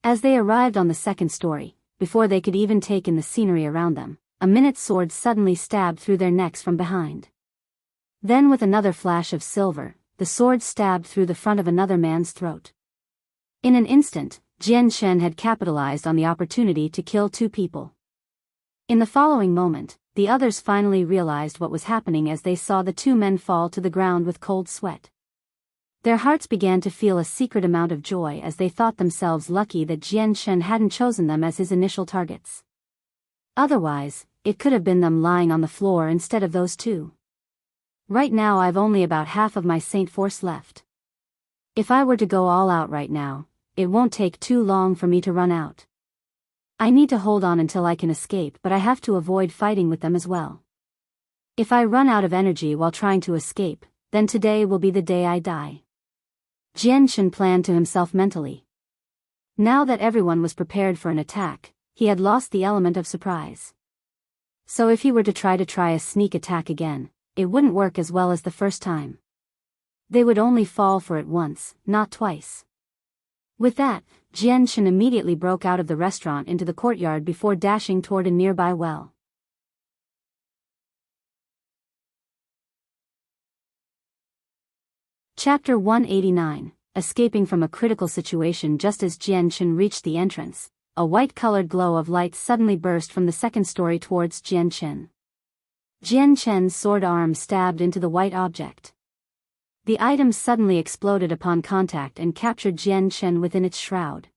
As they arrived on the second story, before they could even take in the scenery around them, a minute sword suddenly stabbed through their necks from behind. Then with another flash of silver, the sword stabbed through the front of another man's throat. In an instant, Jian Chen had capitalized on the opportunity to kill 2 people. In the following moment, the others finally realized what was happening as they saw the 2 men fall to the ground with cold sweat. Their hearts began to feel a secret amount of joy as they thought themselves lucky that Jian Chen hadn't chosen them as his initial targets. Otherwise, it could have been them lying on the floor instead of those 2. Right now I've only about half of my Saint Force left. If I were to go all out right now, it won't take too long for me to run out. I need to hold on until I can escape, but I have to avoid fighting with them as well. If I run out of energy while trying to escape, then today will be the day I die. Jianghu planned to himself mentally. Now that everyone was prepared for an attack, he had lost the element of surprise. So if he were to try a sneak attack again, it wouldn't work as well as the first time. They would only fall for it once, not twice. With that, Jianghu immediately broke out of the restaurant into the courtyard before dashing toward a nearby well. Chapter 189, Escaping from a critical situation. Just as Jianghu reached the entrance, a white-colored glow of light suddenly burst from the second story towards Jianghu's sword arm stabbed into the white object. The item suddenly exploded upon contact and captured Jianghu within its shroud.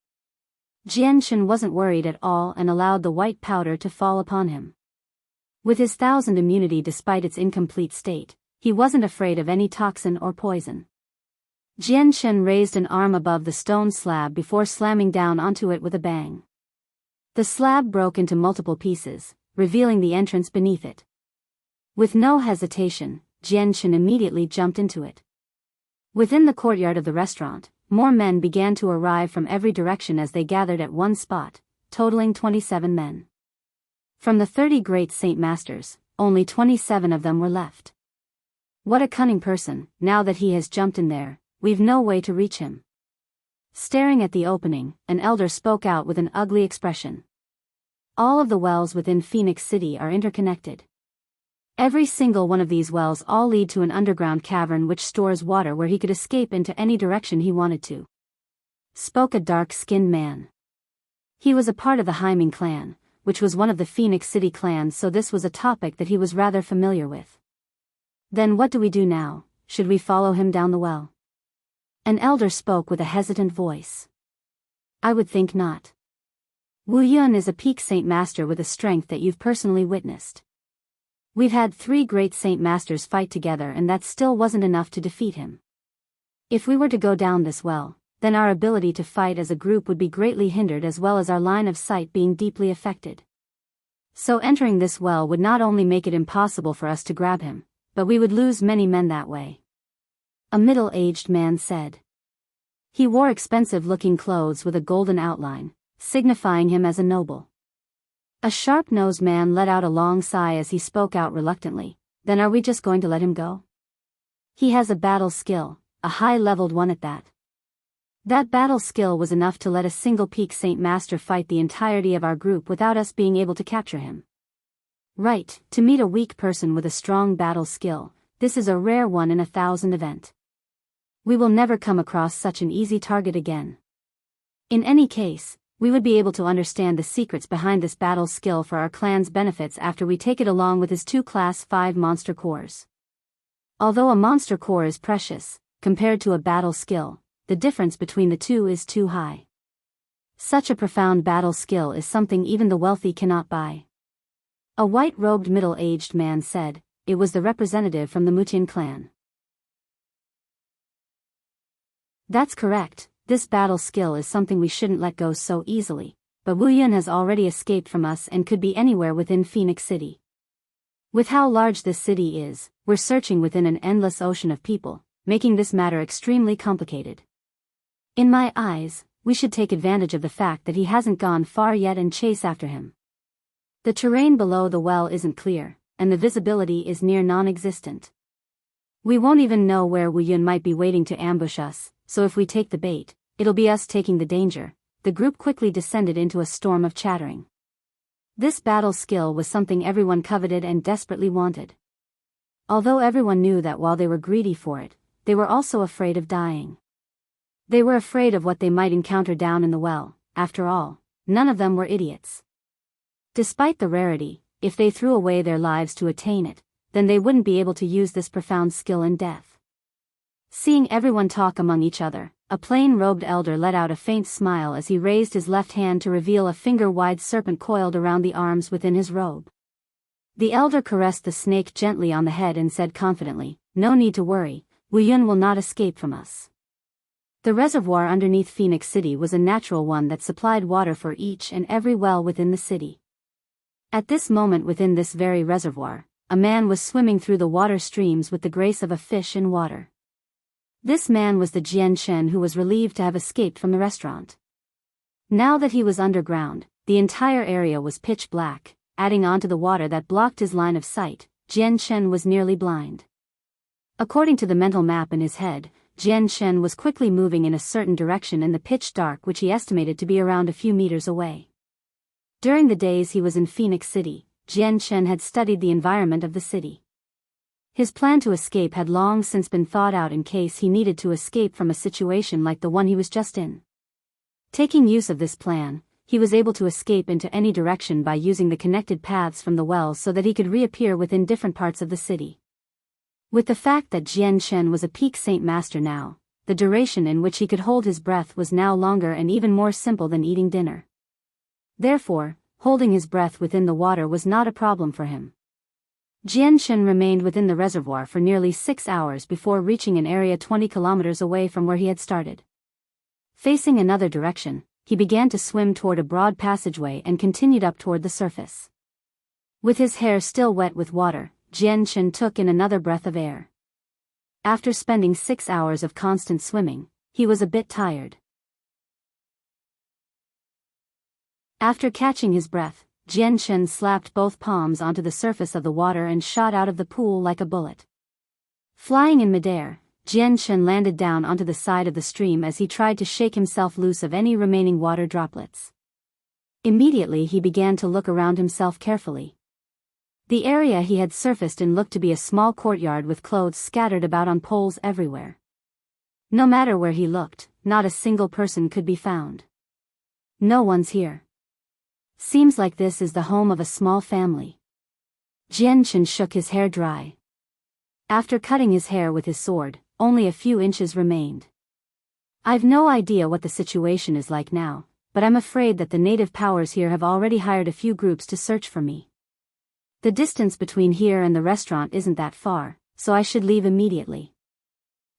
Jianghu wasn't worried at all and allowed the white powder to fall upon him. With his 1000 immunity despite its incomplete state, he wasn't afraid of any toxin or poison. Jianghu raised an arm above the stone slab before slamming down onto it with a bang. The slab broke into multiple pieces, revealing the entrance beneath it. With no hesitation, Jianghu immediately jumped into it. Within the courtyard of the restaurant, more men began to arrive from every direction as they gathered at one spot, totaling 27 men. From the 30 great Saint Masters, only 27 of them were left. What a cunning person! Now that he has jumped in there, we've no way to reach him. Staring at the opening, an elder spoke out with an ugly expression. All of the wells within Phoenix City are interconnected. Every single one of these wells all lead to an underground cavern which stores water where he could escape into any direction he wanted to. Spoke a dark-skinned man. He was a part of the Haiming clan, which was one of the Phoenix City clans, so this was a topic that he was rather familiar with. Then what do we do now? Should we follow him down the well? An elder spoke with a hesitant voice. I would think not. Wu Yun is a peak Saint Master with a strength that you've personally witnessed. We've had 3 great Saint Masters fight together and that still wasn't enough to defeat him. If we were to go down this well, then our ability to fight as a group would be greatly hindered as well as our line of sight being deeply affected. So entering this well would not only make it impossible for us to grab him, but we would lose many men that way. A middle-aged man said. He wore expensive-looking clothes with a golden outline, signifying him as a noble. A sharp-nosed man let out a long sigh as he spoke out reluctantly. Then are we just going to let him go? He has a battle skill, a high-leveled one at that. That battle skill was enough to let a single peak Saint Master fight the entirety of our group without us being able to capture him. Right, to meet a weak person with a strong battle skill, this is a rare 1 in 1,000 event. We will never come across such an easy target again. In any case, we would be able to understand the secrets behind this battle skill for our clan's benefits after we take it along with his 2 Class 5 monster cores. Although a monster core is precious, compared to a battle skill, the difference between the two is too high. Such a profound battle skill is something even the wealthy cannot buy. A white-robed middle-aged man said. It was the representative from the Mutian clan. That's correct, this battle skill is something we shouldn't let go so easily, but Wu Yun has already escaped from us and could be anywhere within Phoenix City. With how large this city is, we're searching within an endless ocean of people, making this matter extremely complicated. In my eyes, we should take advantage of the fact that he hasn't gone far yet and chase after him. The terrain below the well isn't clear, and the visibility is near non-existent. We won't even know where Wu Yun might be waiting to ambush us, so if we take the bait, it'll be us taking the danger. The group quickly descended into a storm of chattering. This battle skill was something everyone coveted and desperately wanted. Although everyone knew that while they were greedy for it, they were also afraid of dying. They were afraid of what they might encounter down in the well. After all, none of them were idiots. Despite the rarity, if they threw away their lives to attain it, then they wouldn't be able to use this profound skill in death. Seeing everyone talk among each other, a plain-robed elder let out a faint smile as he raised his left hand to reveal a finger-wide serpent coiled around the arms within his robe. The elder caressed the snake gently on the head and said confidently, "No need to worry, Wu Yun will not escape from us." The reservoir underneath Phoenix City was a natural one that supplied water for each and every well within the city. At this moment within this very reservoir, a man was swimming through the water streams with the grace of a fish in water. This man was the Jian Shen who was relieved to have escaped from the restaurant. Now that he was underground, the entire area was pitch black, adding on to the water that blocked his line of sight. Jian Shen was nearly blind. According to the mental map in his head, Jian Shen was quickly moving in a certain direction in the pitch dark, which he estimated to be around a few meters away. During the days he was in Phoenix City, Jian Shen had studied the environment of the city. His plan to escape had long since been thought out in case he needed to escape from a situation like the one he was just in. Taking use of this plan, he was able to escape into any direction by using the connected paths from the wells so that he could reappear within different parts of the city. With the fact that Jian Shen was a peak Saint Master now, the duration in which he could hold his breath was now longer and even more simple than eating dinner. Therefore, holding his breath within the water was not a problem for him. Jian Shen remained within the reservoir for nearly 6 hours before reaching an area 20 kilometers away from where he had started. Facing another direction, he began to swim toward a broad passageway and continued up toward the surface. With his hair still wet with water, Jian Shen took in another breath of air. After spending 6 hours of constant swimming, he was a bit tired. After catching his breath, Jian Shen slapped both palms onto the surface of the water and shot out of the pool like a bullet. Flying in midair, Jian Shen landed down onto the side of the stream as he tried to shake himself loose of any remaining water droplets. Immediately he began to look around himself carefully. The area he had surfaced in looked to be a small courtyard with clothes scattered about on poles everywhere. No matter where he looked, not a single person could be found. No one's here. Seems like this is the home of a small family. Jian Shen shook his hair dry. After cutting his hair with his sword, only a few inches remained. I've no idea what the situation is like now, but I'm afraid that the native powers here have already hired a few groups to search for me. The distance between here and the restaurant isn't that far, so I should leave immediately.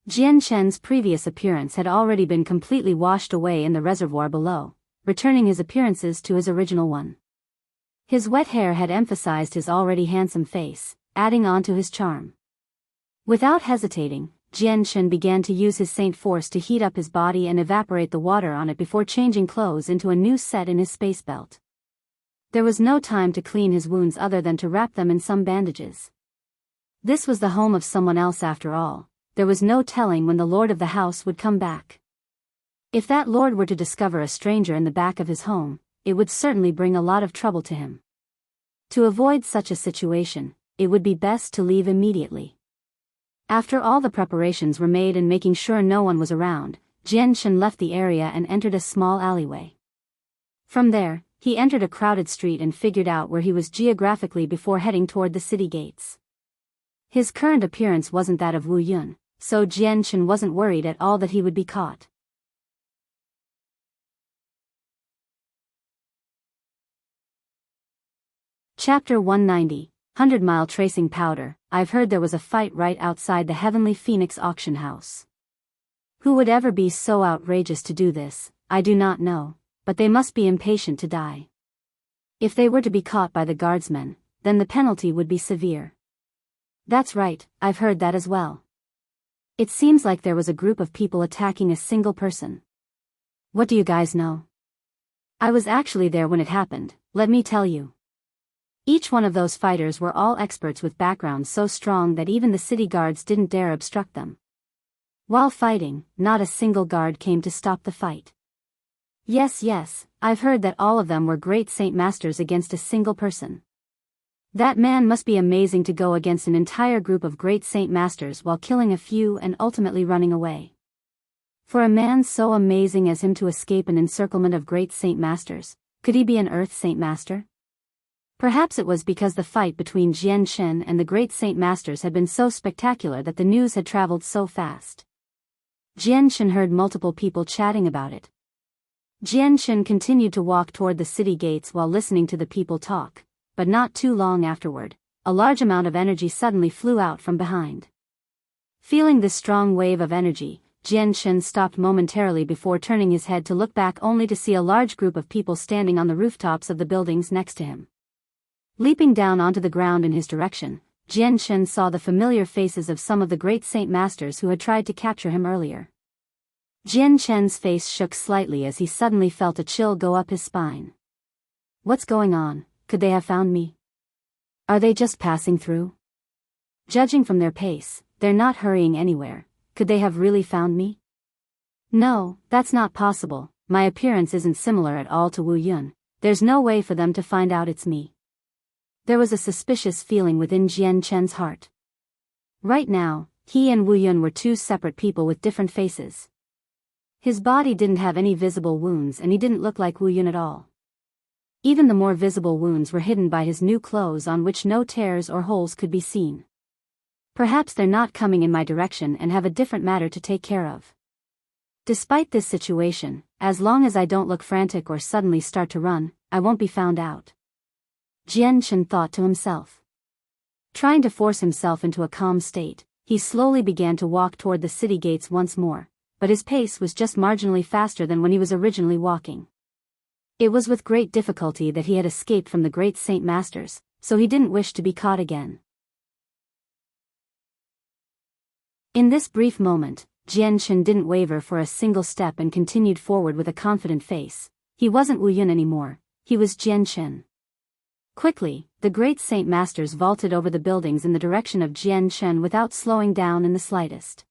Jian Shen's previous appearance had already been completely washed away in the reservoir below, returning his appearances to his original one. His wet hair had emphasized his already handsome face, adding on to his charm. Without hesitating, Jian Shen began to use his Saint Force to heat up his body and evaporate the water on it before changing clothes into a new set in his space belt. There was no time to clean his wounds other than to wrap them in some bandages. This was the home of someone else after all. There was no telling when the lord of the house would come back. If that lord were to discover a stranger in the back of his home, it would certainly bring a lot of trouble to him. To avoid such a situation, it would be best to leave immediately. After all the preparations were made and making sure no one was around, Jian Shen left the area and entered a small alleyway. From there, he entered a crowded street and figured out where he was geographically before heading toward the city gates. His current appearance wasn't that of Wu Yun, so Jian Shen wasn't worried at all that he would be caught. Chapter 190, 100-Mile Tracing Powder. I've heard there was a fight right outside the Heavenly Phoenix auction house. Who would ever be so outrageous to do this, I do not know, but they must be impatient to die. If they were to be caught by the guardsmen, then the penalty would be severe. That's right, I've heard that as well. It seems like there was a group of people attacking a single person. What do you guys know? I was actually there when it happened, let me tell you. Each one of those fighters were all experts with backgrounds so strong that even the city guards didn't dare obstruct them. While fighting, not a single guard came to stop the fight. Yes, I've heard that all of them were great Saint Masters against a single person. That man must be amazing to go against an entire group of great Saint Masters while killing a few and ultimately running away. For a man so amazing as him to escape an encirclement of great Saint Masters, could he be an Earth Saint Master? Perhaps it was because the fight between Jian Shen and the great Saint Masters had been so spectacular that the news had traveled so fast. Jian Shen heard multiple people chatting about it. Jian Shen continued to walk toward the city gates while listening to the people talk, but not too long afterward, a large amount of energy suddenly flew out from behind. Feeling this strong wave of energy, Jian Shen stopped momentarily before turning his head to look back only to see a large group of people standing on the rooftops of the buildings next to him. Leaping down onto the ground in his direction, Jian Shen saw the familiar faces of some of the great Saint Masters who had tried to capture him earlier. Jian Shen's face shook slightly as he suddenly felt a chill go up his spine. What's going on? Could they have found me? Are they just passing through? Judging from their pace, they're not hurrying anywhere. Could they have really found me? No, that's not possible. My appearance isn't similar at all to Wu Yun. There's no way for them to find out it's me. There was a suspicious feeling within Jian Chen's heart. Right now, he and Wu Yun were two separate people with different faces. His body didn't have any visible wounds and he didn't look like Wu Yun at all. Even the more visible wounds were hidden by his new clothes on which no tears or holes could be seen. Perhaps they're not coming in my direction and have a different matter to take care of. Despite this situation, as long as I don't look frantic or suddenly start to run, I won't be found out. Jian Shen thought to himself. Trying to force himself into a calm state, he slowly began to walk toward the city gates once more, but his pace was just marginally faster than when he was originally walking. It was with great difficulty that he had escaped from the great Saint Masters, so he didn't wish to be caught again. In this brief moment, Jian Shen didn't waver for a single step and continued forward with a confident face. He wasn't Wu Yun anymore, he was Jian Shen. Quickly, the great Saint Masters vaulted over the buildings in the direction of Jian Shen without slowing down in the slightest.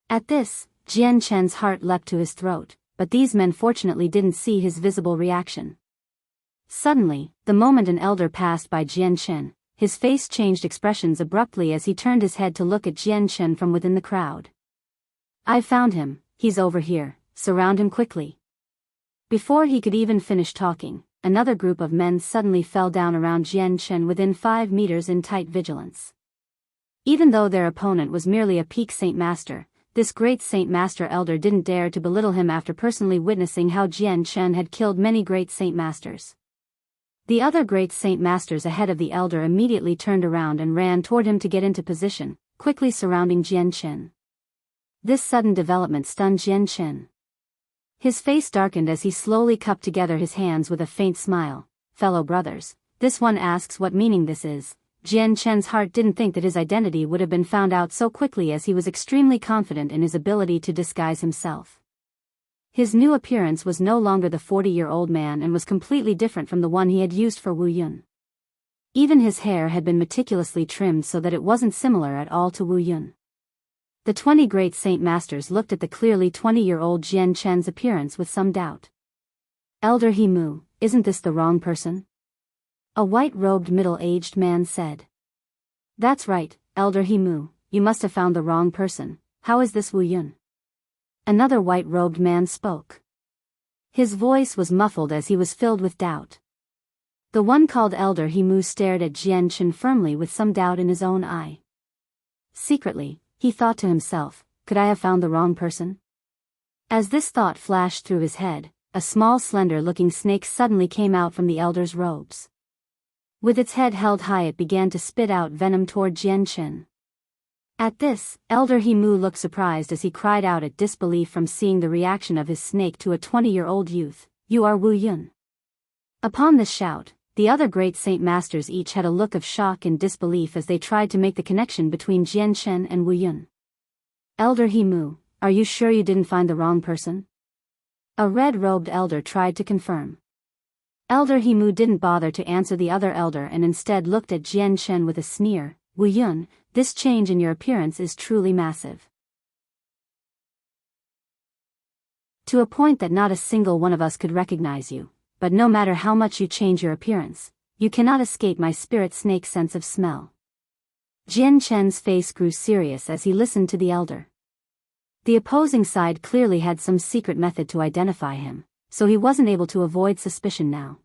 At this, Jian Shen's heart leapt to his throat, but these men fortunately didn't see his visible reaction. Suddenly, the moment an elder passed by Jian Shen, his face changed expressions abruptly as he turned his head to look at Jian Shen from within the crowd. "I've found him, he's over here, surround him quickly." Before he could even finish talking, another group of men suddenly fell down around Jian Shen within 5 meters in tight vigilance. Even though their opponent was merely a peak Saint Master, this great Saint Master elder didn't dare to belittle him after personally witnessing how Jian Shen had killed many great Saint Masters. The other great Saint Masters ahead of the elder immediately turned around and ran toward him to get into position, quickly surrounding Jian Shen. This sudden development stunned Jian Shen. His face darkened as he slowly cupped together his hands with a faint smile. "Fellow brothers, this one asks what meaning this is." Jian Shen's heart didn't think that his identity would have been found out so quickly as he was extremely confident in his ability to disguise himself. His new appearance was no longer the 40-year-old man and was completely different from the one he had used for Wu Yun. Even his hair had been meticulously trimmed so that it wasn't similar at all to Wu Yun. The 20 great Saint Masters looked at the clearly 20-year-old Jian Shen's appearance with some doubt. "Elder He Mu, isn't this the wrong person?" A white-robed middle-aged man said. "That's right, Elder He Mu, you must have found the wrong person. How is this Wu Yun?" Another white-robed man spoke. His voice was muffled as he was filled with doubt. The one called Elder He Mu stared at Jian Shen firmly with some doubt in his own eye. Secretly, he thought to himself, could I have found the wrong person? As this thought flashed through his head, a small slender-looking snake suddenly came out from the elder's robes. With its head held high it began to spit out venom toward Jian Shen. At this, Elder He Mu looked surprised as he cried out at disbelief from seeing the reaction of his snake to a 20-year-old youth. "You are Wu Yun." Upon this shout, the other great Saint Masters each had a look of shock and disbelief as they tried to make the connection between Jian Shen and Wu Yun. "Elder He Mu, are you sure you didn't find the wrong person?" A red-robed elder tried to confirm. Elder He Mu didn't bother to answer the other elder and instead looked at Jian Shen with a sneer. "Wu Yun, this change in your appearance is truly massive. To a point that not a single one of us could recognize you. But no matter how much you change your appearance, you cannot escape my spirit snake's sense of smell." Jian Shen's face grew serious as he listened to the elder. The opposing side clearly had some secret method to identify him, so he wasn't able to avoid suspicion now.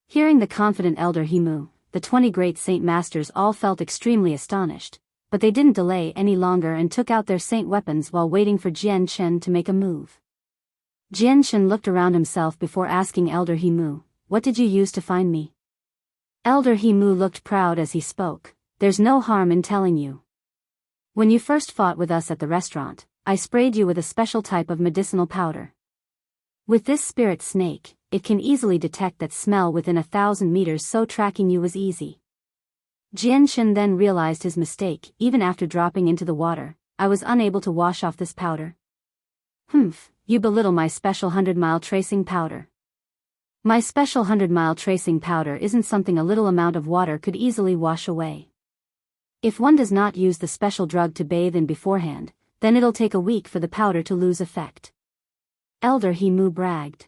Hearing the confident Elder He Mu, the 20 great Saint Masters all felt extremely astonished, but they didn't delay any longer and took out their saint weapons while waiting for Jian Shen to make a move. Jian Shen looked around himself before asking Elder He Mu, "What did you use to find me?" Elder He Mu looked proud as he spoke. "There's no harm in telling you. When you first fought with us at the restaurant, I sprayed you with a special type of medicinal powder. With this spirit snake, it can easily detect that smell within 1,000 meters, so tracking you was easy. Jianshan then realized his mistake. Even after dropping into the water, I was unable to wash off this powder. Humph, you belittle my special 100-mile tracing powder. My special 100-mile tracing powder isn't something a little amount of water could easily wash away. If one does not use the special drug to bathe in beforehand, then it'll take a week for the powder to lose effect. Elder Himu bragged.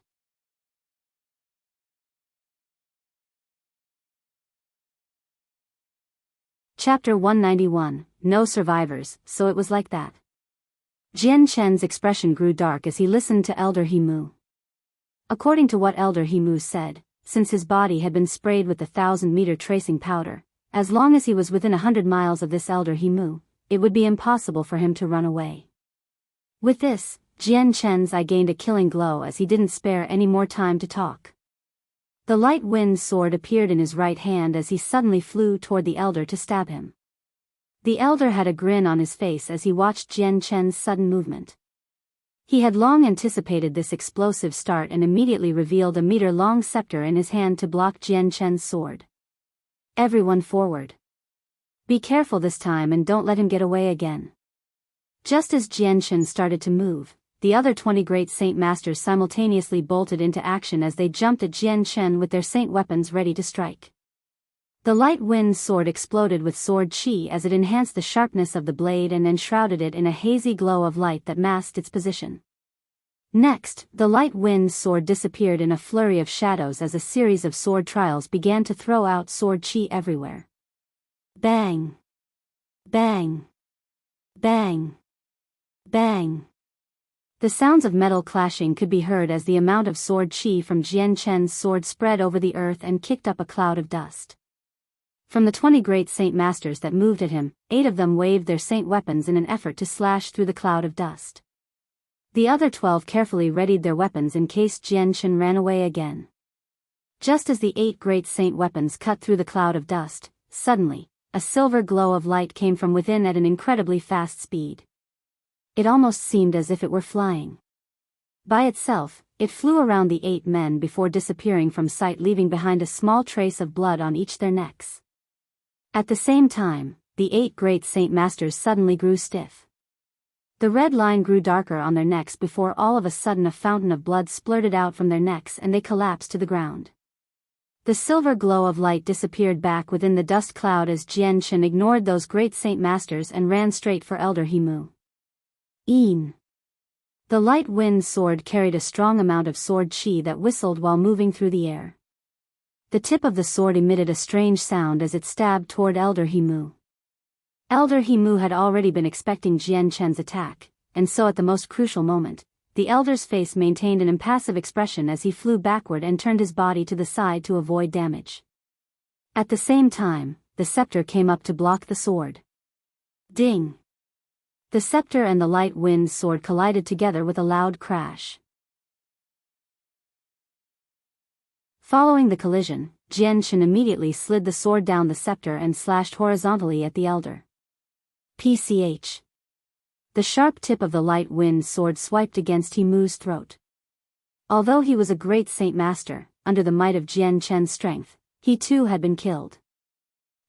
Chapter 191, No Survivors. So it was like that. Jian Chen's expression grew dark as he listened to Elder Himu. According to what Elder Himu said, since his body had been sprayed with the 1,000-meter tracing powder, as long as he was within 100 miles of this Elder Himu, it would be impossible for him to run away. With this, Jian Chen's eye gained a killing glow as he didn't spare any more time to talk. The light wind sword appeared in his right hand as he suddenly flew toward the elder to stab him. The elder had a grin on his face as he watched Jian Chen's sudden movement. He had long anticipated this explosive start and immediately revealed a meter-long scepter in his hand to block Jian Chen's sword. Everyone forward. Be careful this time and don't let him get away again. Just as Jian Chen started to move, the other 20 great saint masters simultaneously bolted into action as they jumped at Jian Chen with their saint weapons ready to strike. The light wind sword exploded with sword chi as it enhanced the sharpness of the blade and enshrouded it in a hazy glow of light that masked its position. Next, the light wind sword disappeared in a flurry of shadows as a series of sword trials began to throw out sword chi everywhere. Bang! Bang! Bang! Bang! The sounds of metal clashing could be heard as the amount of sword chi from Jian Chen's sword spread over the earth and kicked up a cloud of dust. From the 20 great saint masters that moved at him, 8 of them waved their saint weapons in an effort to slash through the cloud of dust. The other 12 carefully readied their weapons in case Jian Chen ran away again. Just as the 8 great saint weapons cut through the cloud of dust, suddenly, a silver glow of light came from within at an incredibly fast speed. It almost seemed as if it were flying. By itself, it flew around the 8 men before disappearing from sight, leaving behind a small trace of blood on each their necks. At the same time, the 8 great saint masters suddenly grew stiff. The red line grew darker on their necks before all of a sudden a fountain of blood splurted out from their necks and they collapsed to the ground. The silver glow of light disappeared back within the dust cloud as Jian Chen ignored those great saint masters and ran straight for Elder Himu. The light wind sword carried a strong amount of sword chi that whistled while moving through the air. The tip of the sword emitted a strange sound as it stabbed toward Elder Himu. Elder Himu had already been expecting Jian Chen's attack, and so at the most crucial moment, the elder's face maintained an impassive expression as he flew backward and turned his body to the side to avoid damage. At the same time, the scepter came up to block the sword. Ding! The scepter and the light wind sword collided together with a loud crash. Following the collision, Jian Chen immediately slid the sword down the scepter and slashed horizontally at the elder. PCH. The sharp tip of the light wind sword swiped against Himu's throat. Although he was a great saint master, under the might of Jian Chen's strength, he too had been killed.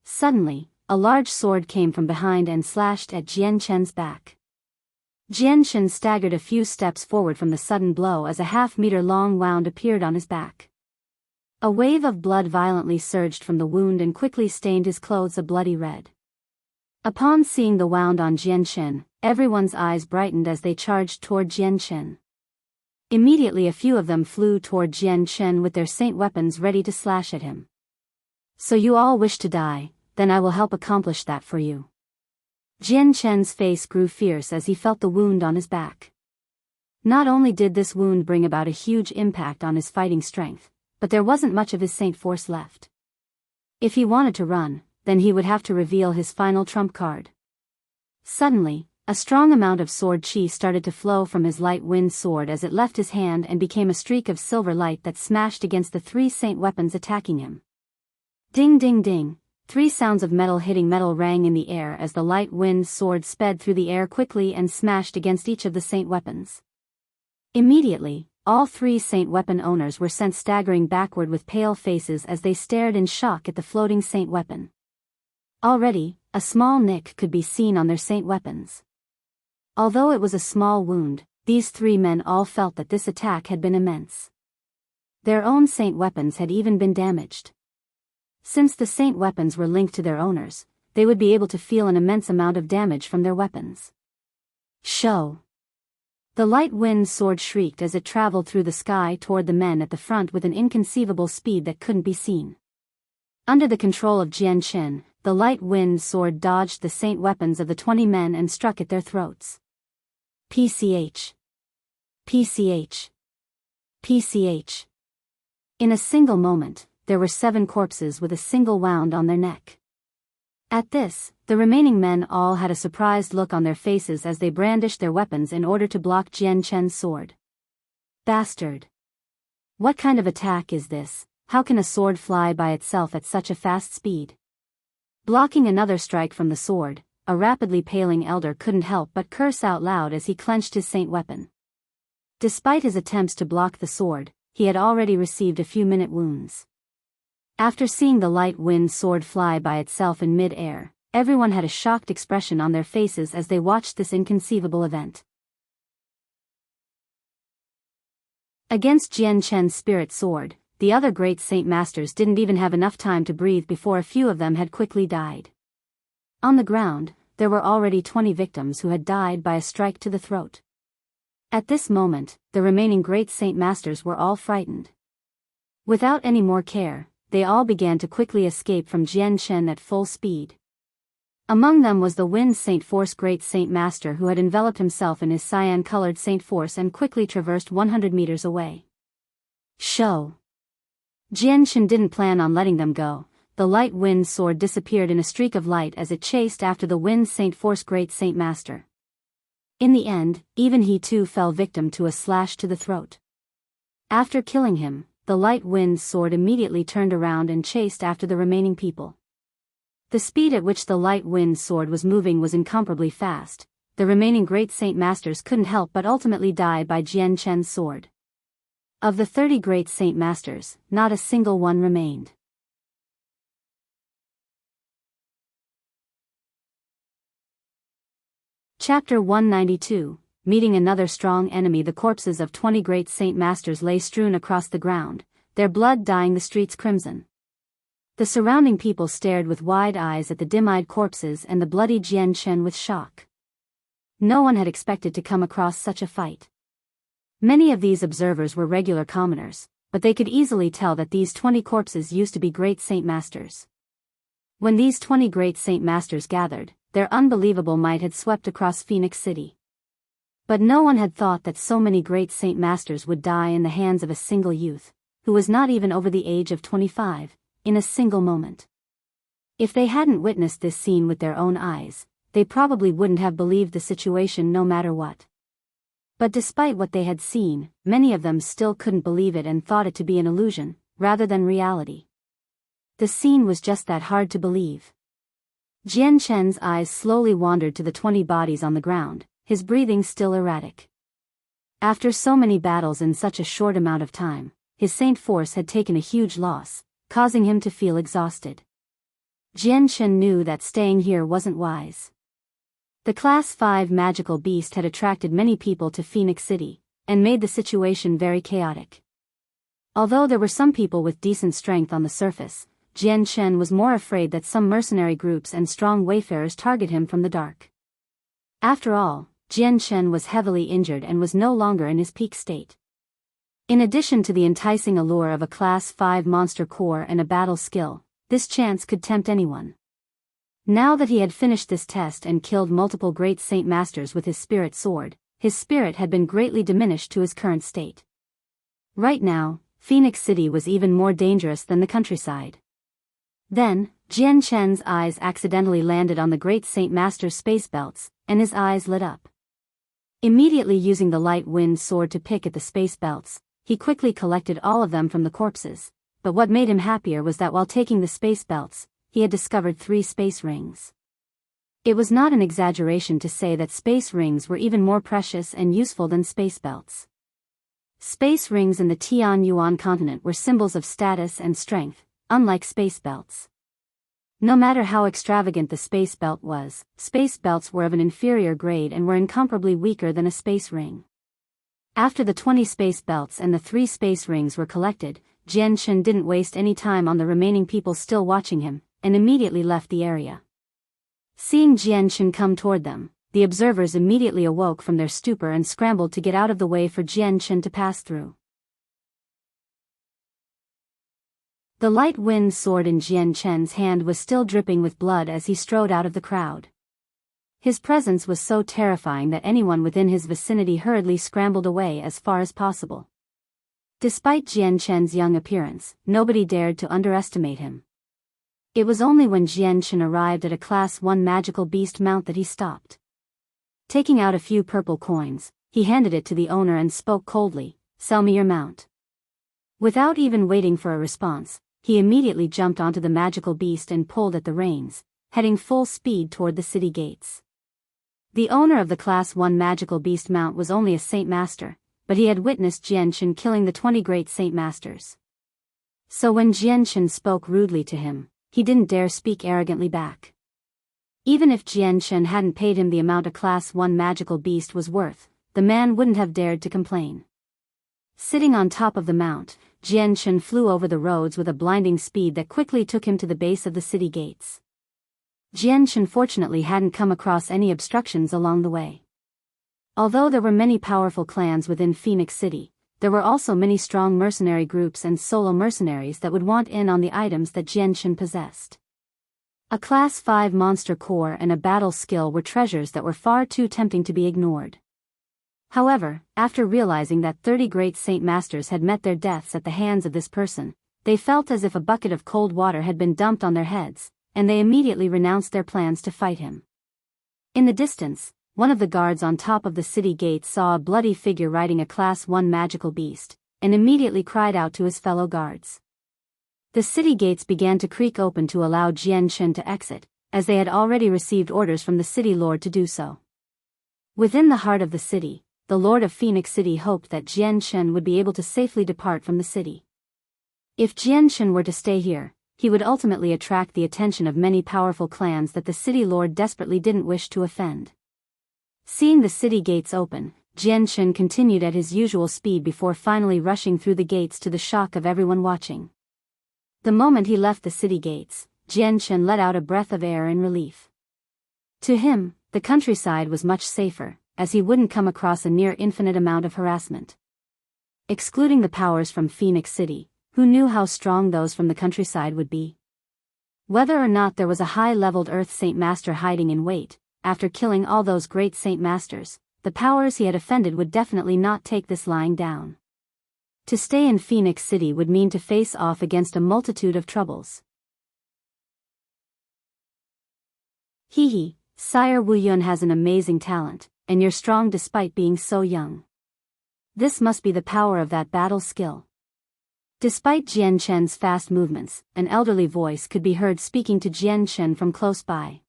Suddenly, a large sword came from behind and slashed at Jian Chen's back. Jian Chen staggered a few steps forward from the sudden blow as a half-meter-long wound appeared on his back. A wave of blood violently surged from the wound and quickly stained his clothes a bloody red. Upon seeing the wound on Jian Chen, everyone's eyes brightened as they charged toward Jian Chen. Immediately a few of them flew toward Jian Chen with their saint weapons ready to slash at him. So you all wish to die? Then I will help accomplish that for you. Jian Chen's face grew fierce as he felt the wound on his back. Not only did this wound bring about a huge impact on his fighting strength, but there wasn't much of his saint force left. If he wanted to run, then he would have to reveal his final trump card. Suddenly, a strong amount of sword chi started to flow from his light wind sword as it left his hand and became a streak of silver light that smashed against the 3 saint weapons attacking him. Ding ding ding! 3 sounds of metal hitting metal rang in the air as the light wind sword sped through the air quickly and smashed against each of the saint weapons. Immediately, all 3 saint weapon owners were sent staggering backward with pale faces as they stared in shock at the floating saint weapon. Already, a small nick could be seen on their saint weapons. Although it was a small wound, these three men all felt that this attack had been immense. Their own saint weapons had even been damaged. Since the saint weapons were linked to their owners, they would be able to feel an immense amount of damage from their weapons. Show! The light wind sword shrieked as it traveled through the sky toward the men at the front with an inconceivable speed that couldn't be seen. Under the control of Jian Chen, the light wind sword dodged the saint weapons of the 20 men and struck at their throats. PCH. PCH. PCH. In a single moment, there were 7 corpses with a single wound on their neck. At this, the remaining men all had a surprised look on their faces as they brandished their weapons in order to block Jian Chen's sword. Bastard! What kind of attack is this? How can a sword fly by itself at such a fast speed? Blocking another strike from the sword, a rapidly paling elder couldn't help but curse out loud as he clenched his saint weapon. Despite his attempts to block the sword, he had already received a few minute wounds. After seeing the light wind sword fly by itself in mid-air, everyone had a shocked expression on their faces as they watched this inconceivable event. Against Jian Chen's spirit sword, the other great saint masters didn't even have enough time to breathe before a few of them had quickly died. On the ground, there were already 20 victims who had died by a strike to the throat. At this moment, the remaining great saint masters were all frightened. Without any more care, they all began to quickly escape from Jian Chen at full speed. Among them was the Wind Saint Force Great Saint Master who had enveloped himself in his cyan-colored Saint Force and quickly traversed 100 meters away. Show! Jian Chen didn't plan on letting them go. The light wind sword disappeared in a streak of light as it chased after the Wind Saint Force Great Saint Master. In the end, even he too fell victim to a slash to the throat. After killing him, the light wind sword immediately turned around and chased after the remaining people. The speed at which the light wind sword was moving was incomparably fast. The remaining great saint masters couldn't help but ultimately die by Jian Chen's sword. Of the 30 great saint masters, not a single one remained. Chapter 192, Meeting another strong enemy. The corpses of 20 great saint masters lay strewn across the ground, their blood dyeing the streets crimson. The surrounding people stared with wide eyes at the dim-eyed corpses and the bloody Jian Chen with shock. No one had expected to come across such a fight. Many of these observers were regular commoners, but they could easily tell that these 20 corpses used to be great saint masters. When these 20 great saint masters gathered, their unbelievable might had swept across Phoenix City. But no one had thought that so many great saint masters would die in the hands of a single youth, who was not even over the age of 25, in a single moment. If they hadn't witnessed this scene with their own eyes, they probably wouldn't have believed the situation no matter what. But despite what they had seen, many of them still couldn't believe it and thought it to be an illusion, rather than reality. The scene was just that hard to believe. Jian Chen's eyes slowly wandered to the 20 bodies on the ground, his breathing still erratic. After so many battles in such a short amount of time, his saint force had taken a huge loss, causing him to feel exhausted. Jian Chen knew that staying here wasn't wise. The Class 5 magical beast had attracted many people to Phoenix City, and made the situation very chaotic. Although there were some people with decent strength on the surface, Jian Chen was more afraid that some mercenary groups and strong wayfarers target him from the dark. After all, Jian Chen was heavily injured and was no longer in his peak state. In addition to the enticing allure of a Class 5 monster core and a battle skill, this chance could tempt anyone. Now that he had finished this test and killed multiple great saint masters with his spirit sword, his spirit had been greatly diminished to his current state. Right now, Phoenix City was even more dangerous than the countryside. Then, Jian Chen's eyes accidentally landed on the great saint master's space belts, and his eyes lit up. Immediately using the light wind sword to pick at the space belts, he quickly collected all of them from the corpses, but what made him happier was that while taking the space belts, he had discovered 3 space rings. It was not an exaggeration to say that space rings were even more precious and useful than space belts. Space rings in the Tianyuan continent were symbols of status and strength, unlike space belts. No matter how extravagant the space belt was, space belts were of an inferior grade and were incomparably weaker than a space ring. After the 20 space belts and the 3 space rings were collected, Jianghu didn't waste any time on the remaining people still watching him, and immediately left the area. Seeing Jianghu come toward them, the observers immediately awoke from their stupor and scrambled to get out of the way for Jianghu to pass through. The light wind sword in Jianghu's hand was still dripping with blood as he strode out of the crowd. His presence was so terrifying that anyone within his vicinity hurriedly scrambled away as far as possible. Despite Jianghu's young appearance, nobody dared to underestimate him. It was only when Jianghu arrived at a Class 1 magical beast mount that he stopped. Taking out a few purple coins, he handed it to the owner and spoke coldly, "Sell me your mount." Without even waiting for a response, he immediately jumped onto the magical beast and pulled at the reins, heading full speed toward the city gates. The owner of the Class 1 magical beast mount was only a Saint Master, but he had witnessed Jianghu killing the 20 great Saint Masters. So when Jianghu spoke rudely to him, he didn't dare speak arrogantly back. Even if Jianghu hadn't paid him the amount a Class 1 magical beast was worth, the man wouldn't have dared to complain. Sitting on top of the mount, Jianghu flew over the roads with a blinding speed that quickly took him to the base of the city gates. Jianghu fortunately hadn't come across any obstructions along the way. Although there were many powerful clans within Phoenix City, there were also many strong mercenary groups and solo mercenaries that would want in on the items that Jianghu possessed. A Class 5 monster core and a battle skill were treasures that were far too tempting to be ignored. However, after realizing that 30 great Saint Masters had met their deaths at the hands of this person, they felt as if a bucket of cold water had been dumped on their heads, and they immediately renounced their plans to fight him. In the distance, one of the guards on top of the city gates saw a bloody figure riding a Class 1 magical beast, and immediately cried out to his fellow guards. The city gates began to creak open to allow Jianghu to exit, as they had already received orders from the city lord to do so. Within the heart of the city, the Lord of Phoenix City hoped that Jianghu would be able to safely depart from the city. If Jianghu were to stay here, he would ultimately attract the attention of many powerful clans that the city lord desperately didn't wish to offend. Seeing the city gates open, Jianghu continued at his usual speed before finally rushing through the gates to the shock of everyone watching. The moment he left the city gates, Jianghu let out a breath of air in relief. To him, the countryside was much safer, as he wouldn't come across a near infinite amount of harassment. Excluding the powers from Phoenix City, who knew how strong those from the countryside would be? Whether or not there was a high-leveled Earth Saint Master hiding in wait, after killing all those great Saint Masters, the powers he had offended would definitely not take this lying down. To stay in Phoenix City would mean to face off against a multitude of troubles. Hee, Sire Wuyun has an amazing talent, and you're strong despite being so young. This must be the power of that battle skill. Despite Jianghu's fast movements, an elderly voice could be heard speaking to Jianghu from close by.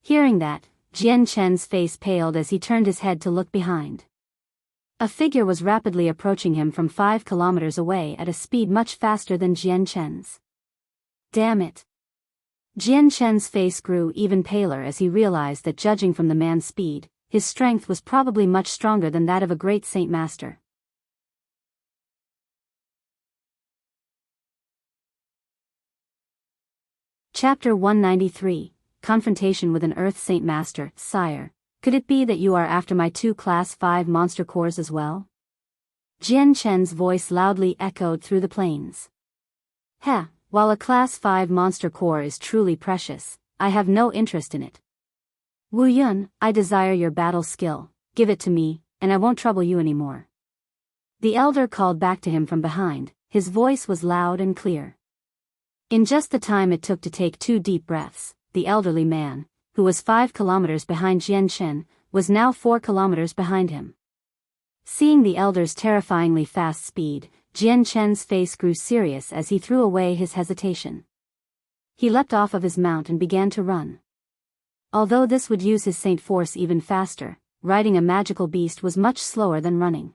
Hearing that, Jianghu's face paled as he turned his head to look behind. A figure was rapidly approaching him from 5 kilometers away at a speed much faster than Jianghu's. Damn it! Jianghu's face grew even paler as he realized that judging from the man's speed, his strength was probably much stronger than that of a great Saint Master. Chapter 193, Confrontation with an Earth Saint Master. Sire, could it be that you are after my 2 Class 5 monster cores as well? Jianghu's voice loudly echoed through the plains. Heh, while a Class 5 monster core is truly precious, I have no interest in it. Wuyun, I desire your battle skill, give it to me, and I won't trouble you anymore. The elder called back to him from behind, his voice was loud and clear. In just the time it took to take 2 deep breaths, the elderly man, who was 5 kilometers behind Jianghu, was now 4 kilometers behind him. Seeing the elder's terrifyingly fast speed, Jianghu's face grew serious as he threw away his hesitation. He leapt off of his mount and began to run. Although this would use his saint force even faster, riding a magical beast was much slower than running.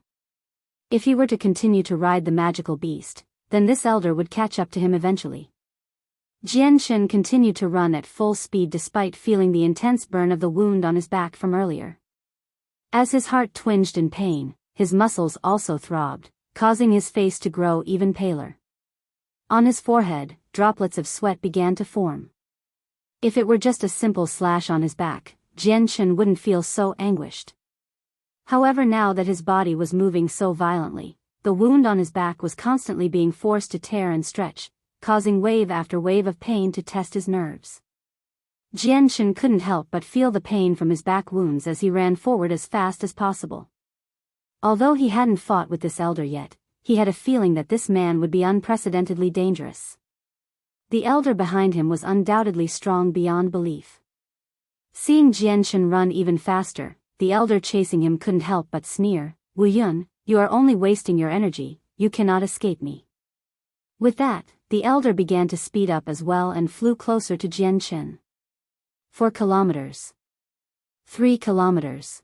If he were to continue to ride the magical beast, then this elder would catch up to him eventually. Jianshan continued to run at full speed despite feeling the intense burn of the wound on his back from earlier. As his heart twinged in pain, his muscles also throbbed, causing his face to grow even paler. On his forehead, droplets of sweat began to form. If it were just a simple slash on his back, Jianshan wouldn't feel so anguished. However, now that his body was moving so violently, the wound on his back was constantly being forced to tear and stretch, causing wave after wave of pain to test his nerves. Jianshan couldn't help but feel the pain from his back wounds as he ran forward as fast as possible. Although he hadn't fought with this elder yet, he had a feeling that this man would be unprecedentedly dangerous. The elder behind him was undoubtedly strong beyond belief. Seeing Jianshan run even faster, the elder chasing him couldn't help but sneer, "Wu Yun, you are only wasting your energy, you cannot escape me." With that, the elder began to speed up as well and flew closer to Jianshan. 4 kilometers. 3 kilometers.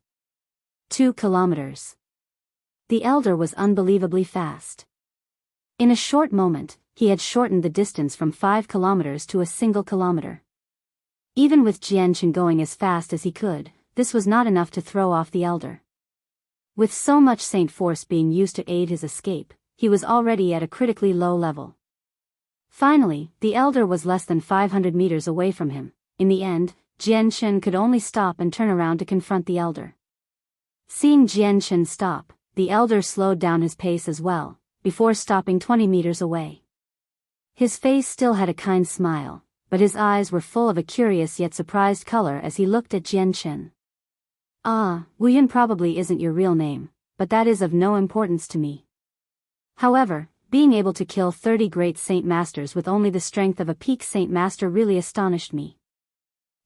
2 kilometers. The elder was unbelievably fast. In a short moment, he had shortened the distance from 5 kilometers to a single kilometer. Even with Jianshan going as fast as he could, this was not enough to throw off the elder. With so much Saint force being used to aid his escape, he was already at a critically low level. Finally, the elder was less than 500 meters away from him. In the end, Jianshan could only stop and turn around to confront the elder. Seeing Jianshan stop, the elder slowed down his pace as well, before stopping 20 meters away. His face still had a kind smile, but his eyes were full of a curious yet surprised color as he looked at Jianshan. "Ah, Wu Yun probably isn't your real name, but that is of no importance to me. However, being able to kill 30 great Saint Masters with only the strength of a peak Saint Master really astonished me."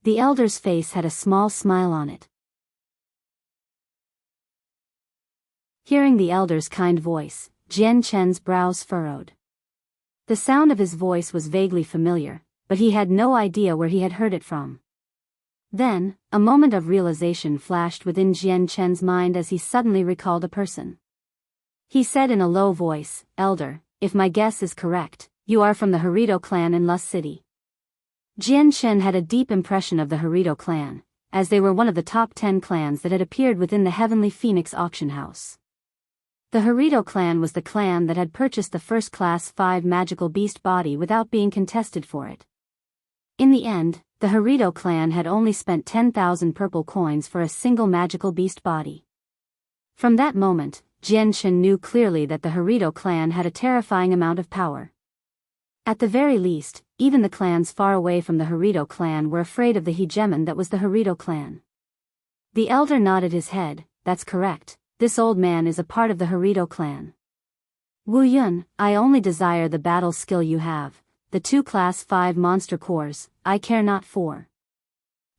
The elder's face had a small smile on it. Hearing the elder's kind voice, Jianshan's brows furrowed. The sound of his voice was vaguely familiar, but he had no idea where he had heard it from. Then, a moment of realization flashed within Jianshan's mind as he suddenly recalled a person. He said in a low voice, "Elder, if my guess is correct, you are from the Harito clan in Lust City." Jianshan had a deep impression of the Harito clan, as they were one of the top 10 clans that had appeared within the Heavenly Phoenix auction house. The Harito clan was the clan that had purchased the first Class 5 magical beast body without being contested for it. In the end, the Harito clan had only spent 10,000 purple coins for a single magical beast body. From that moment, Jianshan knew clearly that the Harito clan had a terrifying amount of power. At the very least, even the clans far away from the Harito clan were afraid of the hegemon that was the Harito clan. The elder nodded his head. "That's correct, this old man is a part of the Harito clan. Wu Yun, I only desire the battle skill you have, the 2 Class 5 monster cores, I care not for."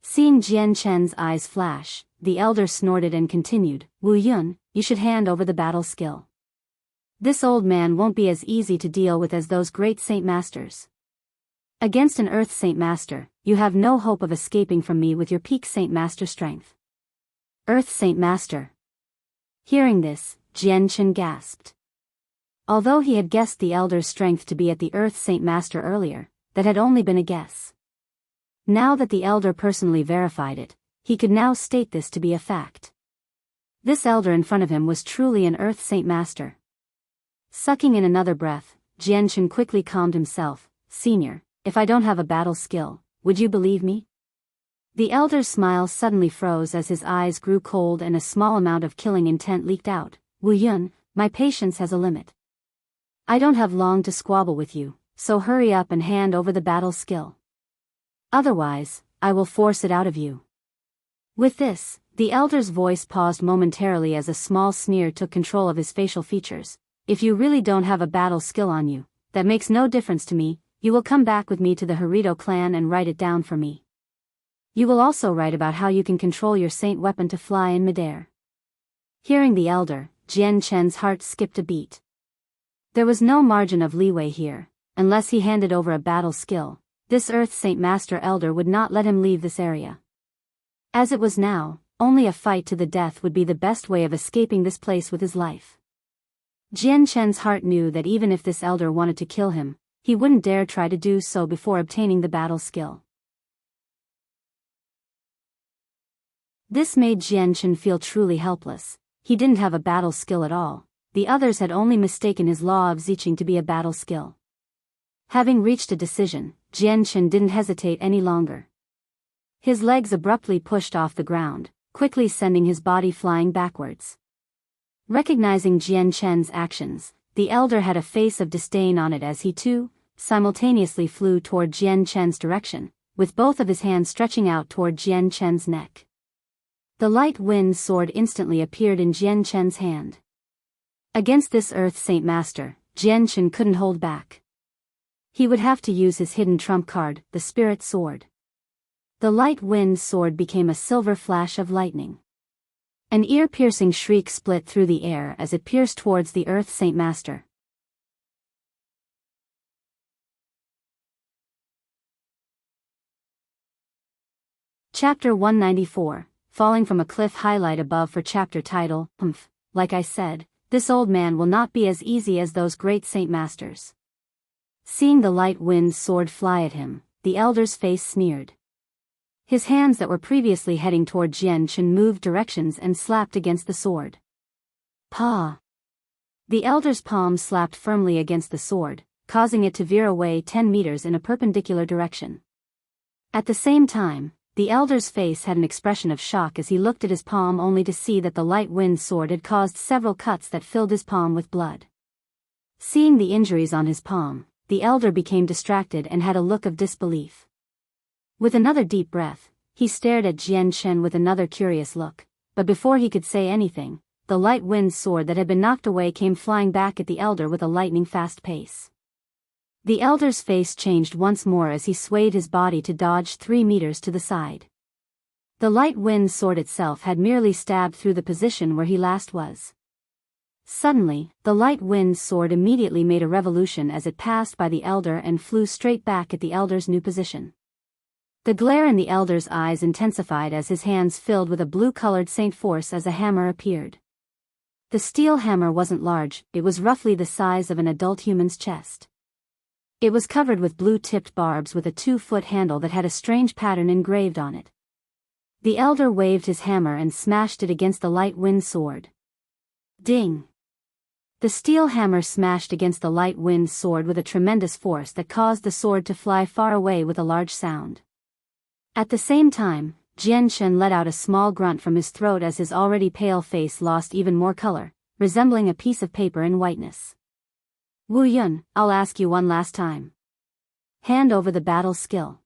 Seeing Jianshan's eyes flash, the elder snorted and continued, "Wu Yun, you should hand over the battle skill. This old man won't be as easy to deal with as those great Saint Masters. Against an Earth Saint Master, you have no hope of escaping from me with your peak Saint Master strength." Earth Saint Master. Hearing this, Jianshan gasped. Although he had guessed the elder's strength to be at the Earth Saint Master earlier, that had only been a guess. Now that the elder personally verified it, he could now state this to be a fact. This elder in front of him was truly an Earth Saint Master. Sucking in another breath, Jianshan quickly calmed himself. "Senior, if I don't have a battle skill, would you believe me?" The elder's smile suddenly froze as his eyes grew cold and a small amount of killing intent leaked out. "Wu Yun, my patience has a limit. I don't have long to squabble with you, so hurry up and hand over the battle skill. Otherwise, I will force it out of you." With this, the elder's voice paused momentarily as a small sneer took control of his facial features. "If you really don't have a battle skill on you, that makes no difference to me. You will come back with me to the Harito clan and write it down for me. You will also write about how you can control your saint weapon to fly in midair." Hearing the elder, Jianshan's heart skipped a beat. There was no margin of leeway here. Unless he handed over a battle skill, this Earth Saint Master elder would not let him leave this area. As it was now, only a fight to the death would be the best way of escaping this place with his life. Jianshan's heart knew that even if this elder wanted to kill him, he wouldn't dare try to do so before obtaining the battle skill. This made Jianghu feel truly helpless. He didn't have a battle skill at all. The others had only mistaken his law of Ziqing to be a battle skill. Having reached a decision, Jianghu didn't hesitate any longer. His legs abruptly pushed off the ground, quickly sending his body flying backwards. Recognizing Jianghu's actions, the elder had a face of disdain on it as he too, simultaneously flew toward Jianghu's direction, with both of his hands stretching out toward Jianghu's neck. The light wind sword instantly appeared in Jianghu's hand. Against this Earth Saint Master, Jianghu couldn't hold back. He would have to use his hidden trump card, the Spirit Sword. The light wind sword became a silver flash of lightning. An ear-piercing shriek split through the air as it pierced towards the Earth Saint Master. Chapter 194, Falling from a Cliff. Highlight above for chapter title. Like I said, this old man will not be as easy as those great Saint Masters. Seeing the light wind sword fly at him, the elder's face sneered. His hands that were previously heading toward Jianghu moved directions and slapped against the sword. Pa! The elder's palm slapped firmly against the sword, causing it to veer away 10 meters in a perpendicular direction. At the same time, the elder's face had an expression of shock as he looked at his palm only to see that the light wind sword had caused several cuts that filled his palm with blood. Seeing the injuries on his palm, the elder became distracted and had a look of disbelief. With another deep breath, he stared at Jianghu with another curious look, but before he could say anything, the light wind sword that had been knocked away came flying back at the elder with a lightning-fast pace. The elder's face changed once more as he swayed his body to dodge 3 meters to the side. The light wind sword itself had merely stabbed through the position where he last was. Suddenly, the light wind sword immediately made a revolution as it passed by the elder and flew straight back at the elder's new position. The glare in the elder's eyes intensified as his hands filled with a blue-colored Saint Force as a hammer appeared. The steel hammer wasn't large, it was roughly the size of an adult human's chest. It was covered with blue-tipped barbs with a 2-foot handle that had a strange pattern engraved on it. The elder waved his hammer and smashed it against the light wind sword. Ding! The steel hammer smashed against the light wind sword with a tremendous force that caused the sword to fly far away with a large sound. At the same time, Jianghu let out a small grunt from his throat as his already pale face lost even more color, resembling a piece of paper in whiteness. Wu Yun, I'll ask you one last time. Hand over the battle skill.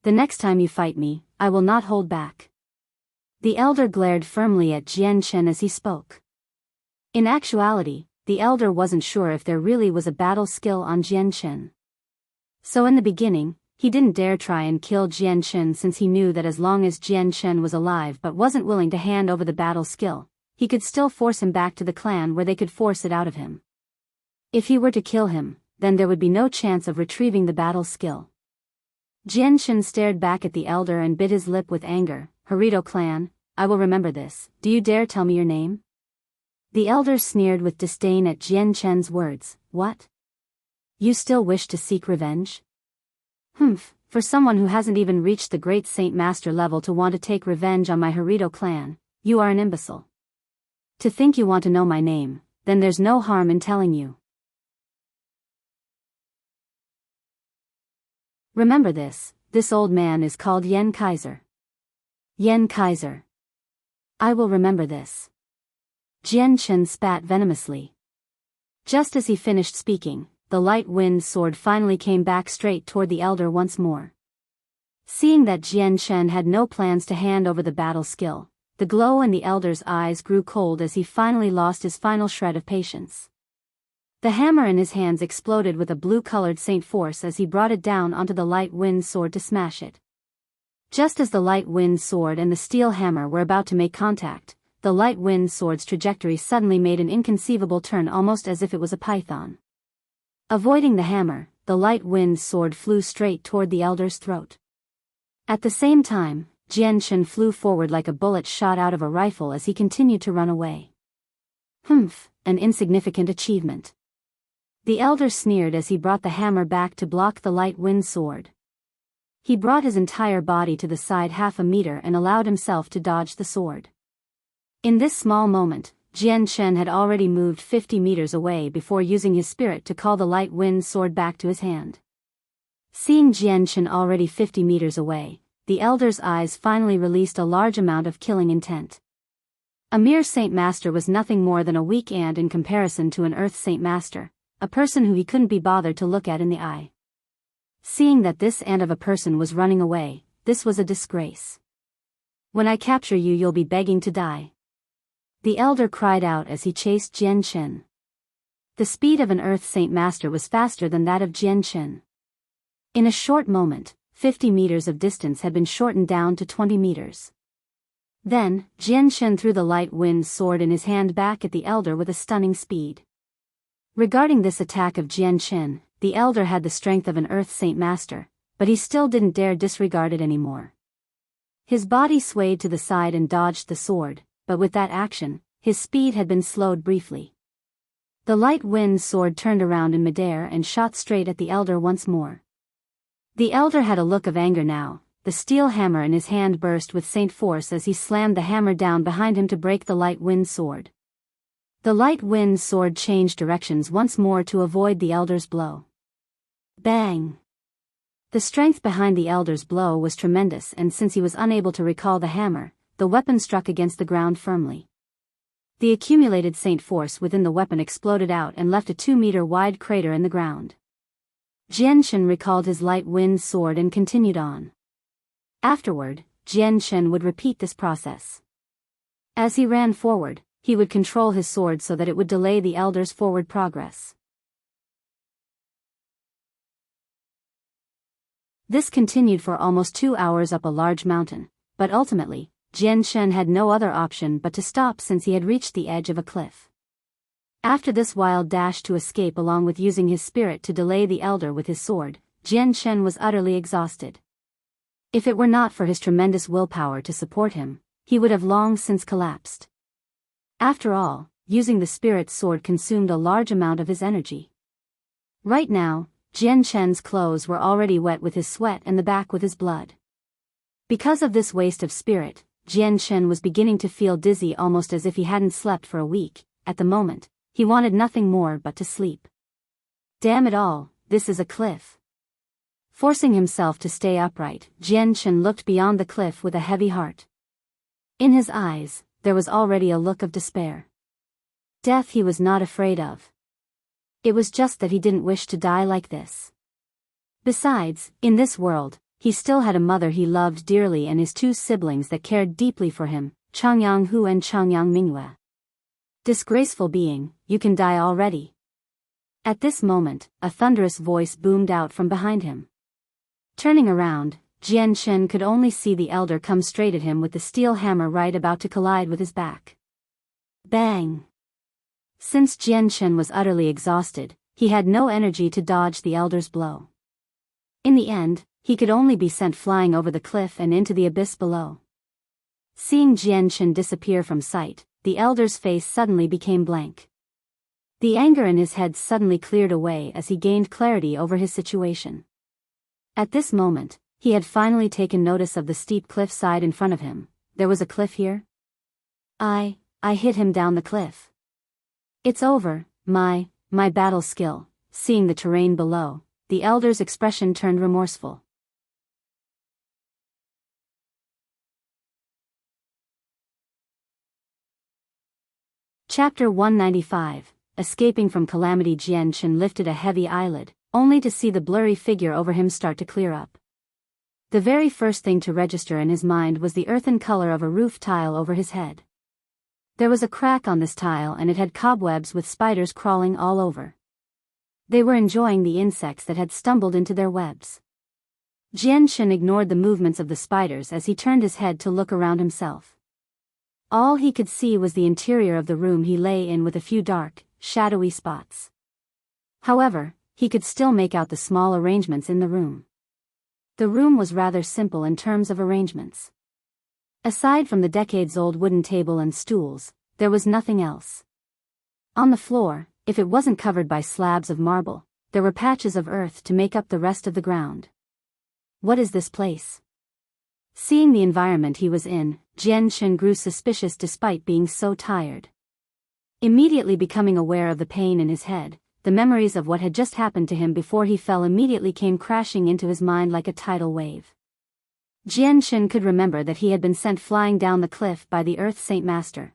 The next time you fight me, I will not hold back. The elder glared firmly at Jianghu as he spoke. In actuality, the elder wasn't sure if there really was a battle skill on Jianghu. So in the beginning, he didn't dare try and kill Jianghu since he knew that as long as Jianghu was alive but wasn't willing to hand over the battle skill, he could still force him back to the clan where they could force it out of him. If he were to kill him, then there would be no chance of retrieving the battle skill. Jianghu stared back at the elder and bit his lip with anger. Harito clan, I will remember this. Do you dare tell me your name? The elder sneered with disdain at Jianghu's words. What? You still wish to seek revenge? For someone who hasn't even reached the great Saint Master level to want to take revenge on my Harito clan, you are an imbecile. To think you want to know my name, then there's no harm in telling you. Remember this old man is called Yen Kaiser. Yen Kaiser. I will remember this. Jianghu spat venomously. Just as he finished speaking, the light wind sword finally came back straight toward the elder once more. Seeing that Jianghu had no plans to hand over the battle skill, the glow in the elder's eyes grew cold as he finally lost his final shred of patience. The hammer in his hands exploded with a blue-colored Saint Force as he brought it down onto the light wind sword to smash it. Just as the light wind sword and the steel hammer were about to make contact, the light wind sword's trajectory suddenly made an inconceivable turn almost as if it was a python. Avoiding the hammer, the light wind sword flew straight toward the elder's throat. At the same time, Jianghu flew forward like a bullet shot out of a rifle as he continued to run away. An insignificant achievement. The elder sneered as he brought the hammer back to block the light wind sword. He brought his entire body to the side half a meter and allowed himself to dodge the sword. In this small moment, Jian Chen had already moved 50 meters away before using his spirit to call the light wind sword back to his hand. Seeing Jian Chen already 50 meters away, the elder's eyes finally released a large amount of killing intent. A mere Saint Master was nothing more than a weak ant in comparison to an Earth Saint Master, a person who he couldn't be bothered to look at in the eye. Seeing that this ant of a person was running away, this was a disgrace. When I capture you, you'll be begging to die. The elder cried out as he chased Jian Chen. The speed of an Earth Saint Master was faster than that of Jian Chen. In a short moment, 50 meters of distance had been shortened down to 20 meters. Then, Jian Chen threw the light wind sword in his hand back at the elder with a stunning speed. Regarding this attack of Jian Chen, the elder had the strength of an Earth Saint Master, but he still didn't dare disregard it anymore. His body swayed to the side and dodged the sword, but with that action, his speed had been slowed briefly. The light wind sword turned around in midair and shot straight at the elder once more. The elder had a look of anger now. The steel hammer in his hand burst with saint force as he slammed the hammer down behind him to break the light wind sword. The light wind sword changed directions once more to avoid the elder's blow. Bang! The strength behind the elder's blow was tremendous, and since he was unable to recall the hammer, the weapon struck against the ground firmly. The accumulated saint force within the weapon exploded out and left a 2-meter-wide crater in the ground. Jian Chen recalled his light wind sword and continued on. Afterward, Jian Chen would repeat this process. As he ran forward, he would control his sword so that it would delay the elder's forward progress. This continued for almost 2 hours up a large mountain, but ultimately, Jian Chen had no other option but to stop since he had reached the edge of a cliff. After this wild dash to escape along with using his spirit to delay the elder with his sword, Jian Chen was utterly exhausted. If it were not for his tremendous willpower to support him, he would have long since collapsed. After all, using the spirit sword consumed a large amount of his energy. Right now, Jian Chen's clothes were already wet with his sweat and the back with his blood. Because of this waste of spirit, Jian Chen was beginning to feel dizzy, almost as if he hadn't slept for a week. At the moment, he wanted nothing more but to sleep. Damn it all, this is a cliff. Forcing himself to stay upright, Jian Chen looked beyond the cliff with a heavy heart. In his eyes, there was already a look of despair. Death he was not afraid of. It was just that he didn't wish to die like this. Besides, in this world, he still had a mother he loved dearly and his 2 siblings that cared deeply for him, Changyang and Changyang Mingyue. Disgraceful being, you can die already. At this moment, a thunderous voice boomed out from behind him. Turning around, Jian Chen could only see the elder come straight at him with the steel hammer right about to collide with his back. Bang! Since Jian Chen was utterly exhausted, he had no energy to dodge the elder's blow. In the end, he could only be sent flying over the cliff and into the abyss below. Seeing Jian Chen disappear from sight, the elder's face suddenly became blank. The anger in his head suddenly cleared away as he gained clarity over his situation. At this moment, he had finally taken notice of the steep cliff side in front of him. There was a cliff here? I hit him down the cliff. It's over, my battle skill. Seeing the terrain below, the elder's expression turned remorseful. Chapter 195. Escaping from calamity. Jian Chen lifted a heavy eyelid, only to see the blurry figure over him start to clear up. The very first thing to register in his mind was the earthen color of a roof tile over his head. There was a crack on this tile and it had cobwebs with spiders crawling all over. They were enjoying the insects that had stumbled into their webs. Jian Chen ignored the movements of the spiders as he turned his head to look around himself. All he could see was the interior of the room he lay in with a few dark, shadowy spots. However, he could still make out the small arrangements in the room. The room was rather simple in terms of arrangements. Aside from the decades-old wooden table and stools, there was nothing else. On the floor, if it wasn't covered by slabs of marble, there were patches of earth to make up the rest of the ground. What is this place? Seeing the environment he was in, Jianghu grew suspicious despite being so tired. Immediately becoming aware of the pain in his head, the memories of what had just happened to him before he fell immediately came crashing into his mind like a tidal wave. Jianghu could remember that he had been sent flying down the cliff by the Earth Saint Master.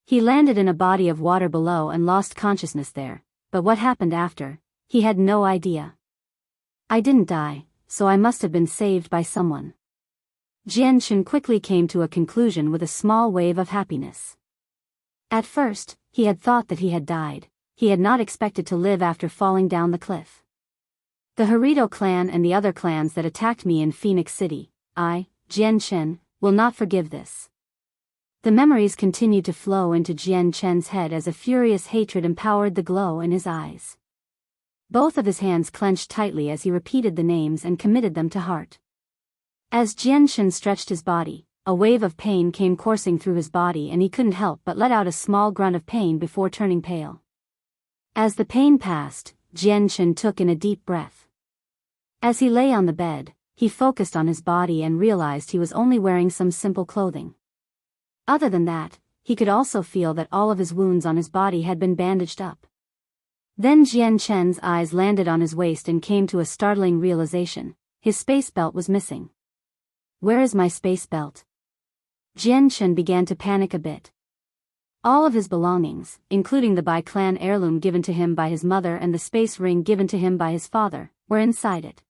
He landed in a body of water below and lost consciousness there, but what happened after, he had no idea. I didn't die, so I must have been saved by someone. Jianghu quickly came to a conclusion with a small wave of happiness. At first, he had thought that he had died. He had not expected to live after falling down the cliff. The Harito clan and the other clans that attacked me in Phoenix City, Jianghu, will not forgive this. The memories continued to flow into Jianghu's head as a furious hatred empowered the glow in his eyes. Both of his hands clenched tightly as he repeated the names and committed them to heart. As Jianghu stretched his body, a wave of pain came coursing through his body and he couldn't help but let out a small grunt of pain before turning pale. As the pain passed, Jianghu took in a deep breath. As he lay on the bed, he focused on his body and realized he was only wearing some simple clothing. Other than that, he could also feel that all of his wounds on his body had been bandaged up. Then Jianghu's eyes landed on his waist and came to a startling realization: his space belt was missing. Where is my space belt? Jianghu began to panic a bit. All of his belongings, including the Bai clan heirloom given to him by his mother and the space ring given to him by his father, were inside it.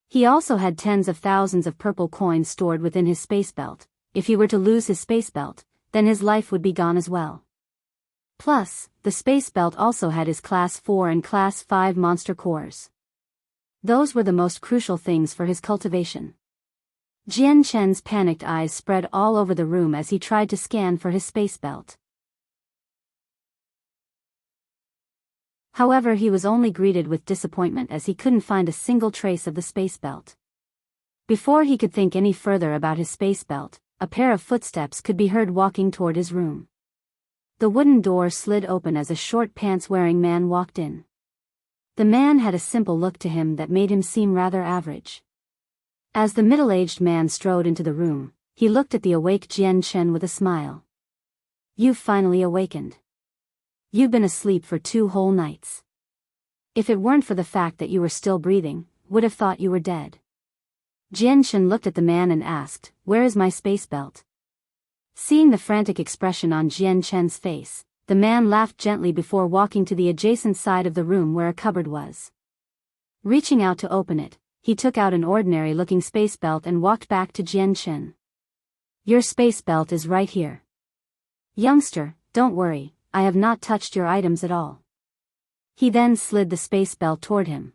He also had tens of thousands of purple coins stored within his space belt. If he were to lose his space belt, then his life would be gone as well. Plus, the space belt also had his Class 4 and Class 5 monster cores. Those were the most crucial things for his cultivation. Jianghu's panicked eyes spread all over the room as he tried to scan for his space belt. However, he was only greeted with disappointment as he couldn't find a single trace of the space belt. Before he could think any further about his space belt, a pair of footsteps could be heard walking toward his room. The wooden door slid open as a short pants-wearing man walked in. The man had a simple look to him that made him seem rather average. As the middle-aged man strode into the room, he looked at the awake Jianghu with a smile. You've finally awakened. You've been asleep for 2 whole nights. If it weren't for the fact that you were still breathing, would have thought you were dead. Jianghu looked at the man and asked, "Where is my space belt?" Seeing the frantic expression on Jianghu's face, the man laughed gently before walking to the adjacent side of the room where a cupboard was. Reaching out to open it, he took out an ordinary-looking space belt and walked back to Jianghu. Your space belt is right here. Youngster, don't worry, I have not touched your items at all. He then slid the space belt toward him.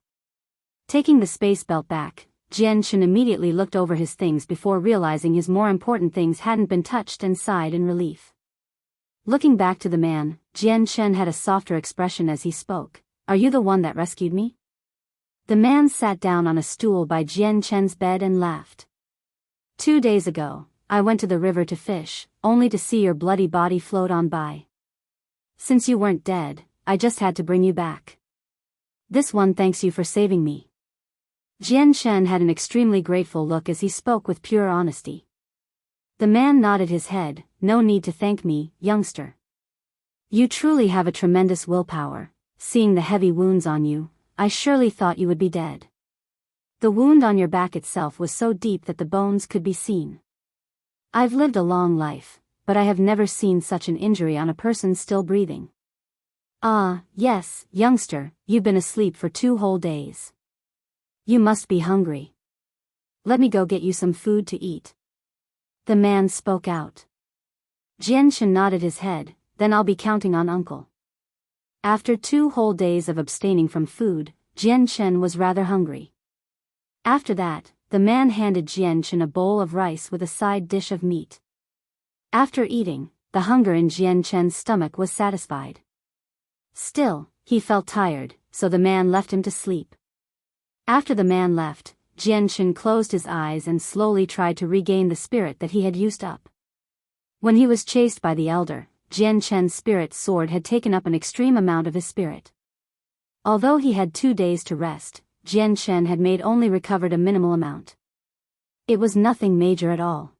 Taking the space belt back, Jianghu immediately looked over his things before realizing his more important things hadn't been touched and sighed in relief. Looking back to the man, Jianghu had a softer expression as he spoke. Are you the one that rescued me? The man sat down on a stool by Jianghu's bed and laughed. 2 days ago, I went to the river to fish, only to see your bloody body float on by. Since you weren't dead, I just had to bring you back. This one thanks you for saving me. Jianghu had an extremely grateful look as he spoke with pure honesty. The man nodded his head. No need to thank me, youngster. You truly have a tremendous willpower. Seeing the heavy wounds on you, I surely thought you would be dead. The wound on your back itself was so deep that the bones could be seen. I've lived a long life, but I have never seen such an injury on a person still breathing. Ah, yes, youngster, you've been asleep for 2 whole days. You must be hungry. Let me go get you some food to eat. The man spoke out. Jianghu nodded his head. Then I'll be counting on uncle. After 2 whole days of abstaining from food, Jianghu was rather hungry. After that, the man handed Jianghu a bowl of rice with a side dish of meat. After eating, the hunger in Jianghu's stomach was satisfied. Still, he felt tired, so the man left him to sleep. After the man left, Jianghu closed his eyes and slowly tried to regain the spirit that he had used up. When he was chased by the elder, Jian Chen's spirit sword had taken up an extreme amount of his spirit. Although he had 2 days to rest, Jian Chen had only recovered a minimal amount. It was nothing major at all.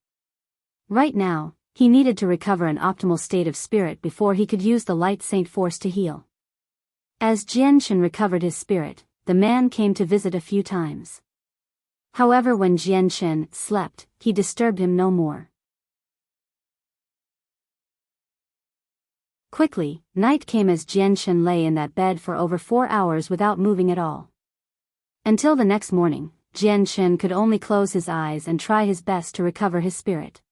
Right now, he needed to recover an optimal state of spirit before he could use the Light Saint Force to heal. As Jian Chen recovered his spirit, the man came to visit a few times. However, when Jian Chen slept, he disturbed him no more. Quickly, night came as Jian Chen lay in that bed for over 4 hours without moving at all. Until the next morning, Jian Chen could only close his eyes and try his best to recover his spirit.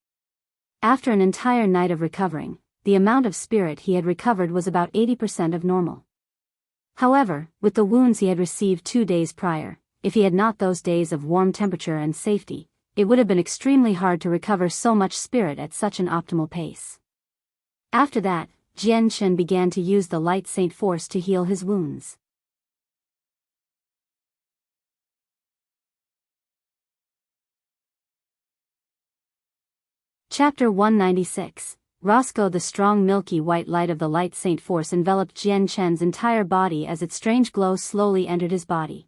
After an entire night of recovering, the amount of spirit he had recovered was about 80% of normal. However, with the wounds he had received 2 days prior, if he had not those days of warm temperature and safety, it would have been extremely hard to recover so much spirit at such an optimal pace. After that, Jian Chen began to use the Light Saint Force to heal his wounds. Chapter 196. Roscoe. The strong milky white light of the Light Saint Force enveloped Jian Chen's entire body as its strange glow slowly entered his body.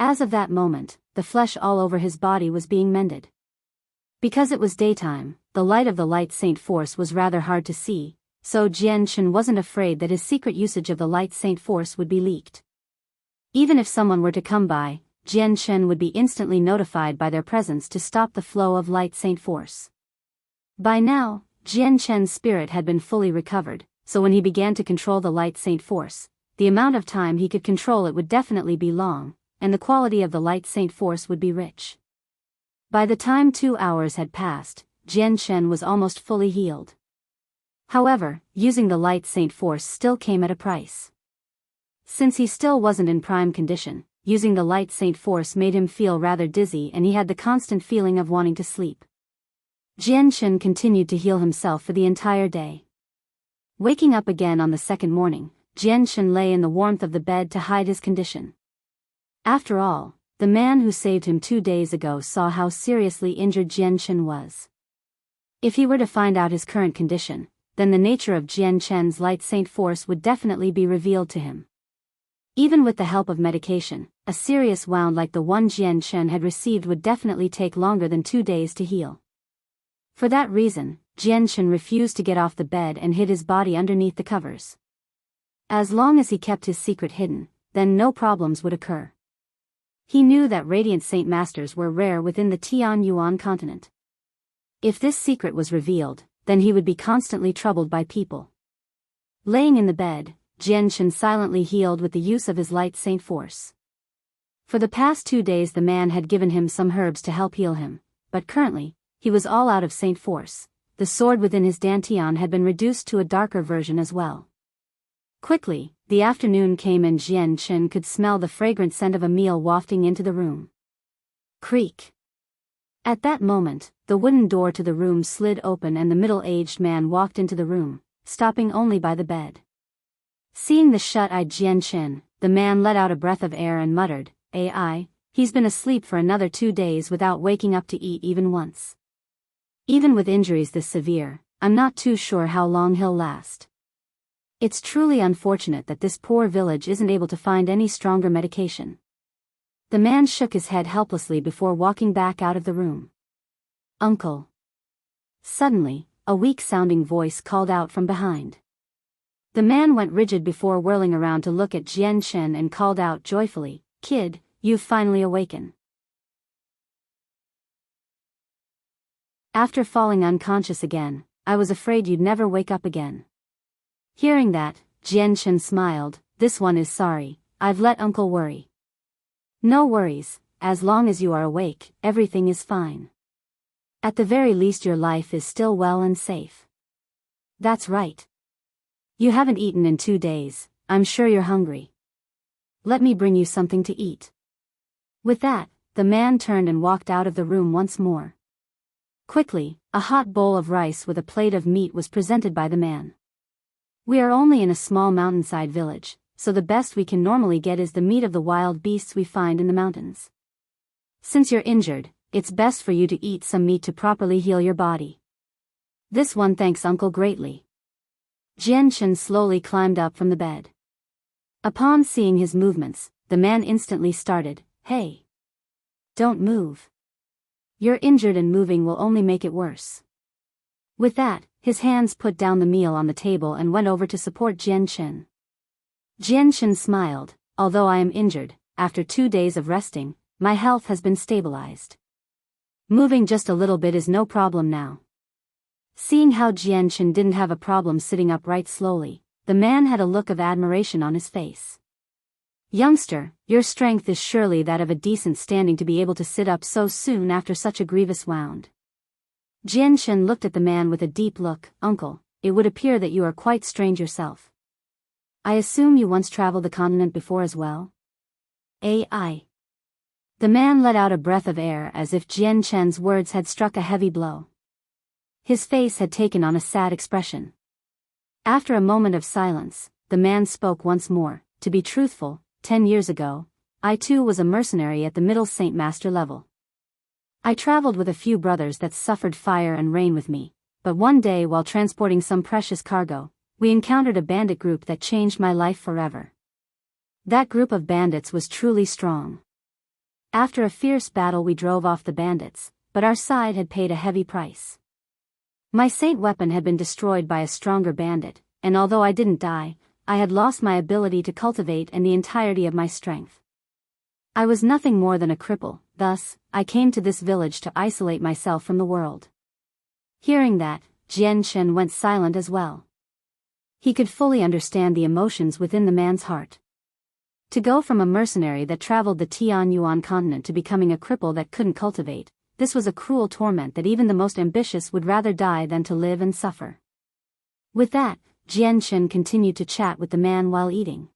As of that moment, the flesh all over his body was being mended. Because it was daytime, the light of the Light Saint Force was rather hard to see, so Jian Chen wasn't afraid that his secret usage of the Light Saint Force would be leaked. Even if someone were to come by, Jian Chen would be instantly notified by their presence to stop the flow of Light Saint Force. By now, Jian Chen's spirit had been fully recovered, so when he began to control the Light Saint Force, the amount of time he could control it would definitely be long, and the quality of the Light Saint Force would be rich. By the time 2 hours had passed, Jian Chen was almost fully healed. However, using the Light Saint Force still came at a price. Since he still wasn't in prime condition, using the Light Saint Force made him feel rather dizzy and he had the constant feeling of wanting to sleep. Jian Chen continued to heal himself for the entire day. Waking up again on the second morning, Jian Chen lay in the warmth of the bed to hide his condition. After all, the man who saved him 2 days ago saw how seriously injured Jian Chen was. If he were to find out his current condition, then the nature of Jian Chen's Light Saint Force would definitely be revealed to him. Even with the help of medication, a serious wound like the one Jian Chen had received would definitely take longer than 2 days to heal. For that reason, Jian Chen refused to get off the bed and hid his body underneath the covers. As long as he kept his secret hidden, then no problems would occur. He knew that Radiant Saint Masters were rare within the Tianyuan continent. If this secret was revealed, then he would be constantly troubled by people. Laying in the bed, Jian Chen silently healed with the use of his Light Saint Force. For the past 2 days the man had given him some herbs to help heal him, but currently, he was all out of Saint Force. The sword within his dantian had been reduced to a darker version as well. Quickly, the afternoon came and Jian Chen could smell the fragrant scent of a meal wafting into the room. Creak. At that moment, the wooden door to the room slid open and the middle-aged man walked into the room, stopping only by the bed. Seeing the shut-eyed Jian Chen, the man let out a breath of air and muttered, "AI, he's been asleep for another 2 days without waking up to eat even once. Even with injuries this severe, I'm not too sure how long he'll last. It's truly unfortunate that this poor village isn't able to find any stronger medication." The man shook his head helplessly before walking back out of the room. "Uncle." Suddenly, a weak-sounding voice called out from behind. The man went rigid before whirling around to look at Jian Chen and called out joyfully, "Kid, you've finally awakened. After falling unconscious again, I was afraid you'd never wake up again." Hearing that, Jian Chen smiled, "This one is sorry, I've let Uncle worry." "No worries, as long as you are awake, everything is fine. At the very least your life is still well and safe." "That's right. You haven't eaten in 2 days, I'm sure you're hungry. Let me bring you something to eat." With that, the man turned and walked out of the room once more. Quickly, a hot bowl of rice with a plate of meat was presented by the man. "We are only in a small mountainside village, so the best we can normally get is the meat of the wild beasts we find in the mountains. Since you're injured, it's best for you to eat some meat to properly heal your body." "This one thanks Uncle greatly. Jianshan slowly climbed up from the bed. Upon seeing his movements, the man instantly started, "Hey! Don't move. You're injured and moving will only make it worse." With that, his hands put down the meal on the table and went over to support Jianshan. Jianshan smiled, "Although I am injured, after 2 days of resting, my health has been stabilized. Moving just a little bit is no problem now." Seeing how Jianshan didn't have a problem sitting upright slowly, the man had a look of admiration on his face. "Youngster, your strength is surely that of a decent standing to be able to sit up so soon after such a grievous wound." Jianshan looked at the man with a deep look. "Uncle, it would appear that you are quite strange yourself. I assume you once traveled the continent before as well?" "I." The man let out a breath of air as if Jianshan's words had struck a heavy blow. His face had taken on a sad expression. After a moment of silence, the man spoke once more. "To be truthful, 10 years ago, I too was a mercenary at the middle Saint Master level. I traveled with a few brothers that suffered fire and rain with me, but one day while transporting some precious cargo, we encountered a bandit group that changed my life forever. That group of bandits was truly strong. After a fierce battle we drove off the bandits, but our side had paid a heavy price. My saint weapon had been destroyed by a stronger bandit, and although I didn't die, I had lost my ability to cultivate and the entirety of my strength. I was nothing more than a cripple, thus, I came to this village to isolate myself from the world." Hearing that, Jianshan went silent as well. He could fully understand the emotions within the man's heart. To go from a mercenary that traveled the Tianyuan continent to becoming a cripple that couldn't cultivate, this was a cruel torment that even the most ambitious would rather die than to live and suffer. With that, Jianshan continued to chat with the man while eating.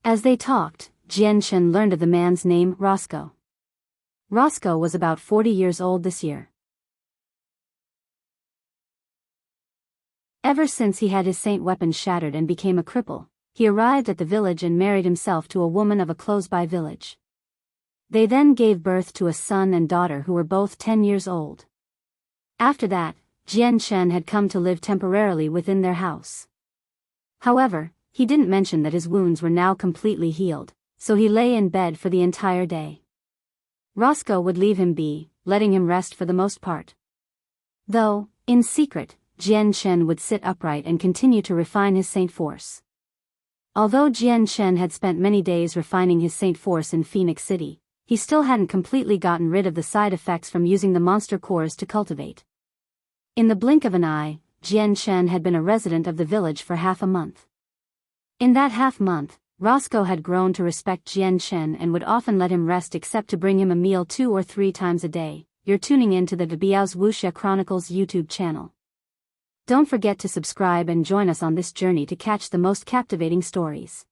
As they talked, Jianshan learned of the man's name, Roscoe. Roscoe was about 40 years old this year. Ever since he had his saint weapon shattered and became a cripple, he arrived at the village and married himself to a woman of a close-by village. They then gave birth to a son and daughter who were both 10 years old. After that, Jianshan had come to live temporarily within their house. However, he didn't mention that his wounds were now completely healed, so he lay in bed for the entire day. Roscoe would leave him be, letting him rest for the most part. Though, in secret, Jianshan would sit upright and continue to refine his saint force. Although Jianshan had spent many days refining his saint force in Phoenix City, he still hadn't completely gotten rid of the side effects from using the monster cores to cultivate. In the blink of an eye, Jianshan had been a resident of the village for half a month. In that half-month, Roscoe had grown to respect Jianshan and would often let him rest except to bring him a meal 2 or 3 times a day. You're tuning in to the Biyao's Wuxia Chronicles YouTube channel. Don't forget to subscribe and join us on this journey to catch the most captivating stories.